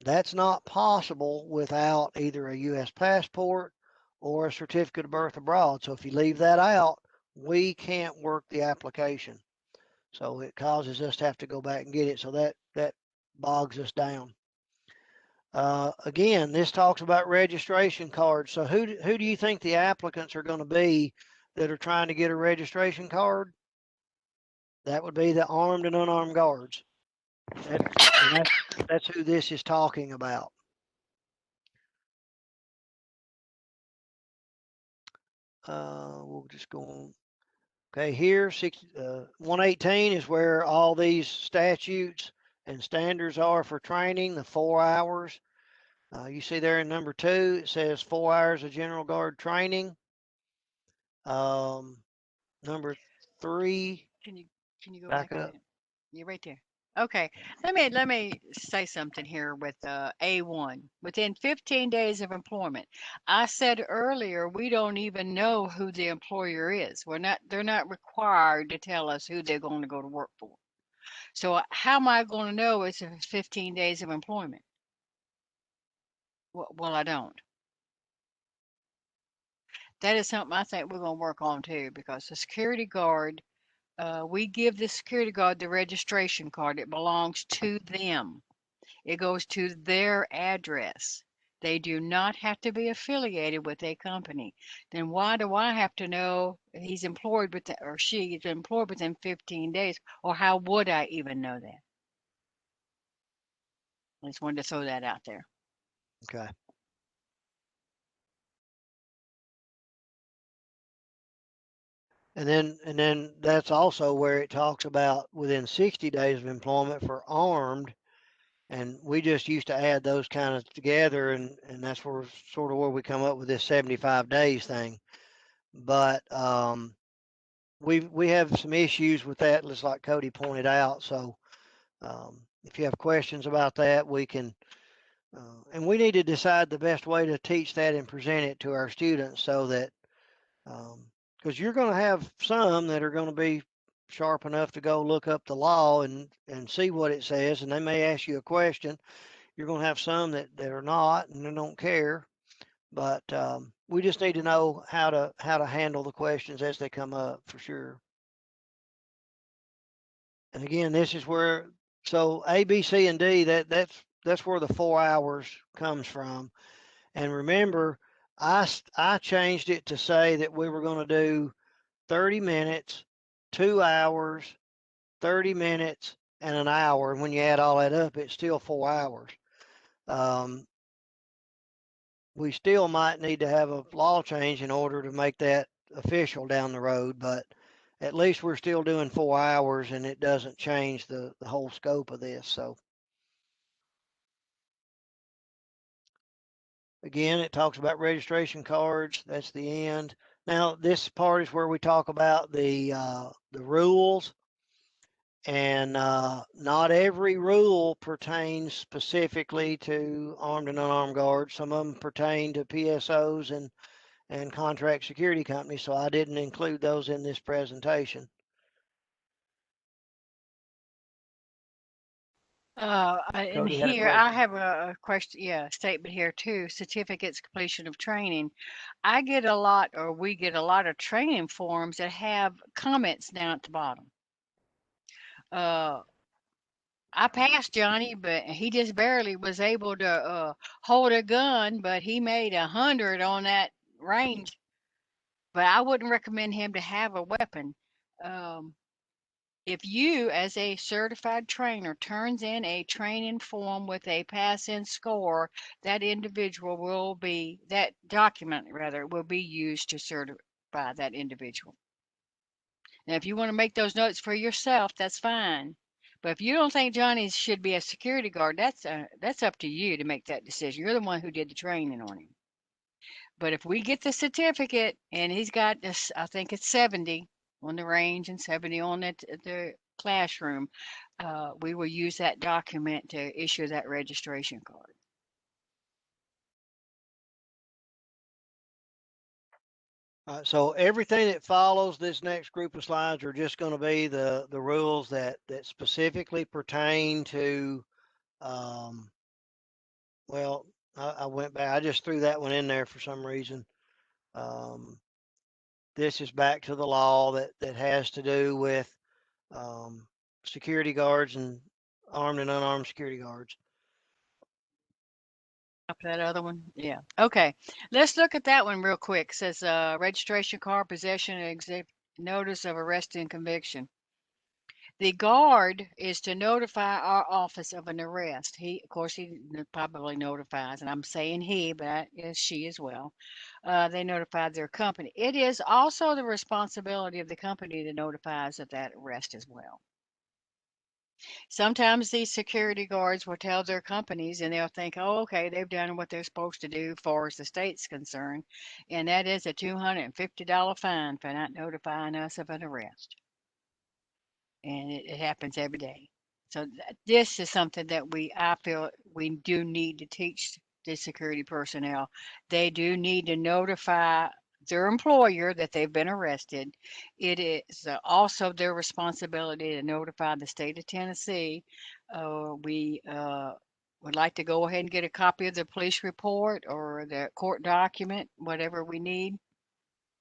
that's not possible without either a U.S. passport or a certificate of birth abroad. So if you leave that out, we can't work the application. So it causes us to have to go back and get it. So that bogs us down. Again, this talks about registration cards. So who do you think the applicants are going to be that are trying to get a registration card? That would be the armed and unarmed guards. That's who this is talking about. We'll just go on. Okay, here 118 is where all these statutes and standards are for training, the 4 hours. You see there in number 2, it says 4 hours of general guard training. Number 3. Can you go back up? You're right there. Okay, let me say something here with A1. Within 15 days of employment, I said earlier we don't even know who the employer is. They're not required to tell us who they're going to go to work for. So how am I going to know it's 15 days of employment? Well, I don't. That is something I think we're going to work on too, because the security guard, we give the security guard the registration card. It belongs to them. It goes to their address. They do not have to be affiliated with a company. Then why do I have to know he's employed with or she is employed within 15 days? Or how would I even know that? I just wanted to throw that out there. Okay. And then that's also where it talks about within 60 days of employment for armed. And we just used to add those kind of together, and that's where sort of where we come up with this 75 days thing. But we have some issues with that, just like Cody pointed out. So if you have questions about that, we can, and we need to decide the best way to teach that and present it to our students, so that because you're going to have some that are going to be sharp enough to go look up the law and see what it says, and they may ask you a question. You're going to have some that are not, and they don't care. But we just need to know how to handle the questions as they come up, for sure. And again, this is where, so A, B, C, and D, that's where the 4 hours comes from. And remember, I changed it to say that we were going to do 30 minutes, 2 hours, 30 minutes, and an hour. And when you add all that up, it's still 4 hours. We still might need to have a law change in order to make that official down the road, but at least we're still doing 4 hours, and it doesn't change the whole scope of this. So again, it talks about registration cards. That's the end. Now, this part is where we talk about the rules, and not every rule pertains specifically to armed and unarmed guards. Some of them pertain to PSOs and contract security companies, so I didn't include those in this presentation. And Cody had a here I question. have a question, statement here too. Certificates, completion of training. I get a lot, or we get a lot of training forms that have comments down at the bottom. I passed Johnny, but he just barely was able to hold a gun, but he made 100 on that range. But I wouldn't recommend him to have a weapon. If you, as a certified trainer, turns in a training form with a pass-in score, that document rather, will be used to certify that individual. Now, if you want to make those notes for yourself, that's fine. But if you don't think Johnny should be a security guard, that's up to you to make that decision. You're the one who did the training on him. But if we get the certificate and he's got this, I think it's 70 on the range and 70 on the classroom, we will use that document to issue that registration card. So everything that follows this next group of slides are just going to be the rules that specifically pertain to, well, I went back, I just threw that one in there for some reason. This is back to the law that has to do with security guards and armed and unarmed security guards. Up that other one, yeah. Okay, let's look at that one real quick. It says registration card, possession, notice of arrest and conviction. The guard is to notify our office of an arrest. Of course, he probably notifies, and I'm saying he, but is she as well. They notified their company. It is also the responsibility of the company to notify us of that arrest as well. Sometimes these security guards will tell their companies, and they'll think, oh, okay, they've done what they're supposed to do far as the state's concerned, and that is a $250 fine for not notifying us of an arrest. And it happens every day. So this is something that I feel we do need to teach the security personnel. They do need to notify their employer that they've been arrested. It is also their responsibility to notify the state of Tennessee. would like to go ahead and get a copy of the police report or the court document, whatever we need,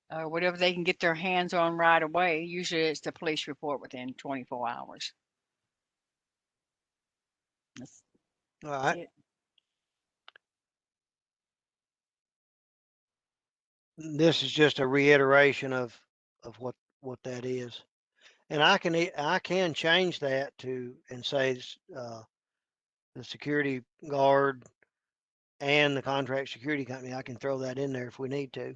whatever they can get their hands on right away. Usually it's the police report within 24 hours. That's All right. it. This is just a reiteration of what that is. And I can change that to and say the security guard and the contract security company. I can throw that in there if we need to.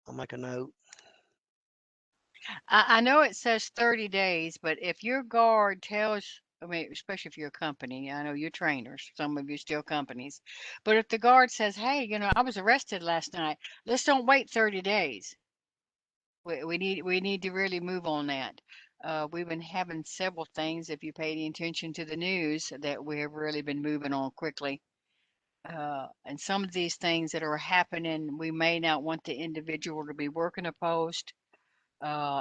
I'll make a note. I know it says 30 days, but if your guard tells, I mean, especially if you're a company, I know you're trainers, some of you still companies, but if the guard says, hey, I was arrested last night, let's don't wait 30 days. We need to really move on that. We've been having several things, if you pay any attention to the news, that we have really been moving on quickly. And some of these things that are happening, we may not want the individual to be working a post.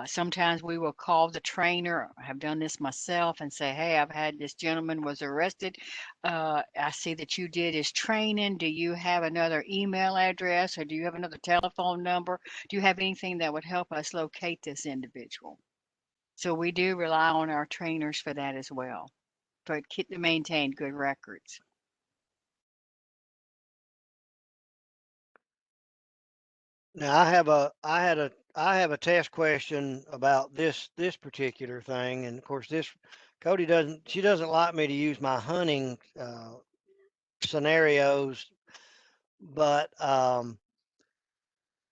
Sometimes we will call the trainer. I have done this myself and say, hey, I've had this gentleman was arrested. I see that you did his training. Do you have another email address or do you have another telephone number? Do you have anything that would help us locate this individual? So we do rely on our trainers for that as well, to maintain good records. Now I have a test question about this particular thing, and of course Cody doesn't like me to use my hunting scenarios, but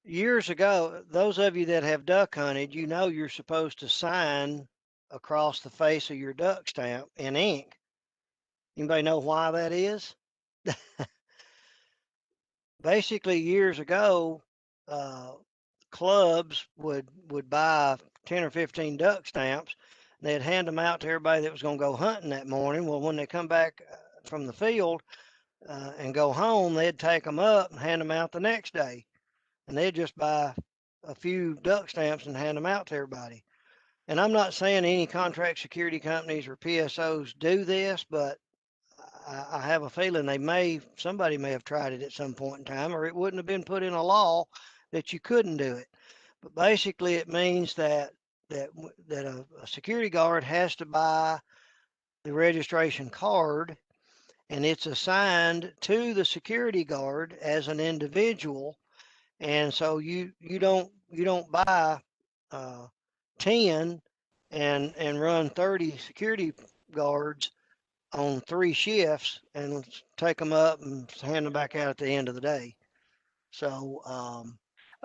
years ago, those of you that have duck hunted, you're supposed to sign across the face of your duck stamp in ink. Anybody know why that is? Basically, years ago, clubs would buy 10 or 15 duck stamps. They'd hand them out to everybody that was going to go hunting that morning. Well, when they come back from the field and go home, they'd take them up and hand them out the next day. And they'd just buy a few duck stamps and hand them out to everybody. And I'm not saying any contract security companies or PSOs do this, but I have a feeling somebody may have tried it at some point in time, or it wouldn't have been put in a law that you couldn't do it. But basically, it means that a security guard has to buy the registration card, and it's assigned to the security guard as an individual. And so you don't buy 10 and run 30 security guards on 3 shifts and take them up and hand them back out at the end of the day. So,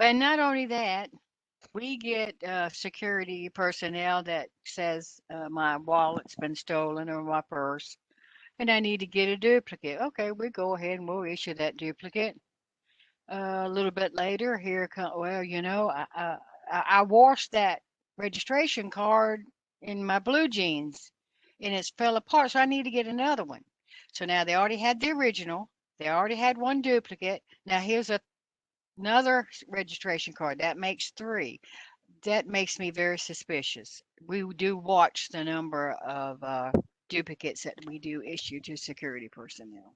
and not only that, we get security personnel that says my wallet's been stolen or my purse, and I need to get a duplicate. Okay, we go ahead and we'll issue that duplicate. A little bit later, I washed that registration card in my blue jeans and it's fell apart, so I need to get another one. So now they already had the original, they already had one duplicate. Now here's another registration card. That makes 3. That makes me very suspicious. We do watch the number of duplicates that we do issue to security personnel.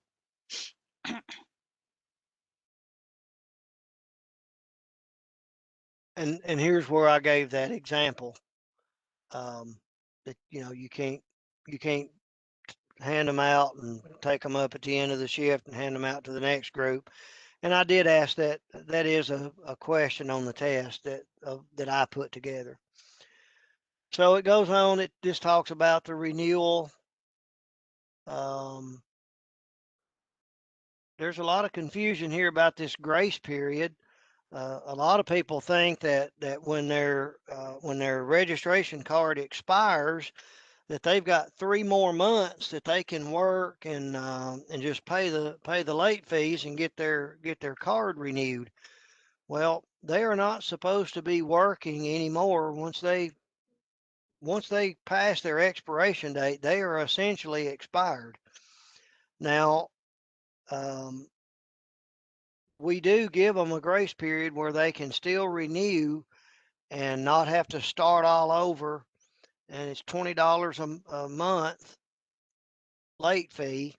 and here's where I gave that example. That you can't hand them out and take them up at the end of the shift and hand them out to the next group. And I did ask that. That is a question on the test that I put together. So it goes on. It just talks about the renewal. There's a lot of confusion here about this grace period. A lot of people think that when their registration card expires, that they've got 3 more months that they can work and just pay the late fees and get their card renewed. Well, they are not supposed to be working anymore. Once they pass their expiration date, they are essentially expired. Now, we do give them a grace period where they can still renew and not have to start all over. And it's $20 a month late fee,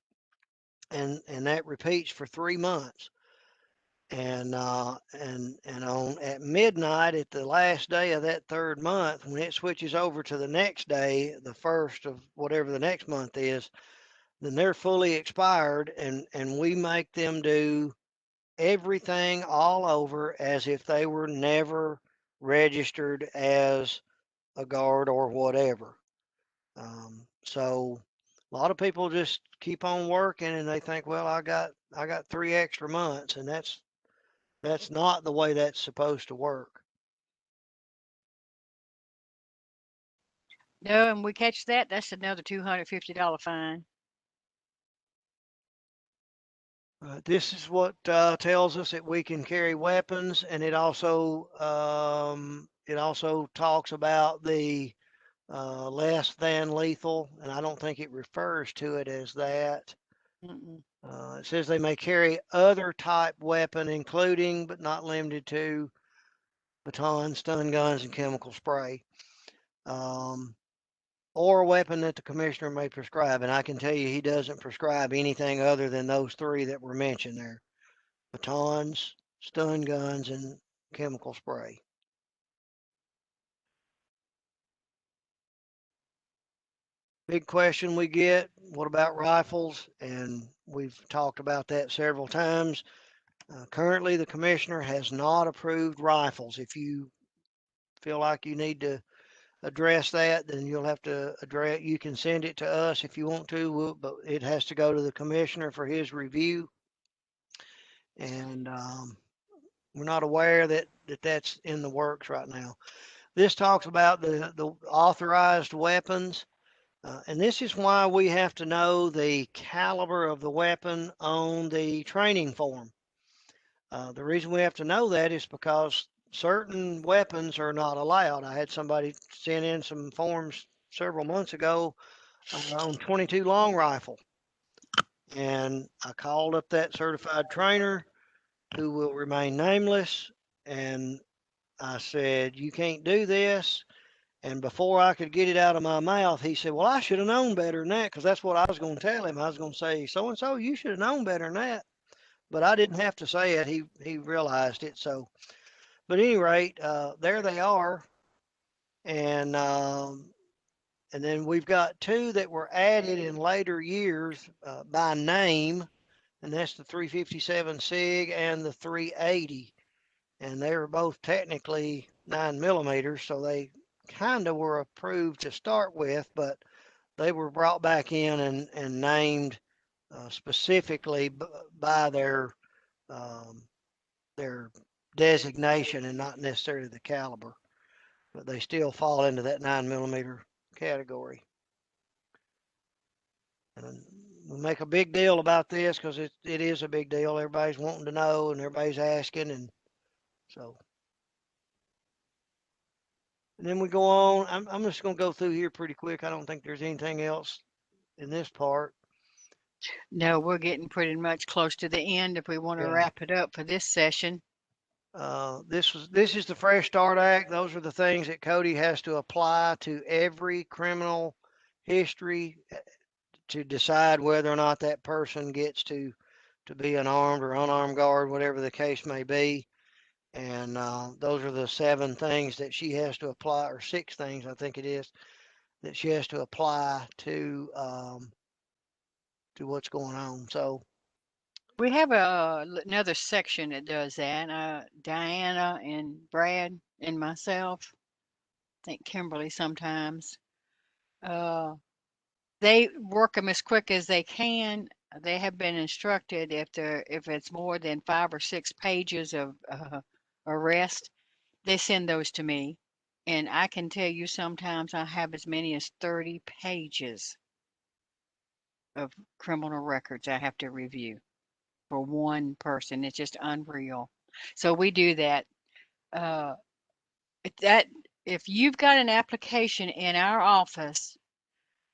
and that repeats for 3 months. And on at midnight at the last day of that third month, when it switches over to the next day, the first of whatever the next month is, then they're fully expired, and we make them do everything all over as if they were never registered as a guard or whatever. So a lot of people just keep on working and they think, well, I got 3 extra months, and that's not the way that's supposed to work. No, and we catch that, that's another $250 fine. This is what tells us that we can carry weapons, and it also talks about the less than lethal, and I don't think it refers to it as that. It says they may carry other type weapon, including but not limited to batons, stun guns, and chemical spray, or a weapon that the commissioner may prescribe. And I can tell you he doesn't prescribe anything other than those 3 that were mentioned there: batons, stun guns, and chemical spray. Big question we get, what about rifles? And we've talked about that several times. Currently, the commissioner has not approved rifles. If you feel like you need to address that, then you'll have to address. You can send it to us if you want to, but it has to go to the commissioner for his review. And we're not aware that that's in the works right now. This talks about the authorized weapons. And this is why we have to know the caliber of the weapon on the training form. The reason we have to know that is because certain weapons are not allowed. I had somebody send in some forms several months ago on 22 long rifle. And I called up that certified trainer, who will remain nameless, and I said, you can't do this. And before I could get it out of my mouth, he said, well, I should have known better than that, because that's what I was going to tell him. I was going to say, so-and-so, you should have known better than that. But I didn't have to say it. He realized it. So, but at any rate, there they are. And then we've got 2 that were added in later years by name, and that's the 357 SIG and the 380. And they were both technically 9mm, so they kind of were approved to start with, but they were brought back in and named specifically by their designation and not necessarily the caliber, but they still fall into that 9mm category. And we make a big deal about this because it is a big deal. Everybody's wanting to know and everybody's asking, and so. And then we go on. I'm just going to go through here pretty quick. I don't think there's anything else in this part. No, we're getting pretty much close to the end if we want to wrap it up for this session. This is the Fresh Start Act. Those are the things that Cody has to apply to every criminal history to decide whether or not that person gets to be an armed or unarmed guard, whatever the case may be. And those are the 7 things that she has to apply, or 6 things I think it is, that she has to apply to what's going on. So we have another section that does that. Diana and Brad and myself, I think Kimberly sometimes. They work them as quick as they can. They have been instructed if it's more than 5 or 6 pages of arrest, they send those to me. And I can tell you sometimes I have as many as 30 pages of criminal records I have to review for one person. It's just unreal. So we do that. If you've got an application in our office,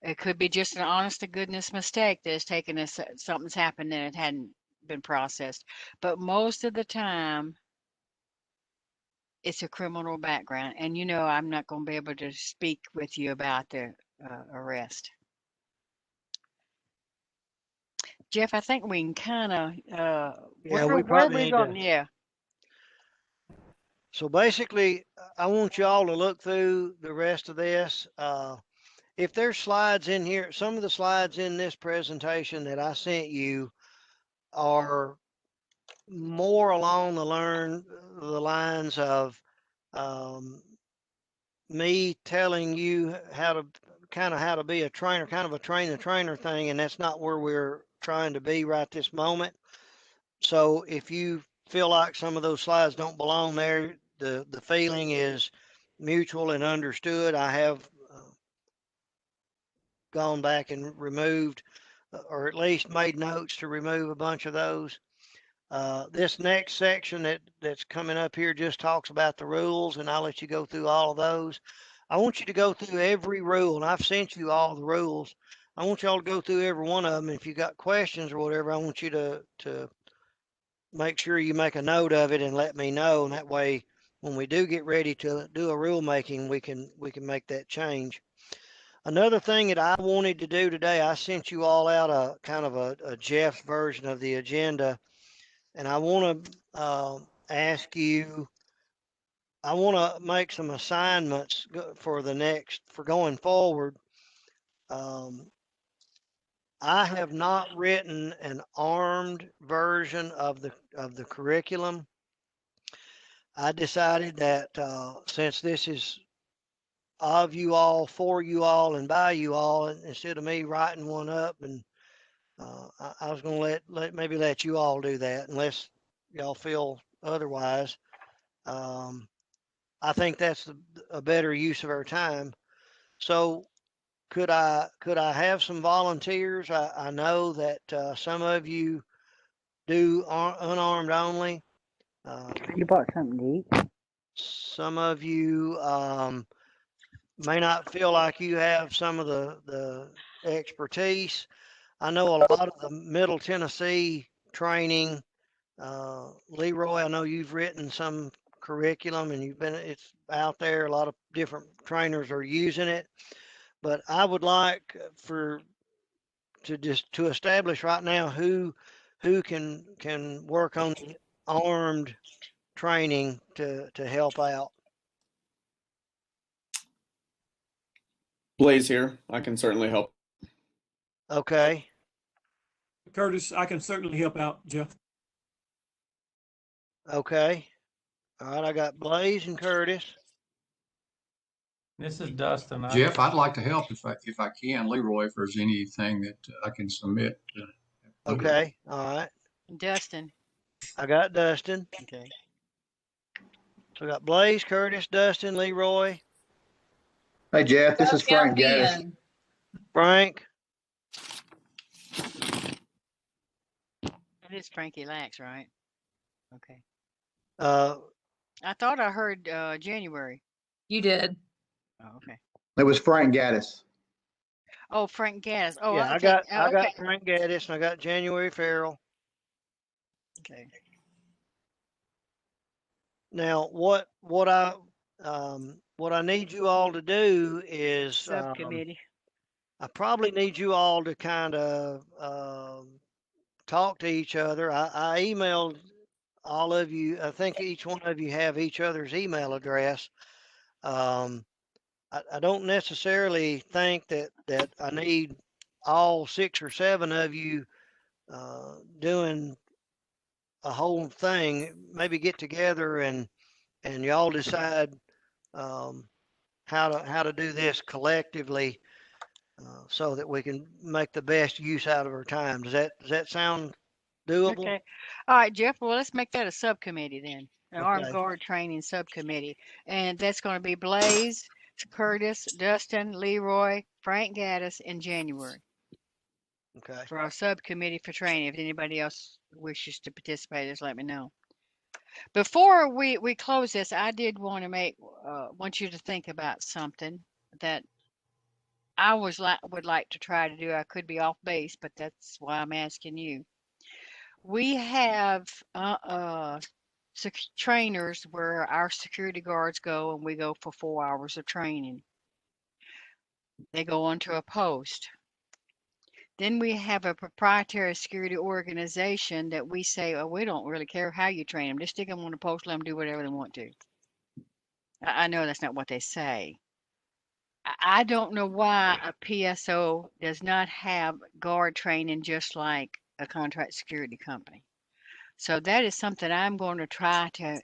it could be just an honest to goodness mistake that has taken us, something's happened and it hadn't been processed. But most of the time, it's a criminal background. And you know, I'm not going to be able to speak with you about the arrest. Jeff, I think we can kind of, Yeah, we where are probably we need going? to. Yeah. So basically, I want y'all to look through the rest of this. If there's slides in here, some of the slides in this presentation that I sent you are more along the lines of me telling you how to be a trainer, kind of a train the trainer thing, and that's not where we're trying to be right this moment. So if you feel like some of those slides don't belong there, the feeling is mutual and understood. I have gone back and removed, or at least made notes to remove a bunch of those. This next section that's coming up here just talks about the rules, and I'll let you go through all of those. I want you to go through every rule, and I've sent you all the rules. I want y'all to go through every one of them. If you got questions or whatever, I want you to make sure you make a note of it and let me know. And that way, when we do get ready to do a rule making, we can make that change. Another thing that I wanted to do today, I sent you all out a kind of a Jeff version of the agenda, and I want to ask you. I want to make some assignments for going forward. I have not written an armed version of the curriculum. I decided that since this is of you all, for you all, and by you all, instead of me writing one up, and I was going to let you all do that, unless y'all feel otherwise. I think that's a better use of our time. So could I have some volunteers? I know that some of you do unarmed only. You bought something to eat? Some of you may not feel like you have some of the expertise. I know a lot of the Middle Tennessee training. Leroy, I know you've written some curriculum and it's out there. A lot of different trainers are using it. But I would like to establish right now who can work on the armed training to help out. Blaze here. I can certainly help. Okay. Curtis, I can certainly help out, Jeff. Okay. All right, I got Blaze and Curtis. This is Dustin. Jeff, I'd like to help if I can. Leroy, if there's anything that I can submit. Okay. All right. Dustin. I got Dustin. Okay. So I got Blaze, Curtis, Dustin, Leroy. Hey, Jeff, this is Frank Gaddis. Frank. It is Frankie Lax, right? Okay. I thought I heard January. You did. Oh, okay. It was Frank Gaddis. Oh, Frank Gaddis. Oh, yeah, okay. I got Frank Gaddis and I got January Farrell. Okay. Now, what I need you all to do is Subcommittee. I probably need you all to kind of talk to each other. I emailed all of you. I think each one of you have each other's email address. I don't necessarily think that I need all 6 or 7 of you doing a whole thing. Maybe get together and y'all decide how to do this collectively so that we can make the best use out of our time. Does that sound doable? Okay. All right, Jeff. Well, let's make that a subcommittee then. An Armed Okay. Guard Training Subcommittee. And that's going to be Blaze, Curtis, Dustin, Leroy, Frank Gaddis in January. Okay. For our subcommittee for training. If anybody else wishes to participate, just let me know. Before we close this, I did want to want you to think about something that I would like to try to do. I could be off base, but that's why I'm asking you. We have trainers where our security guards go and we go for 4 hours of training. They go onto a post. Then we have a proprietary security organization that we say, oh, we don't really care how you train them. Just stick them on a post, let them do whatever they want to. I know that's not what they say. I don't know why a PSO does not have guard training just like a contract security company. So that is something I'm going to try to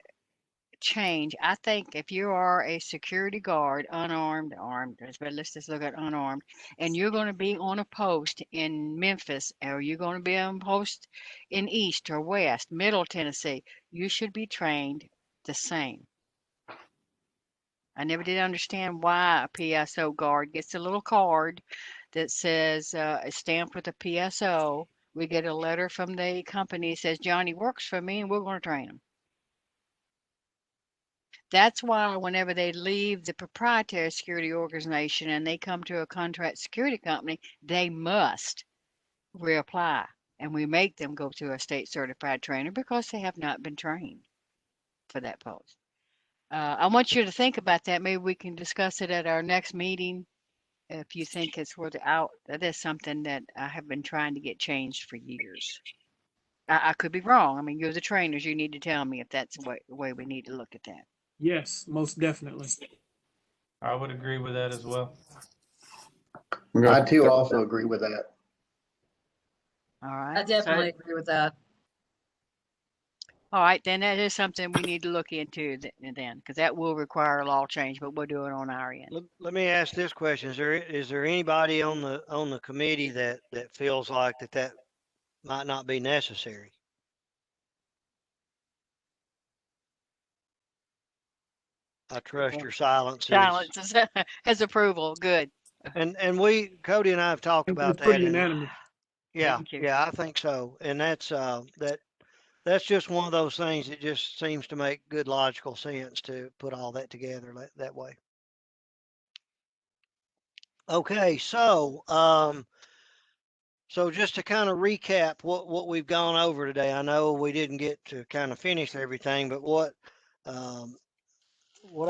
change. I think if you are a security guard, unarmed, armed, but let's just look at unarmed, and you're going to be on a post in Memphis, or you're going to be on a post in East or West, Middle Tennessee, you should be trained the same. I never did understand why a PSO guard gets a little card that says stamped with a PSO. We get a letter from the company that says Johnny works for me and we're going to train him. That's why whenever they leave the proprietary security organization and they come to a contract security company, they must reapply. And we make them go to a state certified trainer because they have not been trained for that post. I want you to think about that. Maybe we can discuss it at our next meeting if you think it's worth it out. That is something that I have been trying to get changed for years. I could be wrong. I mean, you're the trainers. You need to tell me if that's the way we need to look at that. Yes, most definitely. I would agree with that as well. I too also agree with that. All right. I definitely agree with that. All right, then that is something we need to look into then, because that will require a law change, but we'll do it on our end. Let me ask this question: Is there anybody on the committee that feels like that might not be necessary? I trust your silence. Silence has approval. Good. And Cody and I have talked about that. Pretty unanimous. Yeah, I think so. And that's just one of those things that just seems to make good logical sense to put all that together that way. Okay, so so just to kind of recap what we've gone over today. I know we didn't get to kind of finish everything, but what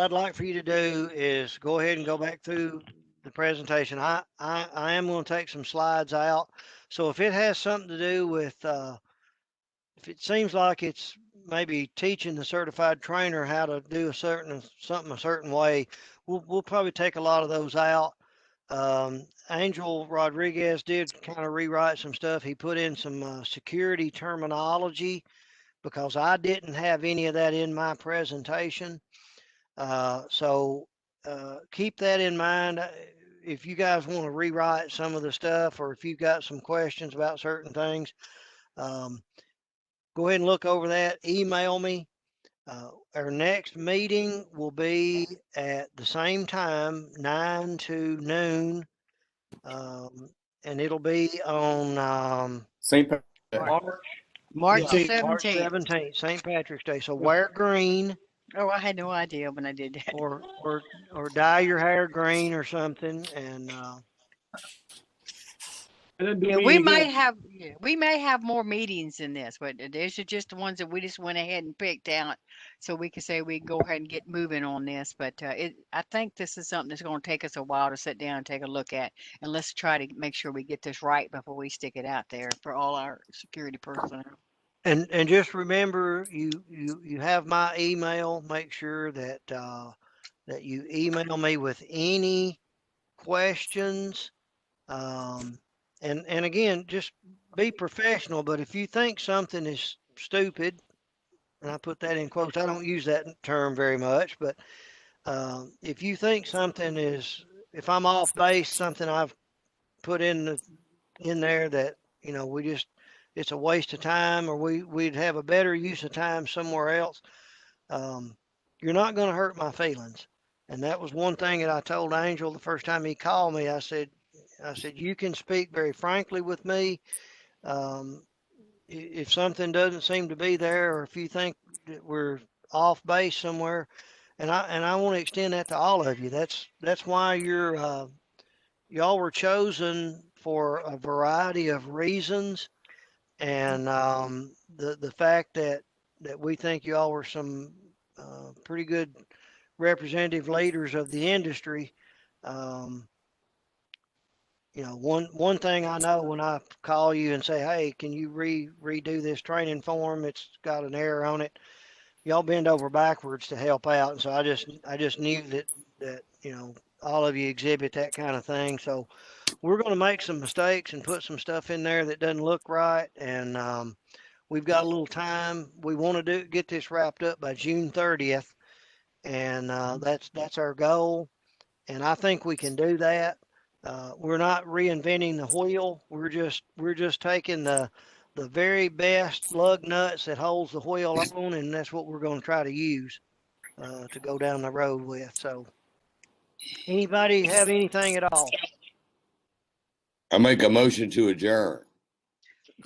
I'd like for you to do is go ahead and go back through the presentation. I am going to take some slides out. So if it has something to do with if it seems like it's maybe teaching the certified trainer how to do something a certain way, we'll probably take a lot of those out. Angel Rodriguez did kind of rewrite some stuff. He put in some security terminology because I didn't have any of that in my presentation. So keep that in mind. If you guys want to rewrite some of the stuff, or if you've got some questions about certain things, go ahead and look over that. Email me. Our next meeting will be at the same time, 9 to noon. And it'll be on St. Patrick's March March 17th. 17th, St. Patrick's Day. So wear green. Oh, I had no idea when I did that. Or dye your hair green or something. And yeah, we may have more meetings than this, but these are just the ones that we just went ahead and picked out, so we can say we can go ahead and get moving on this. But I think this is something that's going to take us a while to sit down and take a look at, and let's try to make sure we get this right before we stick it out there for all our security personnel. And just remember, you have my email. Make sure that that you email me with any questions. And again, just be professional. But if you think something is stupid, and I put that in quotes, I don't use that term very much, but if you think something is, if I'm off base, something I've put in there that, you know, it's a waste of time, or we'd have a better use of time somewhere else, you're not going to hurt my feelings. And that was one thing that I told Angel the first time he called me. I said, you can speak very frankly with me. If something doesn't seem to be there, or if you think that we're off base somewhere, and I want to extend that to all of you. That's why y'all were chosen for a variety of reasons, and the fact that we think y'all were some pretty good representative leaders of the industry. you know, one thing I know when I call you and say, hey, can you redo this training form? It's got an error on it. Y'all bend over backwards to help out. And so I just knew that, you know, all of you exhibit that kind of thing. So we're going to make some mistakes and put some stuff in there that doesn't look right. And, we've got a little time. We want to get this wrapped up by June 30th. And, that's our goal. And I think we can do that. We're not reinventing the wheel. We're just taking the very best lug nuts that holds the wheel on, and that's what we're going to try to use to go down the road with. So, anybody have anything at all? I make a motion to adjourn.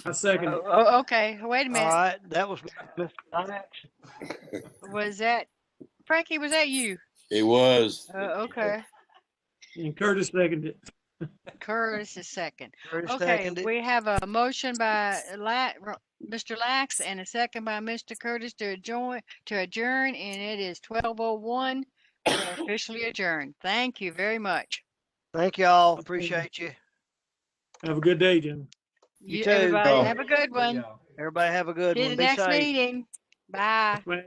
I second it. Oh, okay. Wait a minute. All right, that was Mr. Max. Was that Frankie? Was that you? It was. Okay. And Curtis seconded it. Curtis is second. Curtis Okay, seconded. we have a motion by Mr. Lax and a second by Mr. Curtis to adjourn, and it is 12:01. We are officially adjourned. Thank you very much. Thank y'all. Appreciate you. Have a good day, Jim. You too. Everybody have a good one. Everybody have a good See you one. the Be next safe. meeting. Bye. Bye.